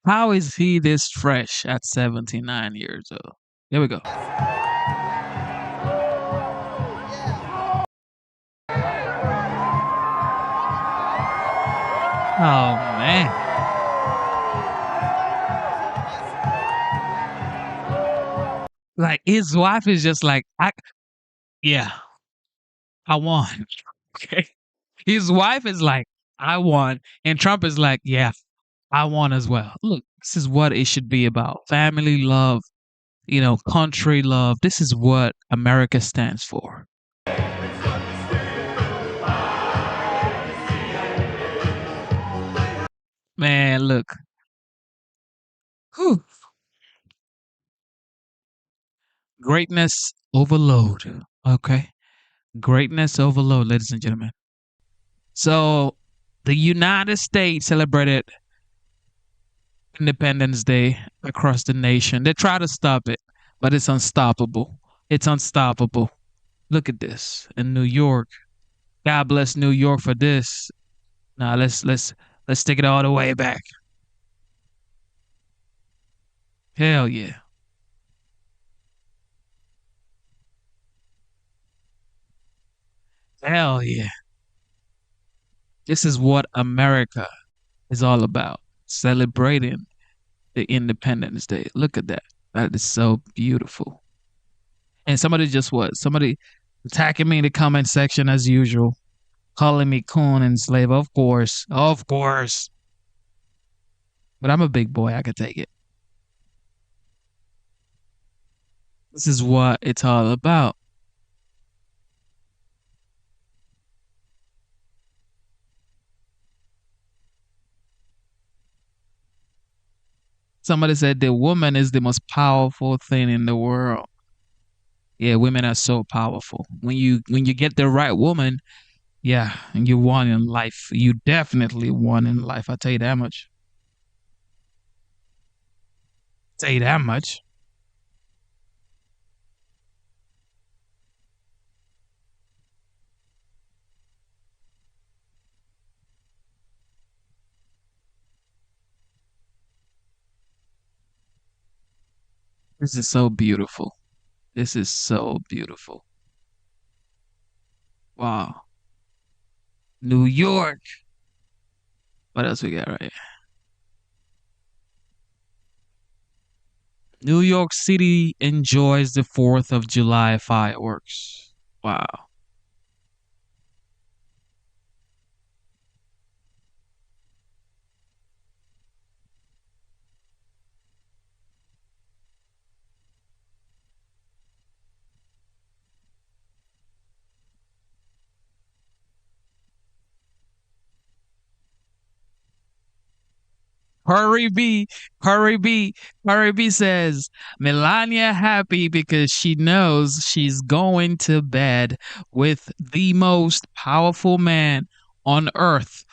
How is he this fresh at 79 years old? Here we go. Oh, man. Like, his wife is just like, yeah, I won. Okay. His wife is like, I won. And Trump is like, yeah, I won as well. Look, this is what it should be about. Family love, country love. This is what America stands for. Man, look. Whew. Greatness overload. Okay. Greatness overload, ladies and gentlemen. So, the United States celebrated Independence Day across the nation. They try to stop it, but it's unstoppable. It's unstoppable. Look at this in New York. God bless New York for this. Now let's take it all the way back. Hell yeah. Hell yeah. This is what America is all about. Celebrating the Independence Day. Look at that. That is so beautiful. And somebody just what? Somebody attacking me in the comment section as usual, calling me coon and slave. Of course. Of course. But I'm a big boy. I can take it. This is what it's all about. Somebody said the woman is the most powerful thing in the world. Yeah, women are so powerful. When you get the right woman, yeah, and you won in life. You definitely won in life. I tell you that much. Tell you that much. This is so beautiful. This is so beautiful. Wow. New York. What else we got right? New York City enjoys the 4th of July fireworks. Wow. Cardi B, Cardi B, Cardi B says Melania happy because she knows she's going to bed with the most powerful man on earth.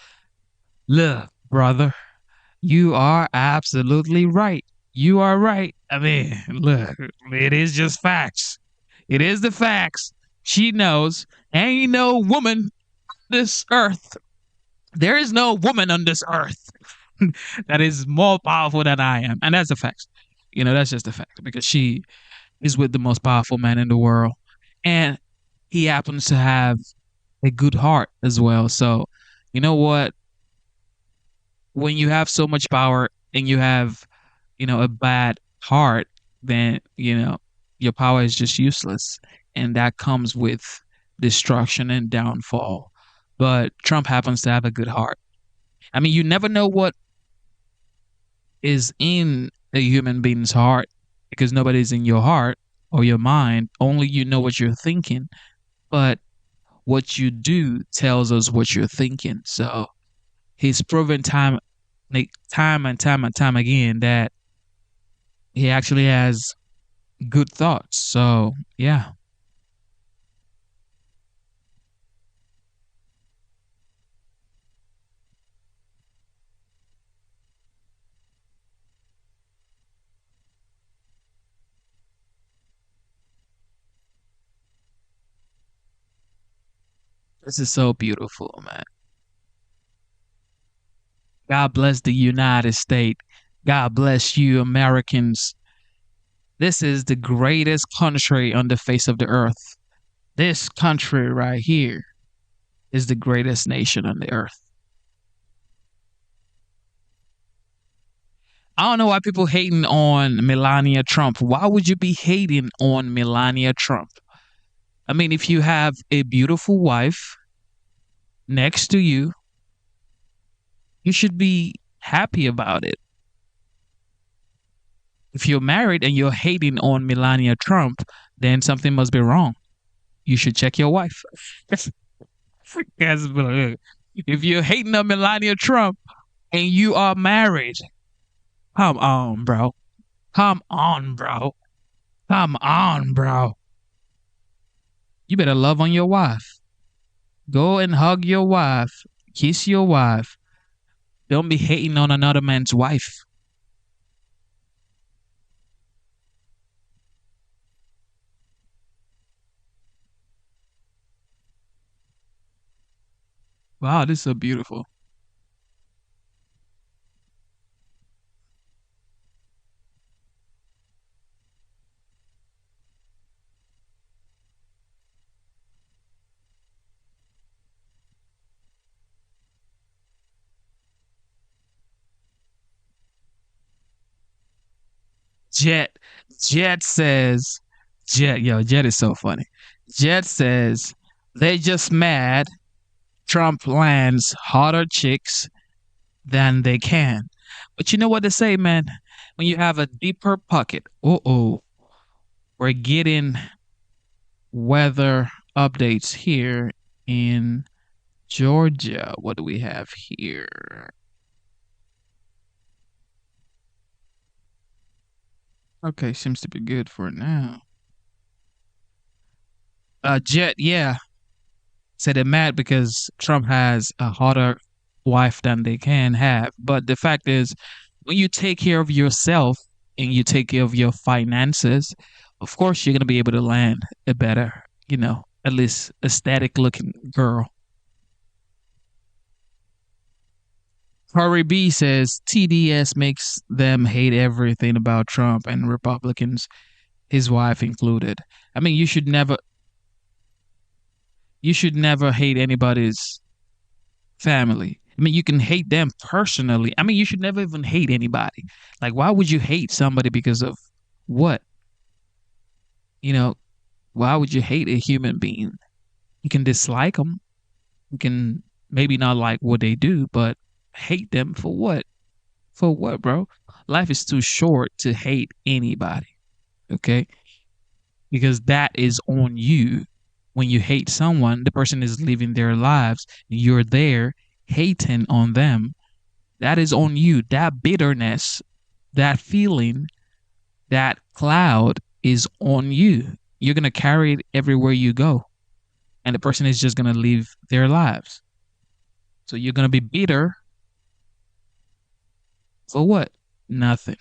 Look, brother, you are absolutely right. You are right. I mean, look, it is just facts. It is the facts. She knows ain't no woman on this earth. There is no woman on this earth that is more powerful than I am. And that's a fact. That's just a fact because she is with the most powerful man in the world. And he happens to have a good heart as well. So, you know what? When you have so much power and you have, a bad heart, then, your power is just useless. And that comes with destruction and downfall. But Trump happens to have a good heart. I mean, you never know what is in a human being's heart because nobody's in your heart or your mind. Only you know what you're thinking. But what you do tells us what you're thinking. So he's proven time and time and time again that he actually has good thoughts. So yeah, this is so beautiful, man. God bless the United States. God bless you, Americans. This is the greatest country on the face of the earth. This country right here is the greatest nation on the earth. I don't know why people hating on Melania Trump. Why would you be hating on Melania Trump? I mean, if you have a beautiful wife next to you, you should be happy about it. If you're married and you're hating on Melania Trump, then something must be wrong. You should check your wife. Yes, if you're hating on Melania Trump and you are married, come on, bro. Come on, bro. Come on, bro. You better love on your wife. Go and hug your wife. Kiss your wife. Don't be hating on another man's wife. Wow, this is so beautiful. Jet Jet says Jet is so funny. Jet says they just mad Trump lands hotter chicks than they can. But you know what they say, man? When you have a deeper pocket, we're getting weather updates here in Georgia. What do we have here? Okay, seems to be good for now. Jet, yeah, said they're mad because Trump has a hotter wife than they can have. But the fact is, when you take care of yourself and you take care of your finances, of course you're gonna be able to land a better, at least aesthetic looking girl. Corey B says TDS makes them hate everything about Trump and Republicans, his wife included. I mean, you should never hate anybody's family. I mean, you can hate them personally. I mean, you should never even hate anybody. Like, why would you hate somebody because of what? You know, why would you hate a human being? You can dislike them. You can maybe not like what they do, but hate them for what? For what, bro? Life is too short to hate anybody. Okay? Because that is on you. When you hate someone, the person is living their lives. You're there hating on them. That is on you. That bitterness, that feeling, that cloud is on you. You're going to carry it everywhere you go. And the person is just going to live their lives. So you're going to be bitter for what? Nothing.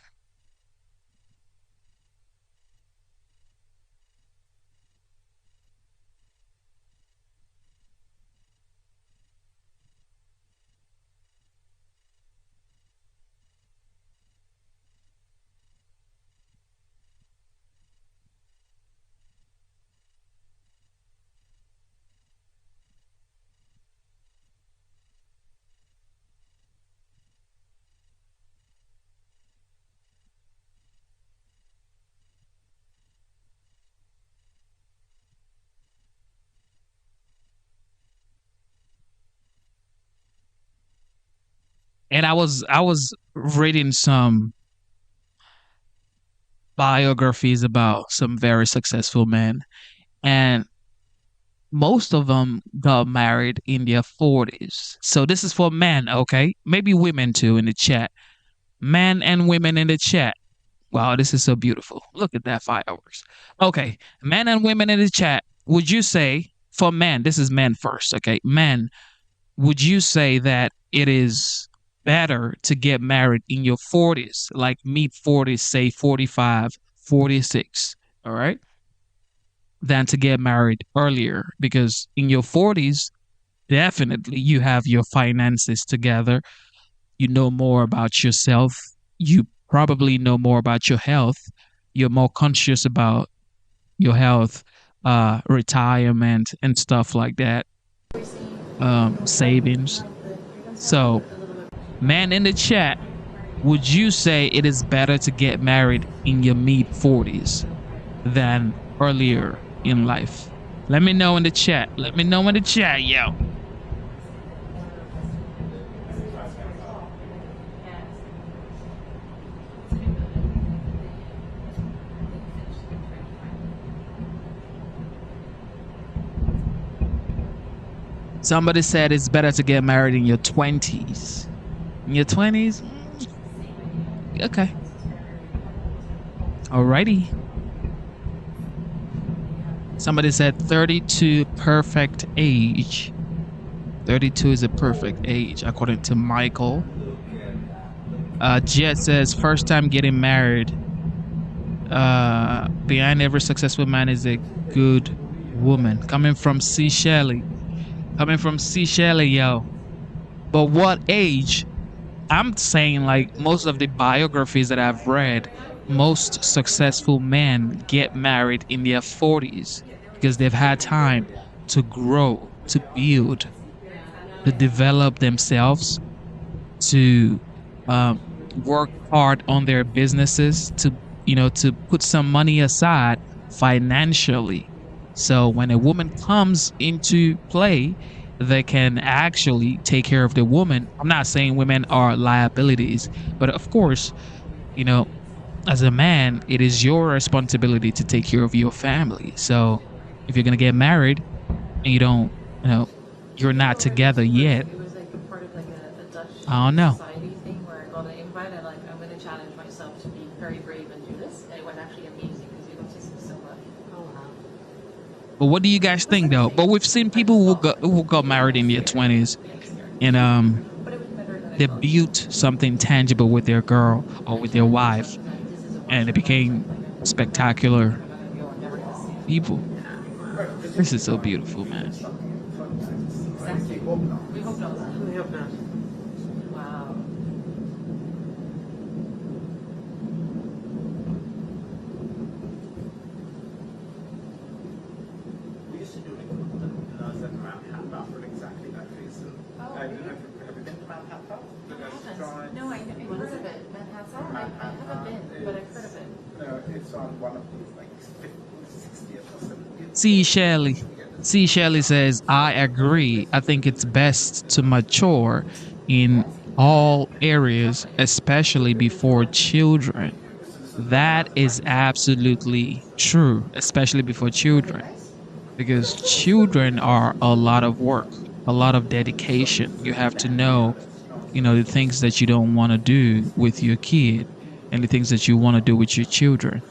And I was reading some biographies about some very successful men, and most of them got married in their 40s. So this is for men, okay? Maybe women too in the chat. Men and women in the chat. Wow, this is so beautiful. Look at that fireworks. Okay, men and women in the chat. Would you say, for men, this is men first, okay? Men, would you say that it is better to get married in your 40s, like mid 40s, say 45, 46, all right, than to get married earlier? Because in your 40s, definitely you have your finances together. You know more about yourself. You probably know more about your health. You're more conscious about your health, retirement, and stuff like that, savings. So, man in the chat, would you say it is better to get married in your mid 40s than earlier in life? Let me know in the chat. Let me know in the chat, yo. Somebody said it's better to get married in your 20s. In your 20s? Okay. Alrighty. Somebody said 32 perfect age. 32 is a perfect age, according to Michael. Jet says first time getting married. Behind every successful man is a good woman. Coming from C. Shelley. Coming from C. Shelley, yo. But what age? I'm saying, like, most of the biographies that I've read, most successful men get married in their 40s because they've had time to grow, to build, to develop themselves, to work hard on their businesses, to to put some money aside financially. So when a woman comes into play, they can actually take care of the woman. I'm not saying women are liabilities, but of course, you know, as a man, it is your responsibility to take care of your family. So if you're gonna get married and you don't, you know, you're not together yet, It was like a part of like a Dutch I don't know. society thing where I got an invite and like I'm going to challenge myself to be very brave and do this. And it was actually amazing because you got to see so much. Oh wow. But what do you guys think though? But we've seen people who got married in their 20s and they built something tangible with their girl or with their wife, and it became spectacular people. This is so beautiful, man. Exactly. We hope not. We hope not. Wow. We used to do it in London, and I was at Mount Hatfield for exactly that reason. Oh, Have really? you been to Mount Hatfield? No, I've heard of it. Manhattan? I haven't been, but I've heard of it. No, it's on one of these like 60th or 70th. See, Shelley says, I agree. I think it's best to mature in all areas, especially before children. That is absolutely true, especially before children, because children are a lot of work, a lot of dedication. You have to know, the things that you don't want to do with your kid and the things that you want to do with your children.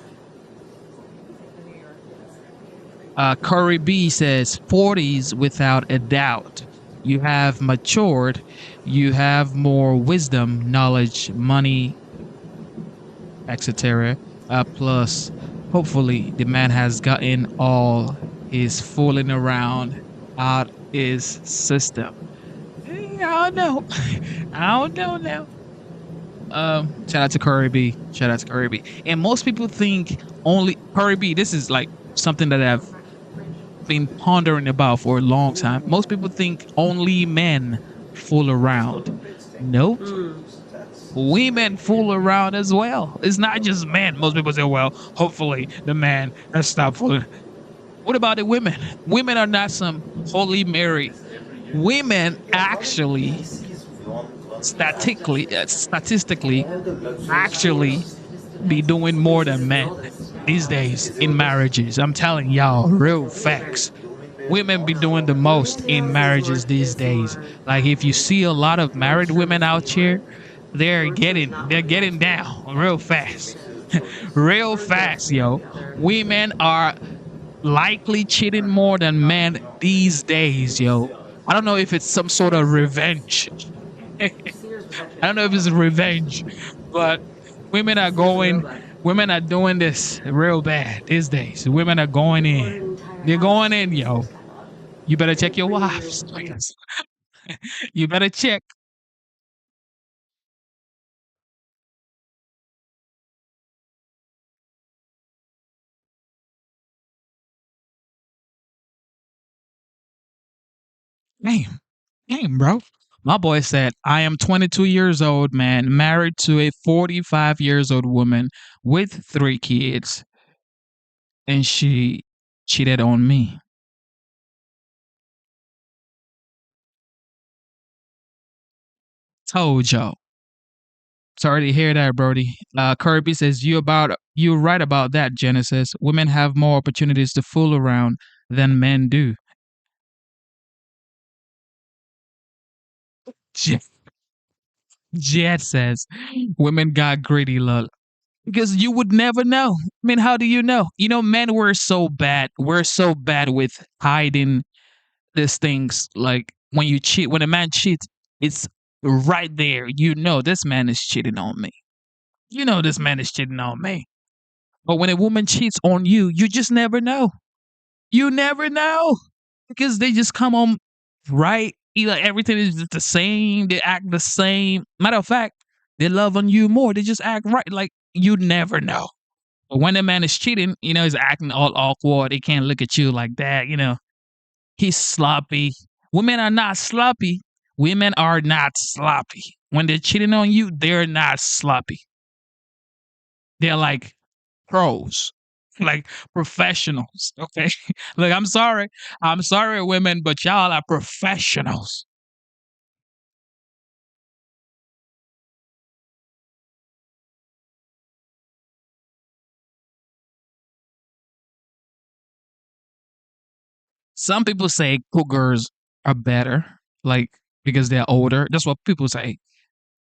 Curry B says 40s without a doubt. You have matured, you have more wisdom, knowledge, money, etc. Plus, hopefully, the man has gotten all his fooling around out his system. I don't know. I don't know now. Shout out to Curry B. Shout out to Curry B. And most people think only Curry B. This is like something that I've been pondering about for a long time. Most people think only men fool around. Nope. Women fool around as well. It's not just men. Most people say, well, hopefully the man has stopped fooling. What about the women? Women are not some Holy Mary. Women actually, statistically, actually be doing more than men these days in marriages. I'm telling y'all, real facts. Women be doing the most in marriages these days. Like if you see a lot of married women out here, they're getting down real fast. Real fast, yo. Women are likely cheating more than men these days, yo. I don't know if it's some sort of revenge. I don't know if it's revenge, but women are doing this real bad these days. Women are going in. They're going in, yo. You better check your wives. You better check. Damn. Damn, bro. My boy said, I am 22 years old, man, married to a 45 years old woman with 3 kids, and she cheated on me. Told y'all. Sorry to hear that, Brody. Kirby says, you're right about that, Genesis. Women have more opportunities to fool around than men do. Jet, Jet says, women got greedy, lol. Because you would never know. I mean, how do you know? Men were so bad. We're so bad with hiding these things. Like when a man cheats, it's right there. This man is cheating on me. This man is cheating on me. But when a woman cheats on you, you just never know. You never know. Because they just come on right. Everything is just the same. They act the same. Matter of fact, they love on you more. They just act right. Like, you never know. But when a man is cheating, he's acting all awkward. He can't look at you like that. He's sloppy. Women are not sloppy. Women are not sloppy. When they're cheating on you, they're not sloppy. They're like pros, like professionals. Okay, look, I'm sorry, women, but y'all are professionals. Some people say cougars are better, like because they're older. That's what people say.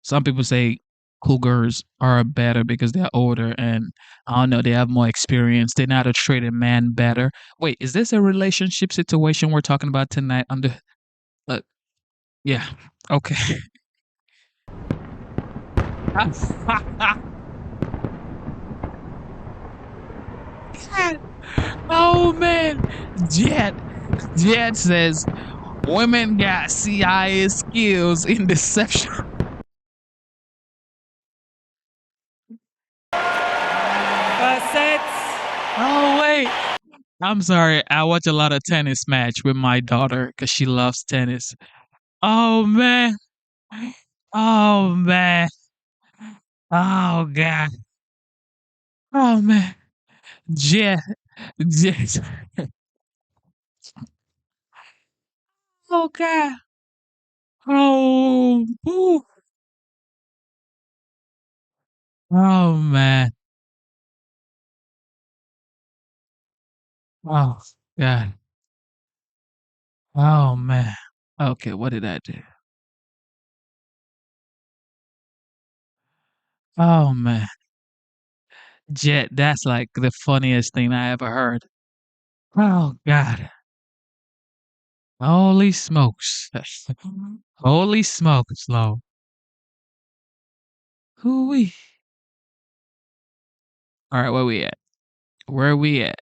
Some people say cougars are better because they're older and I don't know, they have more experience. They know how to treat a man better. Wait, is this a relationship situation we're talking about tonight? Uh, yeah, okay. Oh man, Jet. Jet says women got CIA skills in deception. Oh wait. I'm sorry. I watch a lot of tennis match with my daughter because she loves tennis. Oh man. Oh man. Oh god. Oh man. Jet. Jet. Oh god. Oh. Ooh. Oh man. Oh god. Oh man. Okay, what did I do? Oh man. Jet, that's like the funniest thing I ever heard. Oh god. Holy smokes. Holy smokes, Lord. Hoo-wee. All right, where we at? Where we at?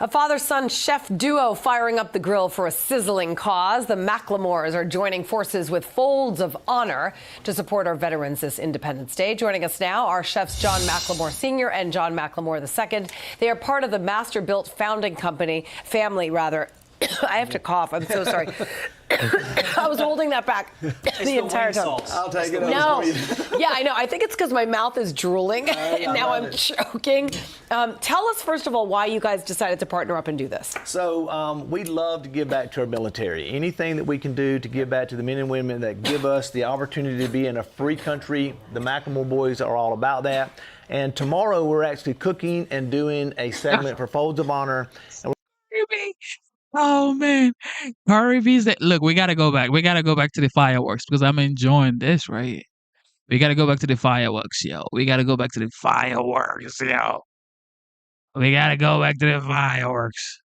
A father-son chef duo firing up the grill for a sizzling cause. The Macklemores are joining forces with Folds of Honor to support our veterans this Independence Day. Joining us now are chefs John Macklemore Sr. and John Macklemore II. They are part of the Masterbuilt founding family. I have to cough. I'm so sorry. I was holding that back the entire time. I'll take it. No. Yeah, I know. I think it's because my mouth is drooling and now I'm choking. Tell us, first of all, why you guys decided to partner up and do this. So we love to give back to our military. Anything that we can do to give back to the men and women that give us the opportunity to be in a free country, the Macklemore boys are all about that. And tomorrow we're actually cooking and doing a segment for Folds of Honor. Oh man, Curry V's that look, we gotta go back. We gotta go back to the fireworks because I'm enjoying this right here. We gotta go back to the fireworks, yo. We gotta go back to the fireworks, yo. We gotta go back to the fireworks.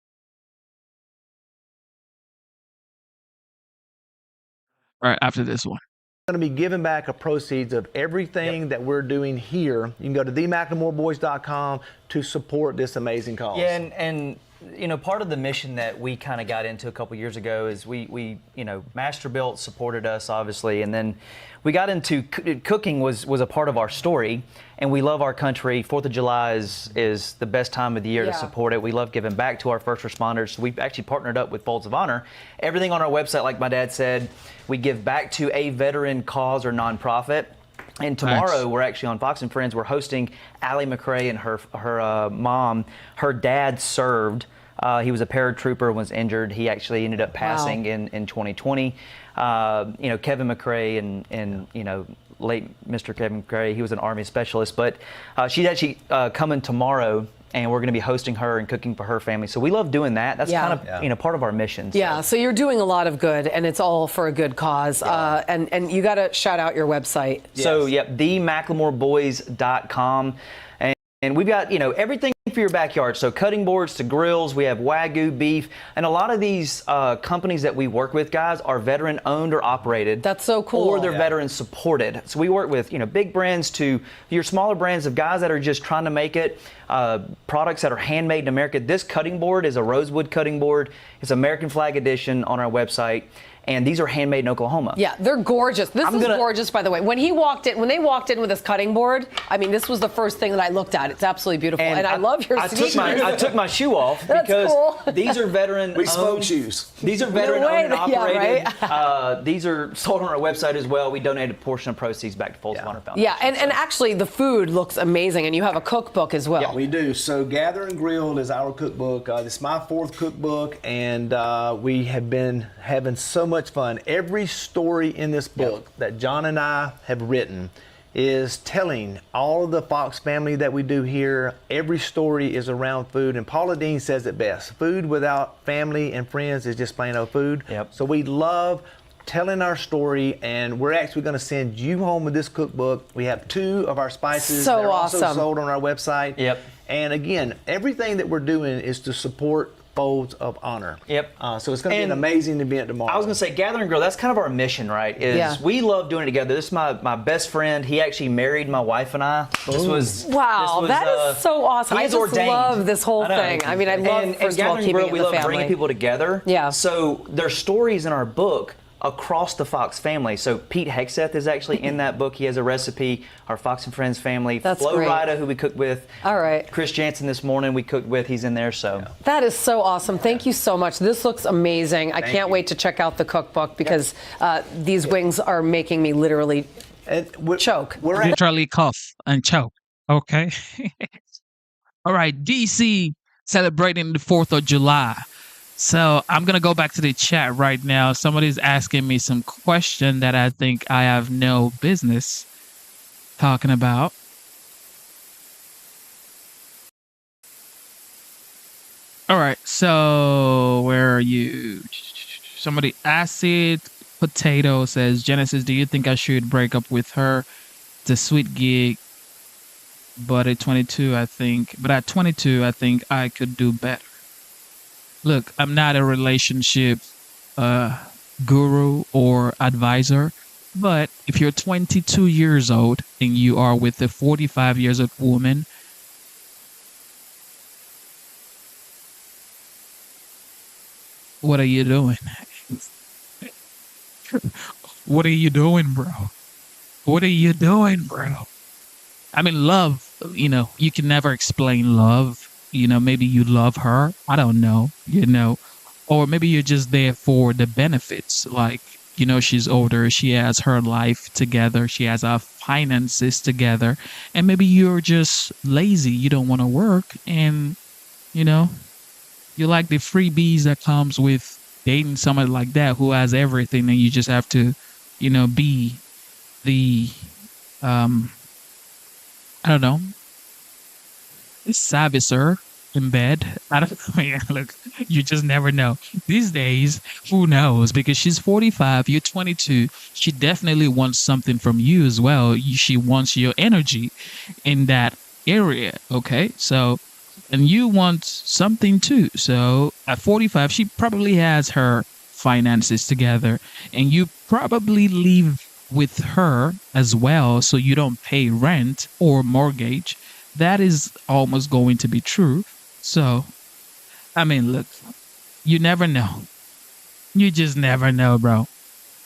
All right, after this one. Going to be giving back a proceeds of everything that we're doing here. You can go to themacklemoreboys.com to support this amazing cause. Yeah, and you know, part of the mission that we kind of got into a couple years ago is we you know, Masterbuilt supported us obviously, and then we got into cooking was a part of our story, and we love our country. 4th of July is the best time of the year to support it. We love giving back to our first responders. So we've actually partnered up with Folds of Honor. Everything on our website, like my dad said, we give back to a veteran cause or nonprofit. And tomorrow we're actually on Fox and Friends. We're hosting Allie McRae and her mom. Her dad served. He was a paratrooper, was injured. He actually ended up passing in 2020. You know, Kevin McRae and you know, late Mr. Kevin McRae, he was an Army specialist. But she's actually coming tomorrow, and we're going to be hosting her and cooking for her family. So we love doing that. That's kind of you know, part of our mission. Yeah, so you're doing a lot of good, and it's all for a good cause. And you got to shout out your website. So, themacklemoreboys.com. And we've got, you know, everything for your backyard. So cutting boards to grills, we have Wagyu beef, and a lot of these companies that we work with, guys, are veteran owned or operated. That's so cool. Or they're veteran supported. So we work with, you know, big brands to your smaller brands of guys that are just trying to make it, products that are handmade in America. This cutting board is a rosewood cutting board. It's American flag edition on our website. And these are handmade in Oklahoma. Yeah, they're gorgeous. This is gorgeous, by the way. When they walked in with this cutting board, I mean, this was the first thing that I looked at. It's absolutely beautiful. And I love love your sneakers. I took my shoe off because these are veteran. We smoke shoes. These are veteran owned and operated. Right? These are sold on our website as well. We donate a portion of proceeds back to Folds of Honor Foundation. Yeah, and actually the food looks amazing, and you have a cookbook as well. Yeah, we do. So Gather and Grill is our cookbook. This is my 4th cookbook, and we have been having so much fun. Every story in this book that John and I have written is telling all of the Fox family that we do here. Every story is around food, and Paula Deen says it best. Food without family and friends is just plain old food. So we love telling our story, and we're actually going to send you home with this cookbook. We have 2 of our spices that are also sold on our website. And again, everything that we're doing is to support Folds of Honor. So it's going to be an amazing event tomorrow. I was going to say, Gather and Grill, that's kind of our mission, right? We love doing it together. This is my best friend. He actually married my wife and I. This was that is so awesome. I just ordained. love this whole thing. I mean, I love, first of all, keeping it in the family. We love bringing people together. So there's stories in our book across the Fox family. So Pete Hegseth is actually in that book. He has a recipe. Our Fox and Friends family. That's Flo great. Rida, who we cooked with. All right. Chris Jansen this morning we cooked with. He's in there. So that is so awesome. Thank you so much. This looks amazing. I can't wait to check out the cookbook because these wings are making me literally choke. Literally cough and choke. Okay. All right. DC celebrating the 4th of July. So I'm going to go back to the chat right now. Somebody's asking me some question that I think I have no business talking about. All right. So where are you? Somebody Acid Potato says, Genesis, do you think I should break up with her? It's a sweet gig. But at 22, I think I could do better. Look, I'm not a relationship guru or advisor, but if you're 22 years old and you are with a 45 years old woman, what are you doing? What are you doing, bro? What are you doing, bro? I mean, love, you can never explain love. Maybe you love her. I don't know, or maybe you're just there for the benefits. Like, she's older. She has her life together. She has her finances together. And maybe you're just lazy. You don't want to work. And, you like the freebies that comes with dating somebody like that who has everything. And you just have to, be the, I don't know, servicer in bed. I don't know. Look, you just never know. These days, who knows? Because she's 45, you're 22. She definitely wants something from you as well. She wants your energy in that area. Okay, so, and you want something too. So at 45, she probably has her finances together, and you probably live with her as well, so you don't pay rent or mortgage. That is almost going to be true. So, I mean, look, you never know. You just never know, bro.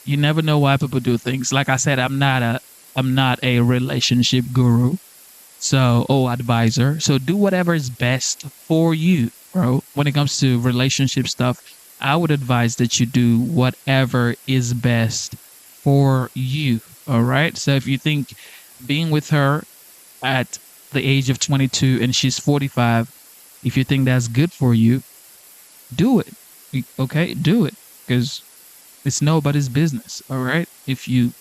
You never know why people do things. Like I said, I'm not a relationship guru. So, advisor. So do whatever is best for you, bro. When it comes to relationship stuff, I would advise that you do whatever is best for you. All right. So if you think being with her at the age of 22 and she's 45, if you think that's good for you, do it. Okay, do it, because it's nobody's business. All right. If you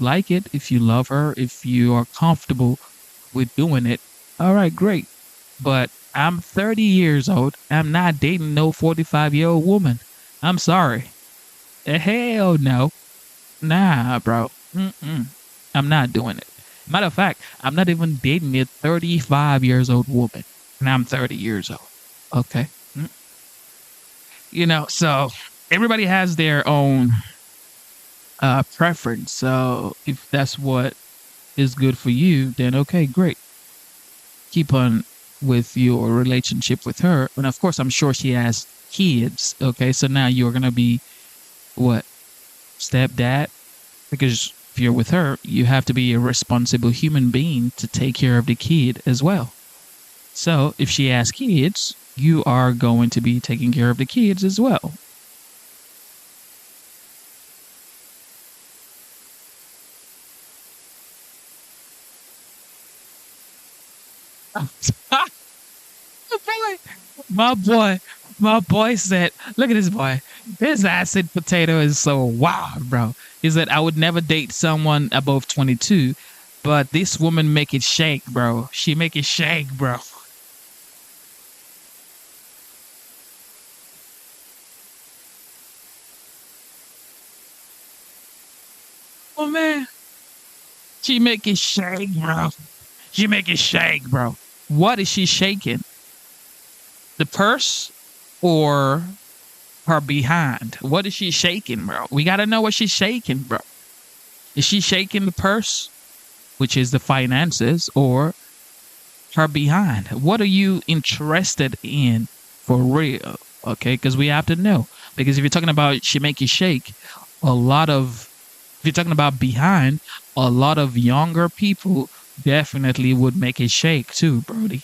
like it, if you love her, if you are comfortable with doing it, all right, great. But I'm 30 years old. I'm not dating no 45-year-old woman. I'm sorry. Hell no. Nah, bro. I'm not doing it. Matter of fact, I'm not even dating a 35 years old woman, and I'm 30 years old. Okay. So everybody has their own preference. So if that's what is good for you, then okay, great. Keep on with your relationship with her. And of course, I'm sure she has kids. Okay. So now you're going to be what? Stepdad? Because if you're with her, you have to be a responsible human being to take care of the kid as well. So if she has kids, you are going to be taking care of the kids as well. My boy said, look at this boy. This acid potato is so wild, bro. He said, I would never date someone above 22, but this woman make it shake, bro. She make it shake, bro. Oh, man. She make it shake, bro. She make it shake, bro. What is she shaking? The purse or her behind? What is she shaking, bro? We got to know what she's shaking, bro. Is she shaking the purse, which is the finances, or her behind? What are you interested in for real? Okay, because we have to know. Because if you're talking about she make you shake, if you're talking about behind, a lot of younger people definitely would make it shake too, Brody.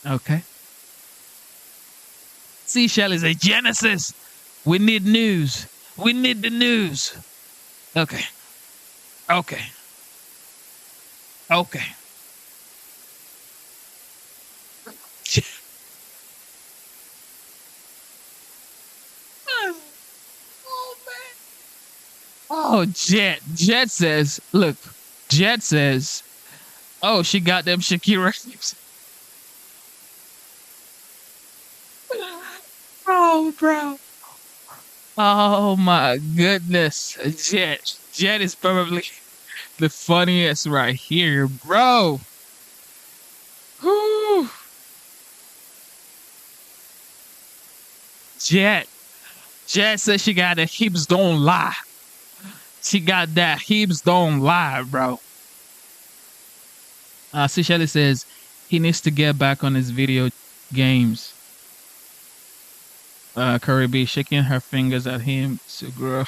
Okay. See, Shelly say, Genesis, we need news. We need the news. Okay. Okay. Okay. Oh, Jet. Jet says, look, Jet says, oh, she got them Shakira hips. Oh, bro. Oh, my goodness. Jet. Jet is probably the funniest right here, bro. Whew. Jet. Jet says she got the hips don't lie. She got that hips don't lie, bro. See, Shelly says he needs to get back on his video games. Curry B shaking her fingers at him. So, girl.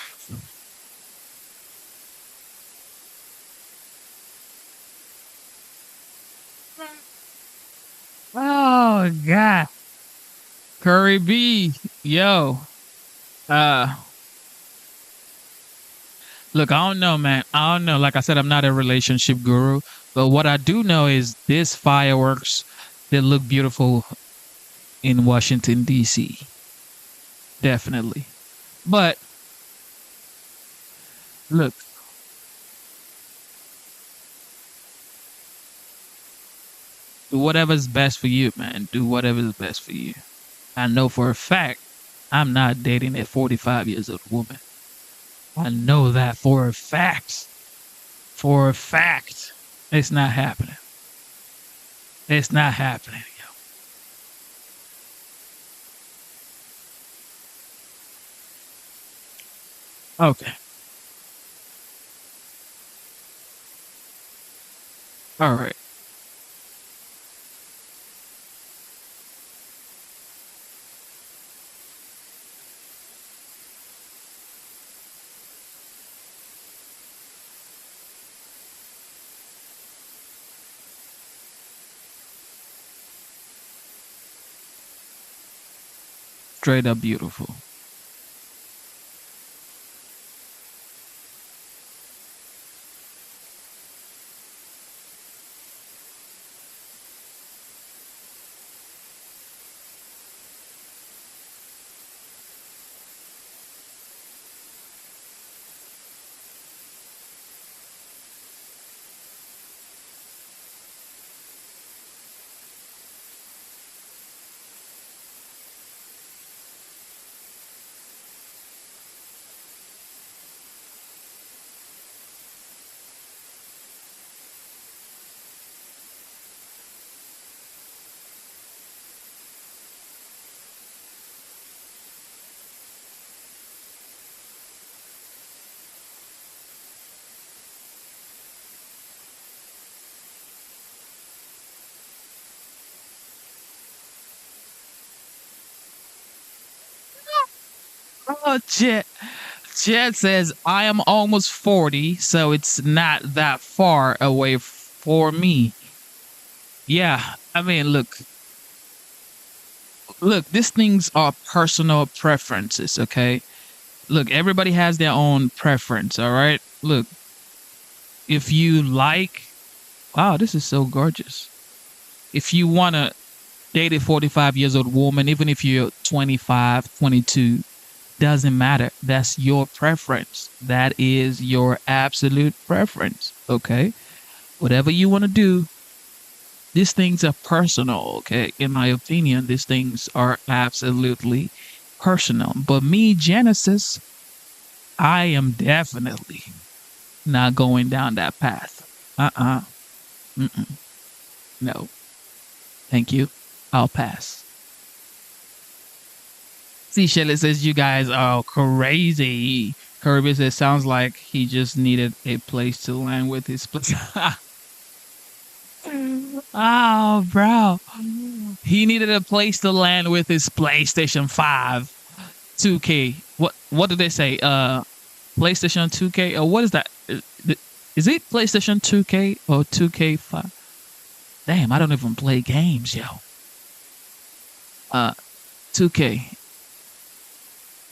Oh, God. Curry B. Yo. Look, I don't know, man. I don't know. Like I said, I'm not a relationship guru. But what I do know is this fireworks, they look beautiful in Washington, D.C. Definitely. But, look. Do whatever's best for you, man. Do whatever's best for you. I know for a fact I'm not dating a 45 years old woman. I know that for a fact. For a fact. It's not happening. It's not happening, yo. Okay. All right. Straight up beautiful. Oh, Jet. Jet says, I am almost 40, so it's not that far away for me. Yeah, I mean, look, these things are personal preferences, okay? Look, everybody has their own preference, all right? Look, if you like, wow, this is so gorgeous. If you want to date a 45 years old woman, even if you're 25, 22, doesn't matter. That's your preference. That is your absolute preference, okay? Whatever you want to do, these things are personal, okay? In my opinion, these things are absolutely personal. But me, Genesis, I am definitely not going down that path. Uh-uh. Mm-mm. No. Thank you. I'll pass. See, Shelly says you guys are crazy. Kirby says sounds like he just needed a place to land with his place. Oh, bro. He needed a place to land with his PlayStation 5 2K. What did they say? PlayStation 2K? Or what is that? Is it PlayStation 2K or 2K5? Damn, I don't even play games, yo. 2K.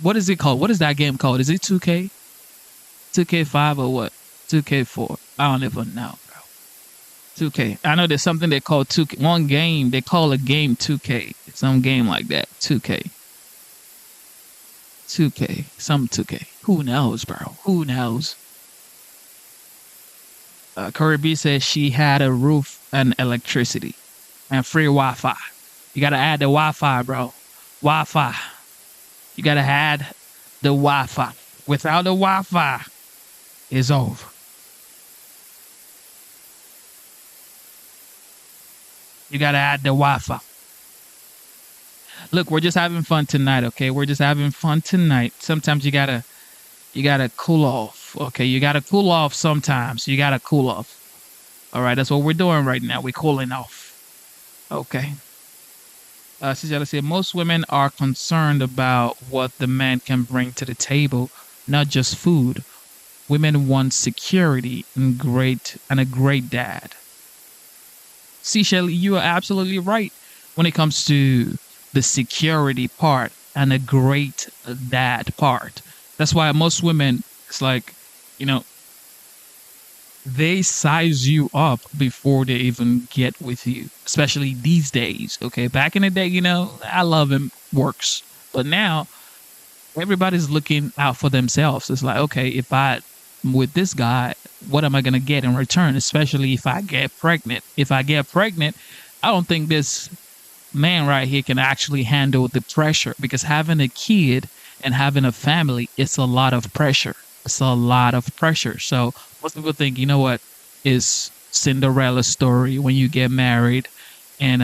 What is it called? What is that game called? Is it 2K? 2K5 or what? 2K4? I don't even know, bro. 2K. I know there's something they call 2K. One game, they call a game 2K. Some game like that. 2K. 2K. Some 2K. Who knows, bro? Who knows? Corey B says she had a roof and electricity and free Wi-Fi. You gotta add the Wi-Fi, bro. Wi-Fi. You gotta add the Wi-Fi. Without the Wi-Fi, it's over. You gotta add the Wi-Fi. Look, we're just having fun tonight, okay? We're just having fun tonight. Sometimes you gotta cool off, okay? You gotta cool off sometimes. You gotta cool off. All right, that's what we're doing right now. We're cooling off. Okay. Cicella said most women are concerned about what the man can bring to the table, not just food. Women want security and a great dad. See, Shelly, you are absolutely right when it comes to the security part and a great dad part. That's why most women, it's like, they size you up before they even get with you, especially these days. Okay. Back in the day, I love him works. But now everybody's looking out for themselves. It's like, okay, if I'm with this guy, what am I going to get in return? Especially if I get pregnant. If I get pregnant, I don't think this man right here can actually handle the pressure, because having a kid and having a family, it's a lot of pressure. It's a lot of pressure. So most people think, what is Cinderella story when you get married, and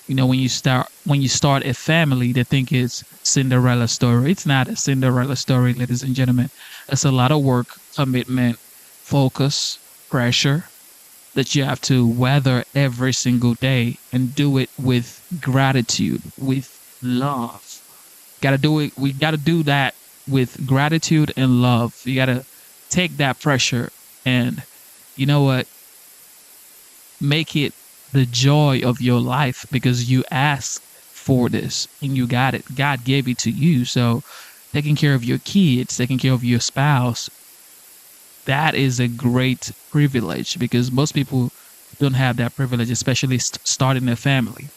when you start a family, they think it's Cinderella story. It's not a Cinderella story, ladies and gentlemen. It's a lot of work, commitment, focus, pressure that you have to weather every single day, and do it with gratitude, with love. Gotta do it. We gotta do that with gratitude and love. You gotta take that pressure and, make it the joy of your life, because you asked for this and you got it. God gave it to you. So taking care of your kids, taking care of your spouse, that is a great privilege, because most people don't have that privilege, especially starting a family.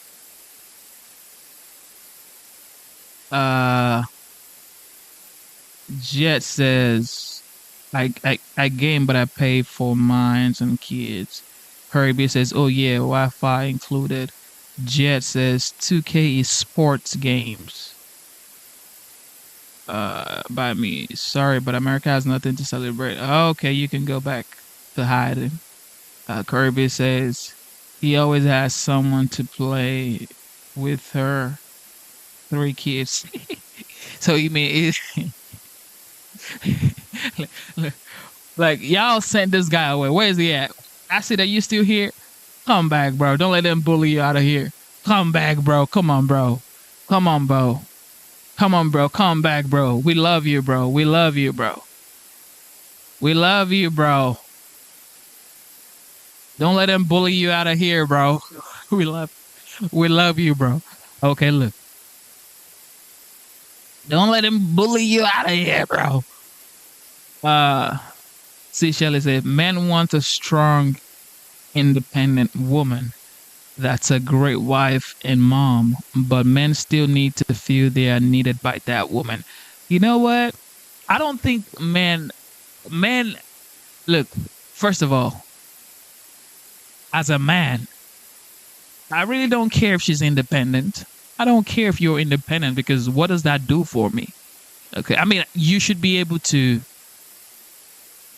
Jet says, I game, but I pay for mines and kids. Kirby says, oh yeah, Wi-Fi included. Jet says 2K is sports games. By me. Sorry, but America has nothing to celebrate. Okay, you can go back to hiding. Kirby says he always has someone to play with her 3 kids. So you mean like y'all sent this guy away. Where is he at? I see that you still here. Come back, bro. Don't let them bully you out of here. Come back, bro. Come on, bro. Come on, bro. Come on, bro. Come back, bro. We love you, bro. We love you, bro. We love you, bro. Don't let them bully you out of here, bro. we love you, bro. Okay, look. Don't let him bully you out of here, bro. See, Shelley said, men want a strong, independent woman that's a great wife and mom, but men still need to feel they are needed by that woman. You know what? I don't think men, look, first of all, as a man, I really don't care if she's independent. I don't care if you're independent because what does that do for me? Okay. I mean, you should be able to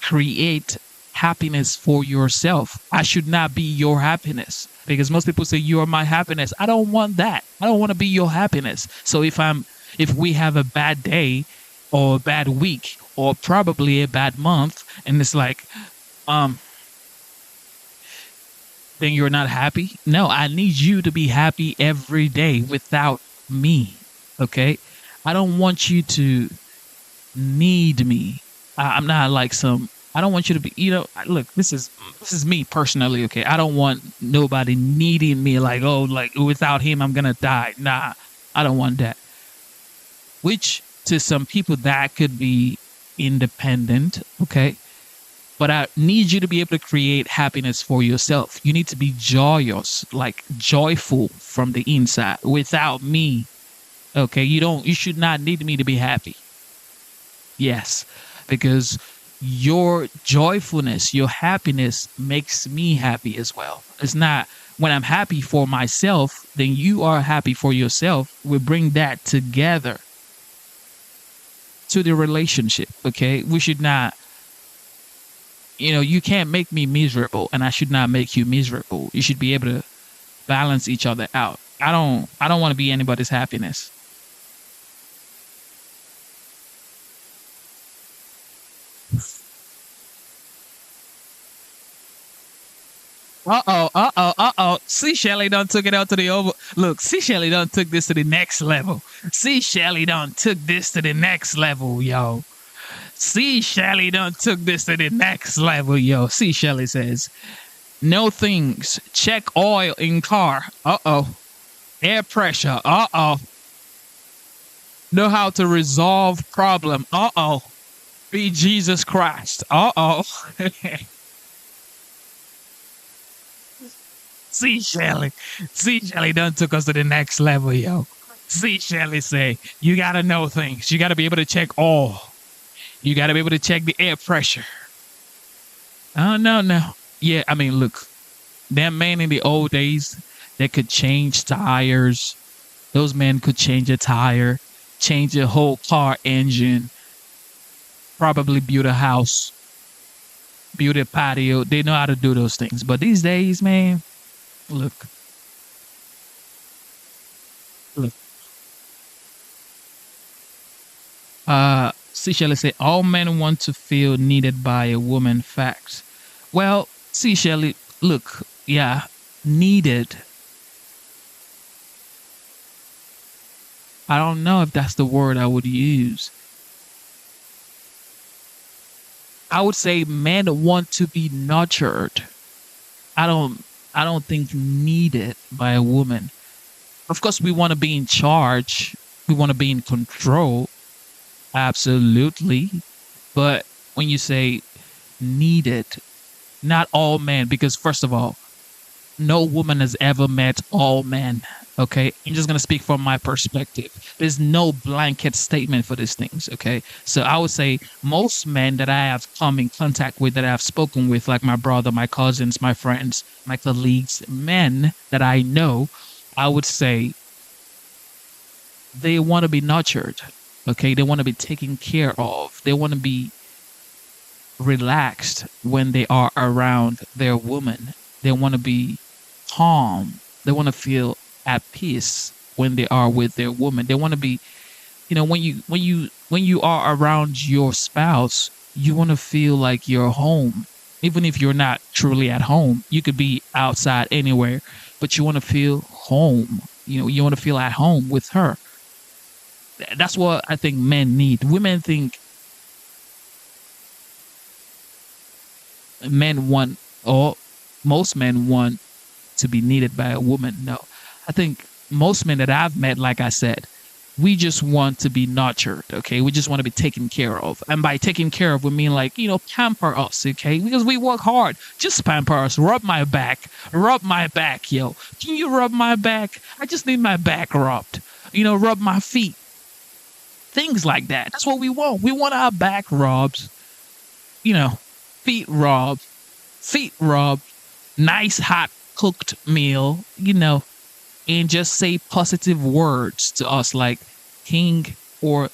create happiness for yourself. I should not be your happiness because most people say you are my happiness. I don't want that. I don't want to be your happiness. So if we have a bad day or a bad week or probably a bad month and it's like then you're not happy? No, I need you to be happy every day without me. Okay? I don't want you to need me. I'm not like I don't want you to be, look, this is me personally, okay? I don't want nobody needing me like, oh, like without him I'm going to die. Nah, I don't want that. Which to some people that could be independent, okay? But I need you to be able to create happiness for yourself. You need to be joyous, like joyful from the inside without me. Okay, you should not need me to be happy. Yes, because your joyfulness, your happiness makes me happy as well. It's not when I'm happy for myself, then you are happy for yourself. We bring that together to the relationship, okay? We should not, you can't make me miserable and I should not make you miserable. You should be able to balance each other out. I don't want to be anybody's happiness. See, Shelly done took it out to the over. Look, see, Shelly done took this to the next level. See, Shelly done took this to the next level, yo. See, Shelly done took this to the next level, yo. See, Shelly says, no things. Check oil in car. Air pressure. Know how to resolve problem. Be Jesus Christ. See, Shelly done took us to the next level, yo. See, Shelly say, you gotta know things. You gotta be able to check oil. You gotta be able to check the air pressure. Oh, no. Yeah, I mean, look, that man in the old days that could change tires. Those men could change a tire, change a whole car engine, probably build a house, build a patio. They know how to do those things. But these days, man, look. See, Shelley say, all men want to feel needed by a woman. Facts. Well, see, Shelley, look, yeah, needed. I don't know if that's the word I would use. I would say men want to be nurtured. I don't think needed by a woman. Of course, we want to be in charge. We want to be in control. Absolutely. But when you say needed, not all men, because first of all, no woman has ever met all men. Okay. I'm just going to speak from my perspective. There's no blanket statement for these things. Okay. So I would say most men that I have come in contact with, that I have spoken with, like my brother, my cousins, my friends, my colleagues, men that I know, I would say they want to be nurtured. Okay. They want to be taken care of. They want to be relaxed when they are around their woman. They want to be calm. They want to feel at peace when they are with their woman. They want to be, when you are around your spouse, you want to feel like you're home. Even if you're not truly at home, you could be outside anywhere, but you want to feel home. You want to feel at home with her. That's what I think men need. Women think men want, or most men want to be needed by a woman. No. I think most men that I've met, like I said, we just want to be nurtured, okay? We just want to be taken care of. And by taking care of, we mean like, pamper us, okay? Because we work hard. Just pamper us. Rub my back. Rub my back, yo. Can you rub my back? I just need my back rubbed. Rub my feet. Things like that. That's what we want. We want our back rubs. Feet rubbed. Feet rubbed. Nice hot cooked meal, and just say positive words to us like king, or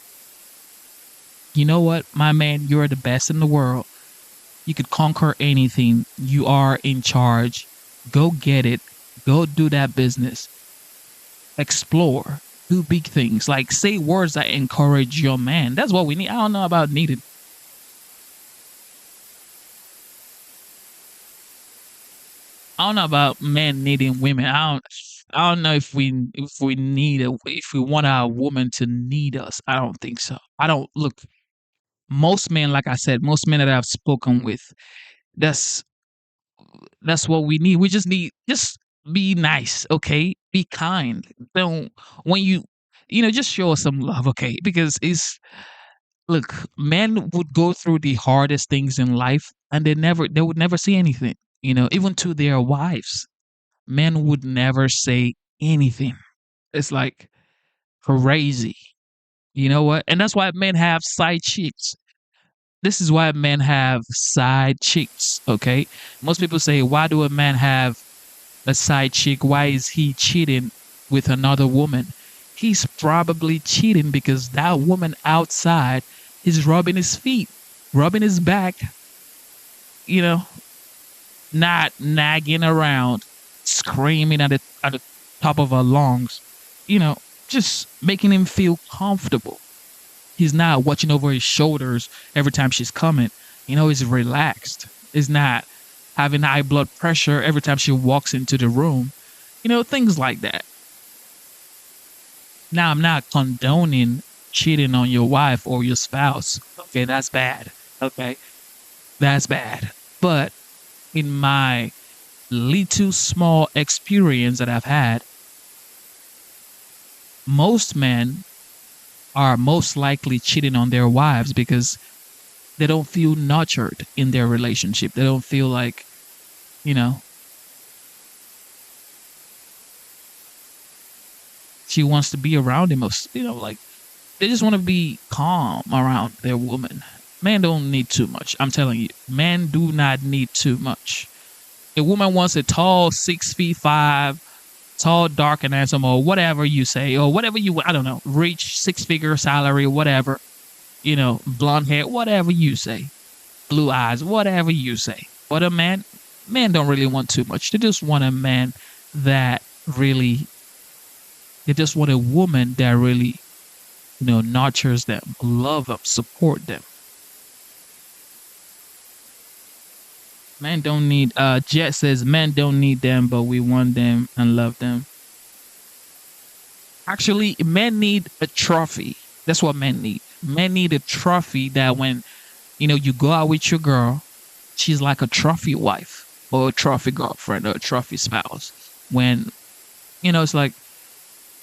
you know what, my man, you're the best in the world. You could conquer anything. You are in charge. Go get it. Go do that business. Explore. Do big things. Like say words that encourage your man. That's what we need. I don't know about needed. I don't know about men needing women. I don't know if we want our woman to need us. I don't think so. I don't look. Most men, like I said, most men that I've spoken with, that's what we need. We just be nice, okay? Be kind. Don't when just show us some love, okay? Because look, men would go through the hardest things in life, and they would never see anything. Even to their wives, men would never say anything. It's like crazy. You know what? And that's why men have side chicks. This is why men have side chicks, okay? Most people say, why do a man have a side chick? Why is he cheating with another woman? He's probably cheating because that woman outside is rubbing his feet, rubbing his back, not nagging around, screaming at the top of her lungs, just making him feel comfortable. He's not watching over his shoulders every time she's coming. He's relaxed. He's not having high blood pressure every time she walks into the room. Things like that. Now, I'm not condoning cheating on your wife or your spouse. Okay, that's bad. Okay, that's bad. But in my little small experience that I've had, most men are most likely cheating on their wives because they don't feel nurtured in their relationship. They don't feel like, she wants to be around him. Like they just want to be calm around their woman. Men don't need too much. I'm telling you, men do not need too much. A woman wants a tall, 6'5", tall, dark, and handsome, or whatever you say, or whatever I don't know, rich, 6-figure salary, whatever, blonde hair, whatever you say, blue eyes, whatever you say. But a men don't really want too much. They just want a man that really, they just want a woman that really, nurtures them, love them, support them. Men don't need, Jet says, men don't need them, but we want them and love them. Actually, men need a trophy. That's what men need. Men need a trophy that when, you go out with your girl, she's like a trophy wife or a trophy girlfriend or a trophy spouse. When, it's like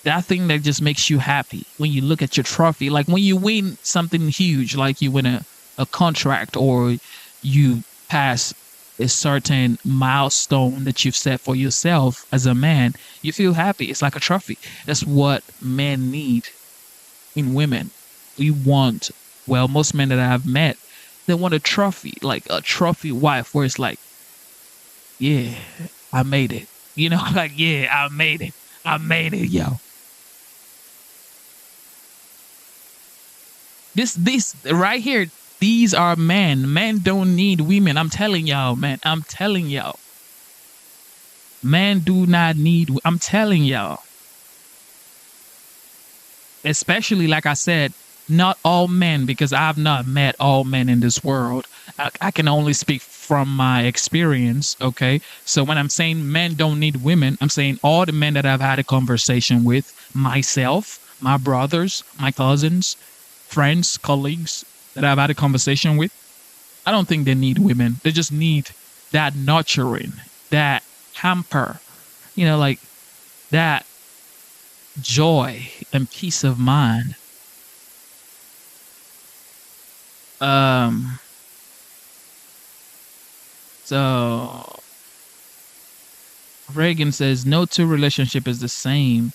that thing that just makes you happy when you look at your trophy. Like when you win something huge, like you win a contract or you pass a certain milestone that you've set for yourself as a man, you feel happy. It's like a trophy. That's what men need in women. We want, well, most men that I've met, they want a trophy, like a trophy wife where it's like, yeah, I made it. Like, yeah, I made it. I made it, yo. This right here, these are men. Men don't need women. I'm telling y'all, man. I'm telling y'all. Men do not need, I'm telling y'all. Especially, like I said, not all men, because I've not met all men in this world. I can only speak from my experience, okay? So when I'm saying men don't need women, I'm saying all the men that I've had a conversation with, myself, my brothers, my cousins, friends, colleagues that I've had a conversation with, I don't think they need women. They just need that nurturing, that hamper, Like that joy and peace of mind. So Reagan says no two relationship is the same.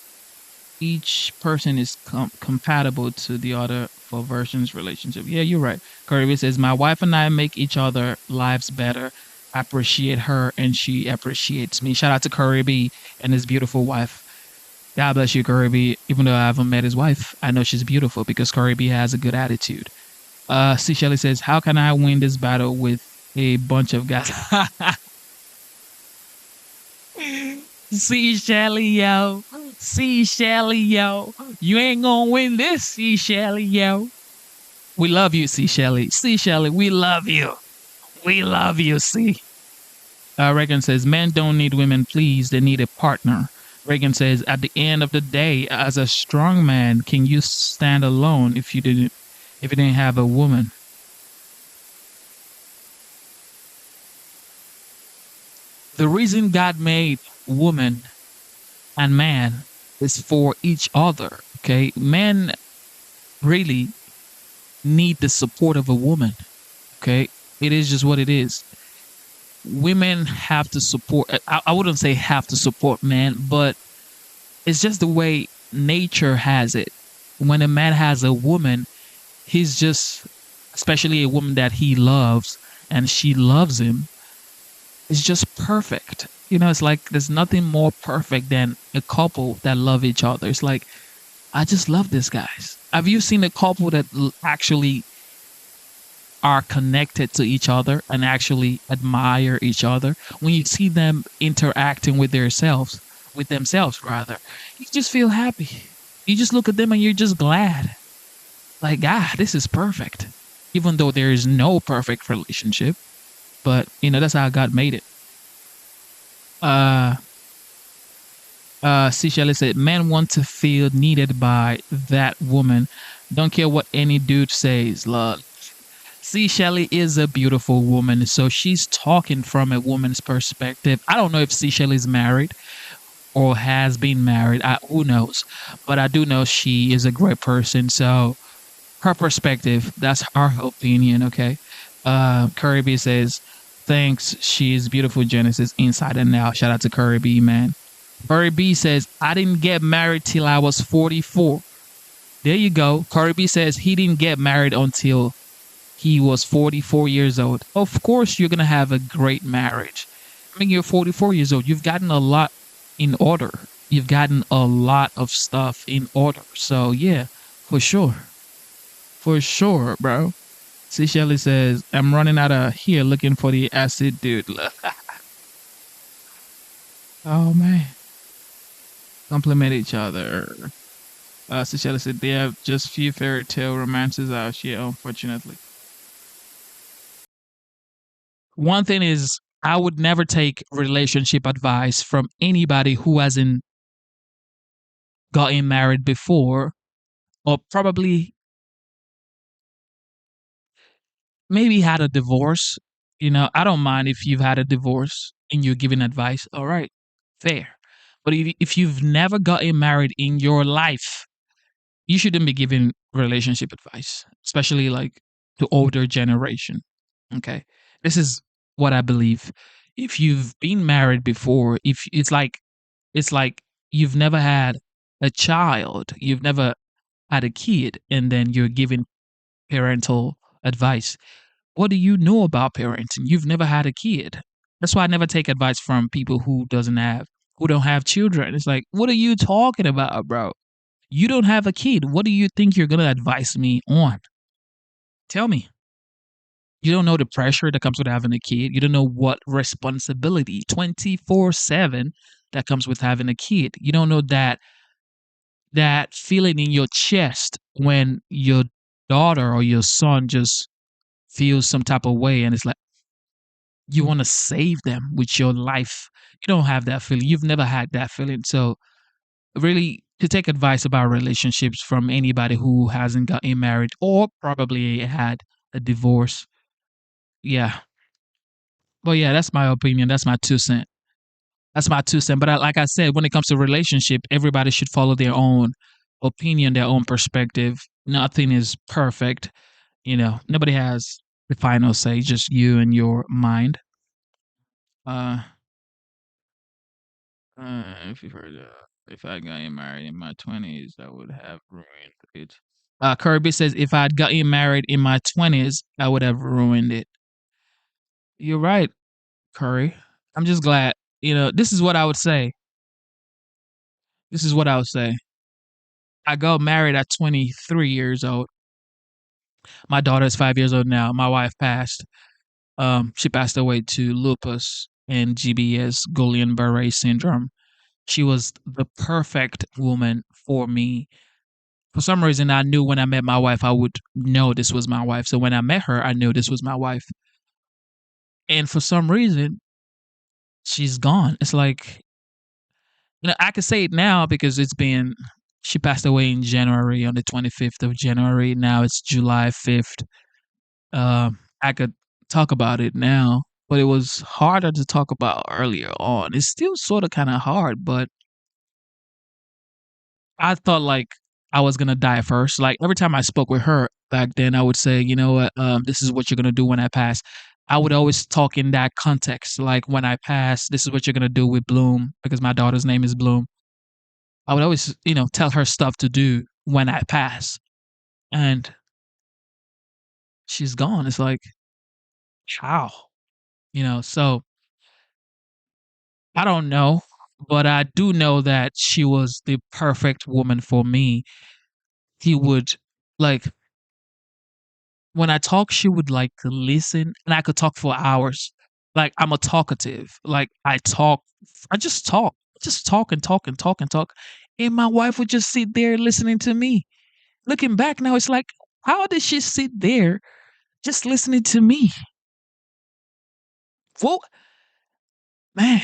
Each person is compatible to the other for versions relationship. Yeah, you're right. Kirby says my wife and I make each other lives better. I appreciate her and she appreciates me. Shout out to Kirby and his beautiful wife. God bless you, Kirby. Even though I haven't met his wife, I know she's beautiful because Kirby has a good attitude. C. Shelley says, how can I win this battle with a bunch of guys? C. Shelley, yo. C. Shelley, yo. You ain't gonna win this, C. Shelley, yo. We love you, C. Shelley. C. Shelley, we love you. We love you, C. Reagan says, men don't need women, please. They need a partner. Reagan says, at the end of the day, as a strong man, can you stand alone if you didn't have a woman? The reason God made woman and man is for each other. Okay, men really need the support of a woman. Okay, it is just what it is. Women have to support. I wouldn't say have to support men, but it's just the way nature has it. When a man has a woman, he's just, especially a woman that he loves and she loves him, it's just perfect. It's like there's nothing more perfect than a couple that love each other. It's like, I just love this, guys. Have you seen a couple that actually are connected to each other and actually admire each other? When you see them interacting with themselves, you just feel happy. You just look at them and you're just glad. Like, this is perfect. Even though there is no perfect relationship. But, that's how God made it. C. Shelley said, men want to feel needed by that woman. Don't care what any dude says, love. C. Shelley is a beautiful woman, so she's talking from a woman's perspective. I don't know if C. Shelley's married or has been married. Who knows? But I do know she is a great person, so her perspective, that's our opinion, okay? Kirby says, thanks, she's beautiful Genesis inside and out. Shout out to Kirby, man. Kirby says, I didn't get married till I was 44. There you go. Kirby says he didn't get married until he was 44 years old. Of course, you're going to have a great marriage. I mean, you're 44 years old. You've gotten a lot in order. You've gotten a lot of stuff in order. So, yeah, for sure. For sure, bro. C. Shelley says, I'm running out of here looking for the acid dude. Oh, man. Compliment each other. C. Shelley said, they have just few fairy tale romances out here, unfortunately. One thing is, I would never take relationship advice from anybody who hasn't gotten married before, or probably maybe had a divorce. I don't mind if you've had a divorce and you're giving advice. All right, fair. But if you've never gotten married in your life, you shouldn't be giving relationship advice, especially like to older generation. Okay, this is what I believe. If you've been married before, if it's like you've never had a child, you've never had a kid, and then you're giving parental advice. What do you know about parenting? You've never had a kid. That's why I never take advice from people who don't have children. It's like, what are you talking about, bro? You don't have a kid. What do you think you're gonna advise me on? Tell me. You don't know the pressure that comes with having a kid. You don't know what responsibility 24/7 that comes with having a kid. You don't know that feeling in your chest when your daughter or your son just feels some type of way and it's like you want to save them with your life. You don't have that feeling. You've never had that feeling. So really to take advice about relationships from anybody who hasn't gotten married or probably had a divorce. Yeah. But yeah, that's my opinion. That's my 2 cents. That's my 2 cents. But like I said, when it comes to relationship, everybody should follow their own opinion, their own perspective. Nothing is perfect. Nobody has the final say, just you and your mind. Uh, if you heard, if I got married in my 20s, I would have ruined it. Kirby says, if I'd gotten married in my 20s, I would have ruined it. You're right, Curry. I'm just glad. This is what I would say. This is what I would say. I got married at 23 years old. My daughter is 5 years old now. My wife passed. She passed away to lupus and GBS, Guillain-Barré syndrome. She was the perfect woman for me. For some reason, I knew when I met my wife, I would know this was my wife. So when I met her, I knew this was my wife. And for some reason, she's gone. It's like, I can say it now because she passed away in January, on the 25th of January. Now it's July 5th. I could talk about it now, but it was harder to talk about earlier on. It's still sort of kind of hard, but I thought like I was gonna die first. Like every time I spoke with her back then, I would say, you know what, this is what you're gonna do when I pass. I would always talk in that context. Like when I pass, this is what you're gonna do with Bloom, because my daughter's name is Bloom. I would always, tell her stuff to do when I pass. And she's gone. It's like, how? So I don't know, but I do know that she was the perfect woman for me. He would like when I talk, she would like listen, and I could talk for hours. Like I'm a talkative. Like I just talk and talk and talk and talk. And my wife would just sit there listening to me. Looking back now, it's like, how did she sit there just listening to me? Well, man,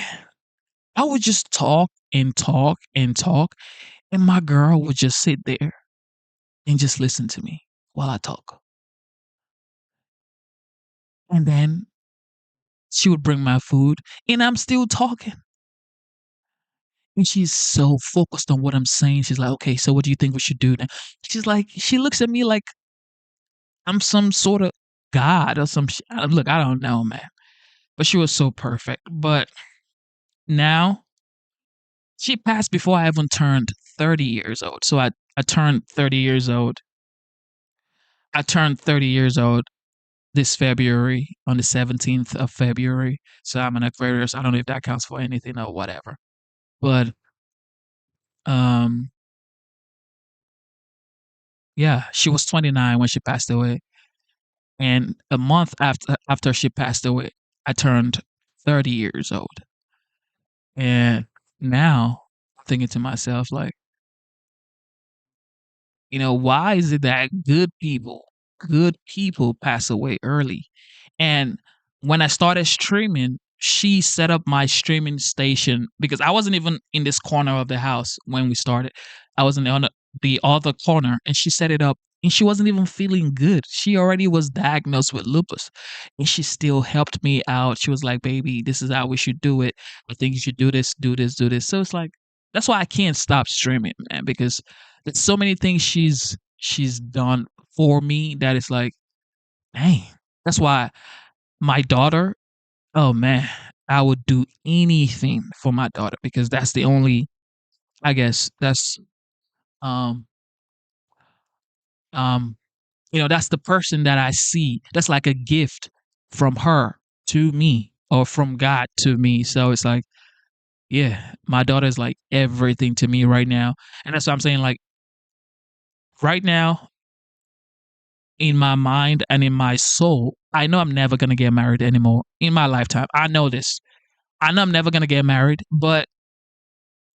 I would just talk and talk and talk, and my girl would just sit there and just listen to me while I talk. And then she would bring my food, and I'm still talking. And she's so focused on what I'm saying. She's like, okay, so what do you think we should do now? She looks at me like I'm some sort of god or some shit. Look, I don't know, man. But she was so perfect. But now, she passed before I even turned 30 years old. So I turned 30 years old. I turned 30 years old this February, on the 17th of February. So I'm an Aquarius. I don't know if that counts for anything or whatever. But um yeah, she was 29 when she passed away. And a month after she passed away, I turned 30 years old. And now I'm thinking to myself, like, why is it that good people pass away early? And when I started streaming, she set up my streaming station because I wasn't even in this corner of the house when we started. I was on the other corner, and she set it up, and she wasn't even feeling good. She already was diagnosed with lupus, and she still helped me out. She was like, baby, this is how we should do it. I think you should do this, do this, do this. So it's like, that's why I can't stop streaming, man, because there's so many things she's done for me that it's like, dang. That's why my daughter, oh man, I would do anything for my daughter because that's the only, I guess that's um um that's the person that I see. That's like a gift from her to me, or from God to me. So it's like, yeah, my daughter is like everything to me right now. And that's what I'm saying, like right now, in my mind and in my soul, I know I'm never gonna get married anymore in my lifetime. I know this. I know I'm never gonna get married, but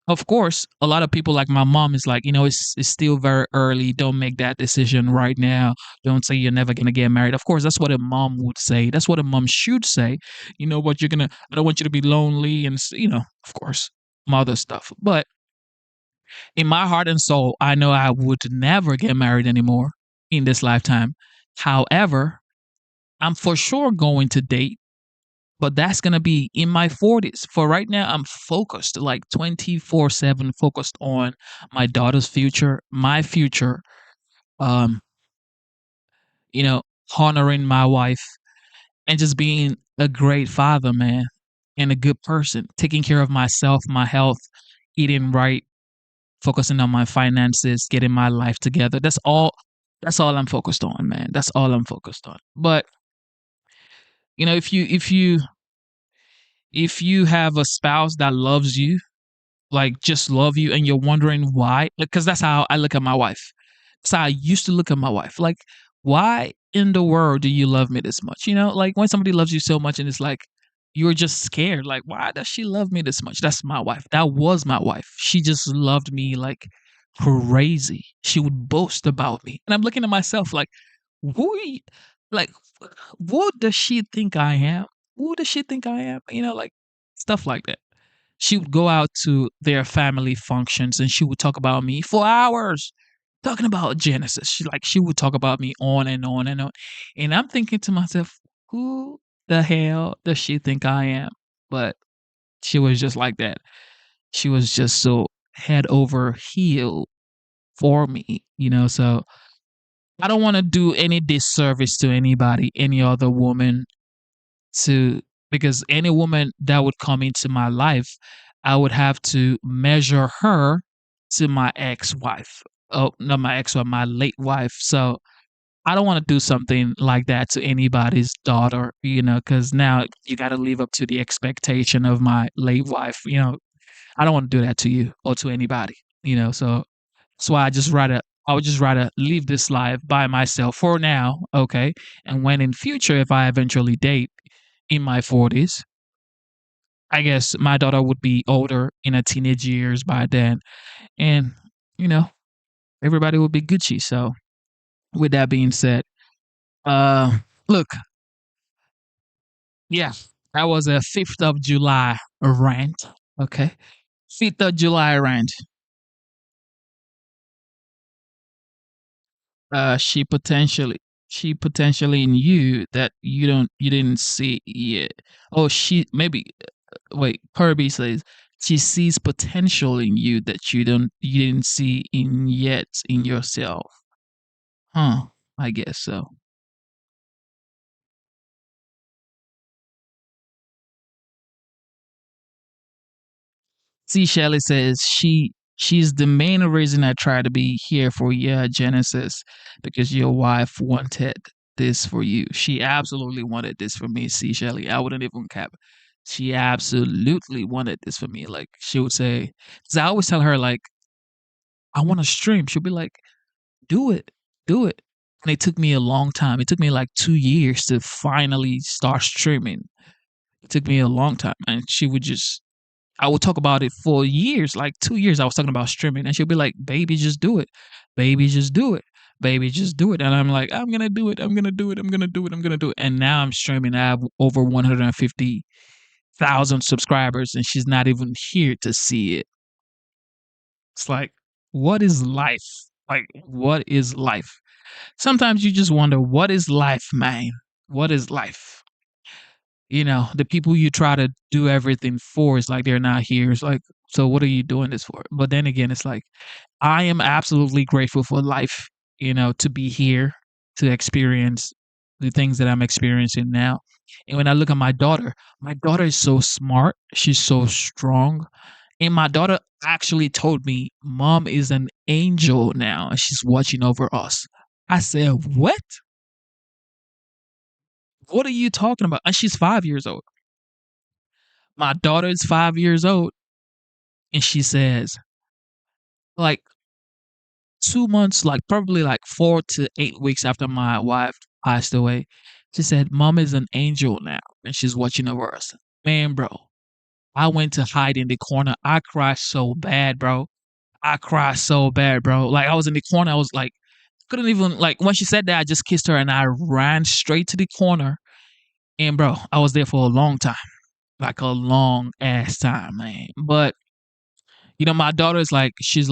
of course, a lot of people like my mom is like, it's still very early. Don't make that decision right now. Don't say you're never gonna get married. Of course, that's what a mom would say. That's what a mom should say. But I don't want you to be lonely, and of course, mother stuff. But in my heart and soul, I know I would never get married anymore in this lifetime. However, I'm for sure going to date But that's gonna be in my 40s. For right now, I'm focused, like 24/7, focused on my daughter's future, my future. Um, you know, honoring my wife and just being a great father, man, and a good person, taking care of myself, my health, eating right, focusing on my finances, getting my life together. That's all I'm focused on, man. That's all I'm focused on. But, if you have a spouse that loves you, like just love you, and you're wondering why, because that's how I look at my wife. That's how I used to look at my wife. Like, why in the world do you love me this much? Like when somebody loves you so much and it's like you're just scared. Like, why does she love me this much? That's my wife. That was my wife. She just loved me like crazy. She would boast about me. And I'm looking at myself like, who are you- like what does she think I am? Who does she think I am? Like stuff like that. She would go out to their family functions and she would talk about me for hours, talking about Genesis. She would talk about me on and on and on. And I'm thinking to myself, who the hell does she think I am? But she was just like that. She was just so head over heel for me. So I don't want to do any disservice to anybody, any other woman, to because any woman that would come into my life, I would have to measure her to my ex-wife. Oh, not my ex-wife, my late wife. So I don't want to do something like that to anybody's daughter, because now you got to live up to the expectation of my late wife. I don't want to do that to you or to anybody. So that's why I would just rather live this life by myself for now, okay? And when in future, if I eventually date in my 40s, I guess my daughter would be older in her teenage years by then. And, you know, everybody would be Gucci. So with that being said, look, yeah, that was a 5th of July rant. Okay. 5th of July rant. uh she potentially she potentially knew that you didn't see yet. Oh, she maybe wait, Kirby says she sees potential in you that you didn't see in yet in yourself. Huh, I guess so. See, Shelley says she's the main reason I try to be here for your Genesis, because your wife wanted this for you. She absolutely wanted this for me. See, Shelley, I wouldn't even cap. She absolutely wanted this for me. Like she would say, because I always tell her like I want to stream. She'll be like, do it, do it. And it took me a long time. It took me like 2 years to finally start streaming. It took me a long time, and she would just I would talk about it for years, like 2 years. I was talking about streaming, and she'll be like, "Baby, just do it. Baby, just do it. Baby, just do it." And I'm like, "I'm gonna do it. I'm gonna do it. I'm gonna do it. I'm gonna do it." And now I'm streaming. I have over 150,000 subscribers, and she's not even here to see it. It's like, what is life? Like, what is life? Sometimes you just wonder, what is life, man? What is life? The people you try to do everything for, is like they're not here. It's like, so what are you doing this for? But then again, it's like I am absolutely grateful for life, to be here, to experience the things that I'm experiencing now. And when I look at my daughter is so smart, she's so strong. And my daughter actually told me, Mom is an angel now, and she's watching over us. I said, what? What are you talking about? And she's 5 years old. My daughter is 5 years old, and she says, like 2 months, like probably like 4 to 8 weeks after my wife passed away, she said, Mom is an angel now, and she's watching over us. Man, bro, I went to hide in the corner. I cried so bad, bro. I cried so bad, bro. Like I was in the corner. I was like, couldn't even like when she said that, I just kissed her and I ran straight to the corner. And bro, I was there for a long time, like a long ass time, man. But my daughter is like, she's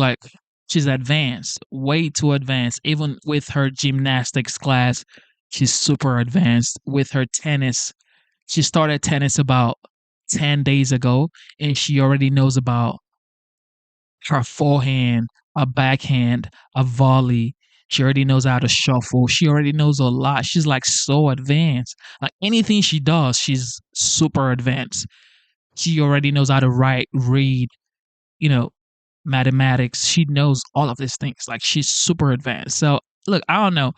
advanced, way too advanced. Even with her gymnastics class, she's super advanced. With her tennis, She started tennis about 10 days ago, and she already knows about her forehand, a backhand, a volley. She already knows how to shuffle. She already knows a lot. She's like so advanced. Like anything she does, she's super advanced. She already knows how to write, read, you know, mathematics. She knows all of these things. Like she's super advanced. So look, I don't know.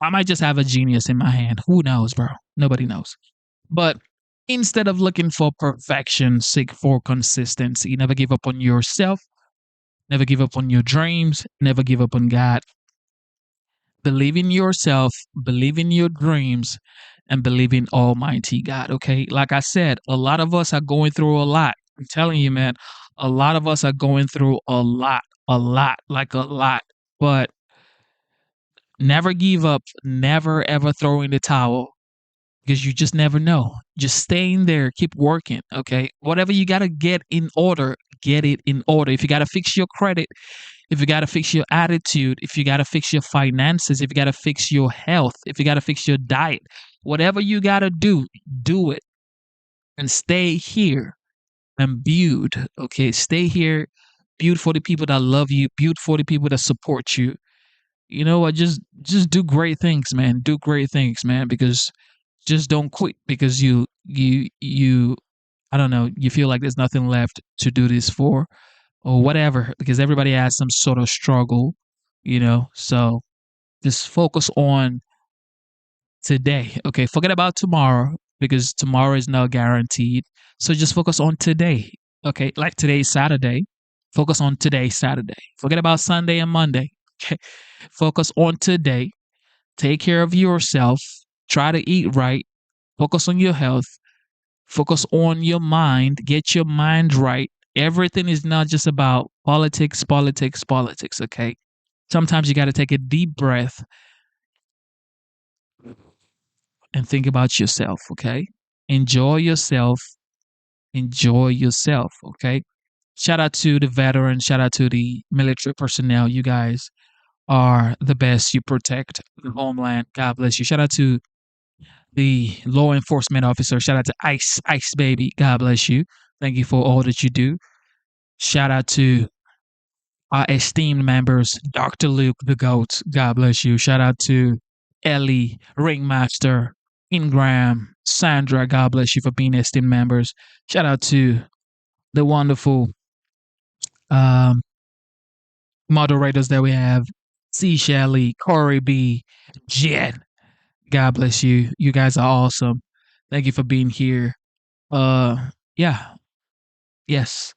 I might just have a genius in my hand. Who knows, bro? Nobody knows. But instead of looking for perfection, seek for consistency. Never give up on yourself. Never give up on your dreams. Never give up on God. Believe in yourself. Believe in your dreams. And believe in Almighty God. Okay. Like I said, a lot of us are going through a lot. I'm telling you, man, a lot of us are going through a lot, like a lot. But never give up. Never ever throw in the towel because you just never know. Just stay in there, keep working, okay? Whatever you got to get in order, get it in order. If you got to fix your credit, if you got to fix your attitude, if you got to fix your finances, if you got to fix your health, if you got to fix your diet, whatever you got to do it and stay here and build, okay? Stay here, build for the people that love you, build for the people that support you. You know what? Just do great things, man. Do great things, man, because just don't quit because you I don't know, you feel like there's nothing left to do this for or whatever because everybody has some sort of struggle, you know. So just focus on today. Okay, forget about tomorrow because tomorrow is not guaranteed. So just focus on today. Okay, like today's Saturday. Focus on today's Saturday. Forget about Sunday and Monday. Okay. Focus on today. Take care of yourself. Try to eat right. Focus on your health. Focus on your mind. Get your mind right. Everything is not just about politics, politics, politics, okay? Sometimes you got to take a deep breath and think about yourself, okay? Enjoy yourself. Enjoy yourself, okay? Shout out to the veterans. Shout out to the military personnel. You guys are the best. You protect the homeland. God bless you. Shout out to the law enforcement officer. Shout out to Ice Baby. God bless you. Thank you for all that you do. Shout out to our esteemed members, Dr. Luke, the GOAT. God bless you. Shout out to Ellie, Ringmaster, Ingram, Sandra. God bless you for being esteemed members. Shout out to the wonderful um, moderators that we have, C. Shelley, Corey B, Jen. God bless you. You guys are awesome. Thank you for being here. Yeah. Yes.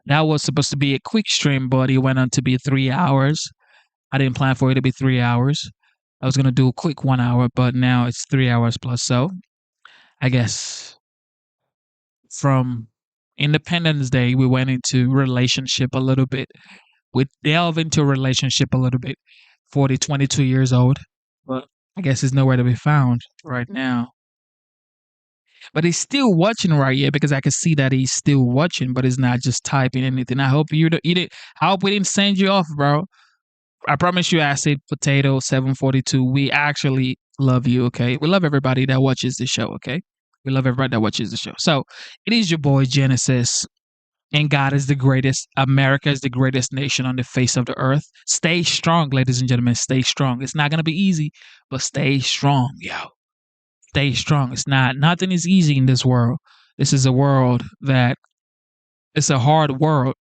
That was supposed to be a quick stream, but it went on to be 3 hours. I didn't plan for it to be 3 hours. I was gonna do a quick 1 hour, but now it's 3 hours plus. So I guess from Independence Day, we went into relationship a little bit. We delve into relationship a little bit. 40, 22 years old, but I guess he's nowhere to be found right now. But he's still watching right here because I can see that he's still watching, but he's not just typing anything. I hope I hope we didn't send you off, bro. I promise you, I said potato 742. We actually love you, okay? We love everybody that watches the show, okay? We love everybody that watches the show. So it is your boy Genesis, and God is the greatest. America is the greatest nation on the face of the earth. Stay strong, ladies and gentlemen. Stay strong. It's not gonna be easy, but stay strong, yo. Stay strong. Nothing is easy in this world. This is a world that it's a hard world.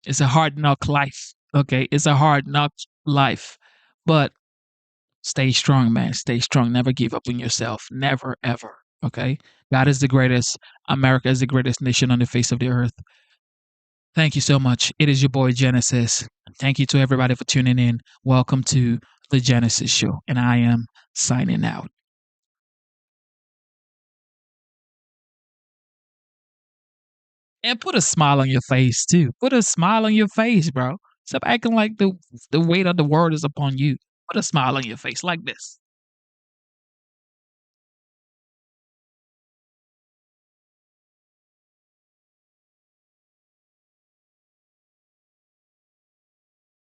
It's a hard knock life. Okay. It's a hard knock life. But stay strong, man. Stay strong. Never give up on yourself. Never, ever. Okay. God is the greatest. America is the greatest nation on the face of the earth. Thank you so much. It is your boy Genesis. Thank you to everybody for tuning in. Welcome to the Genesis Show. And I am signing out. And put a smile on your face too. Put a smile on your face, bro. Stop acting like the weight of the world is upon you. Put a smile on your face like this.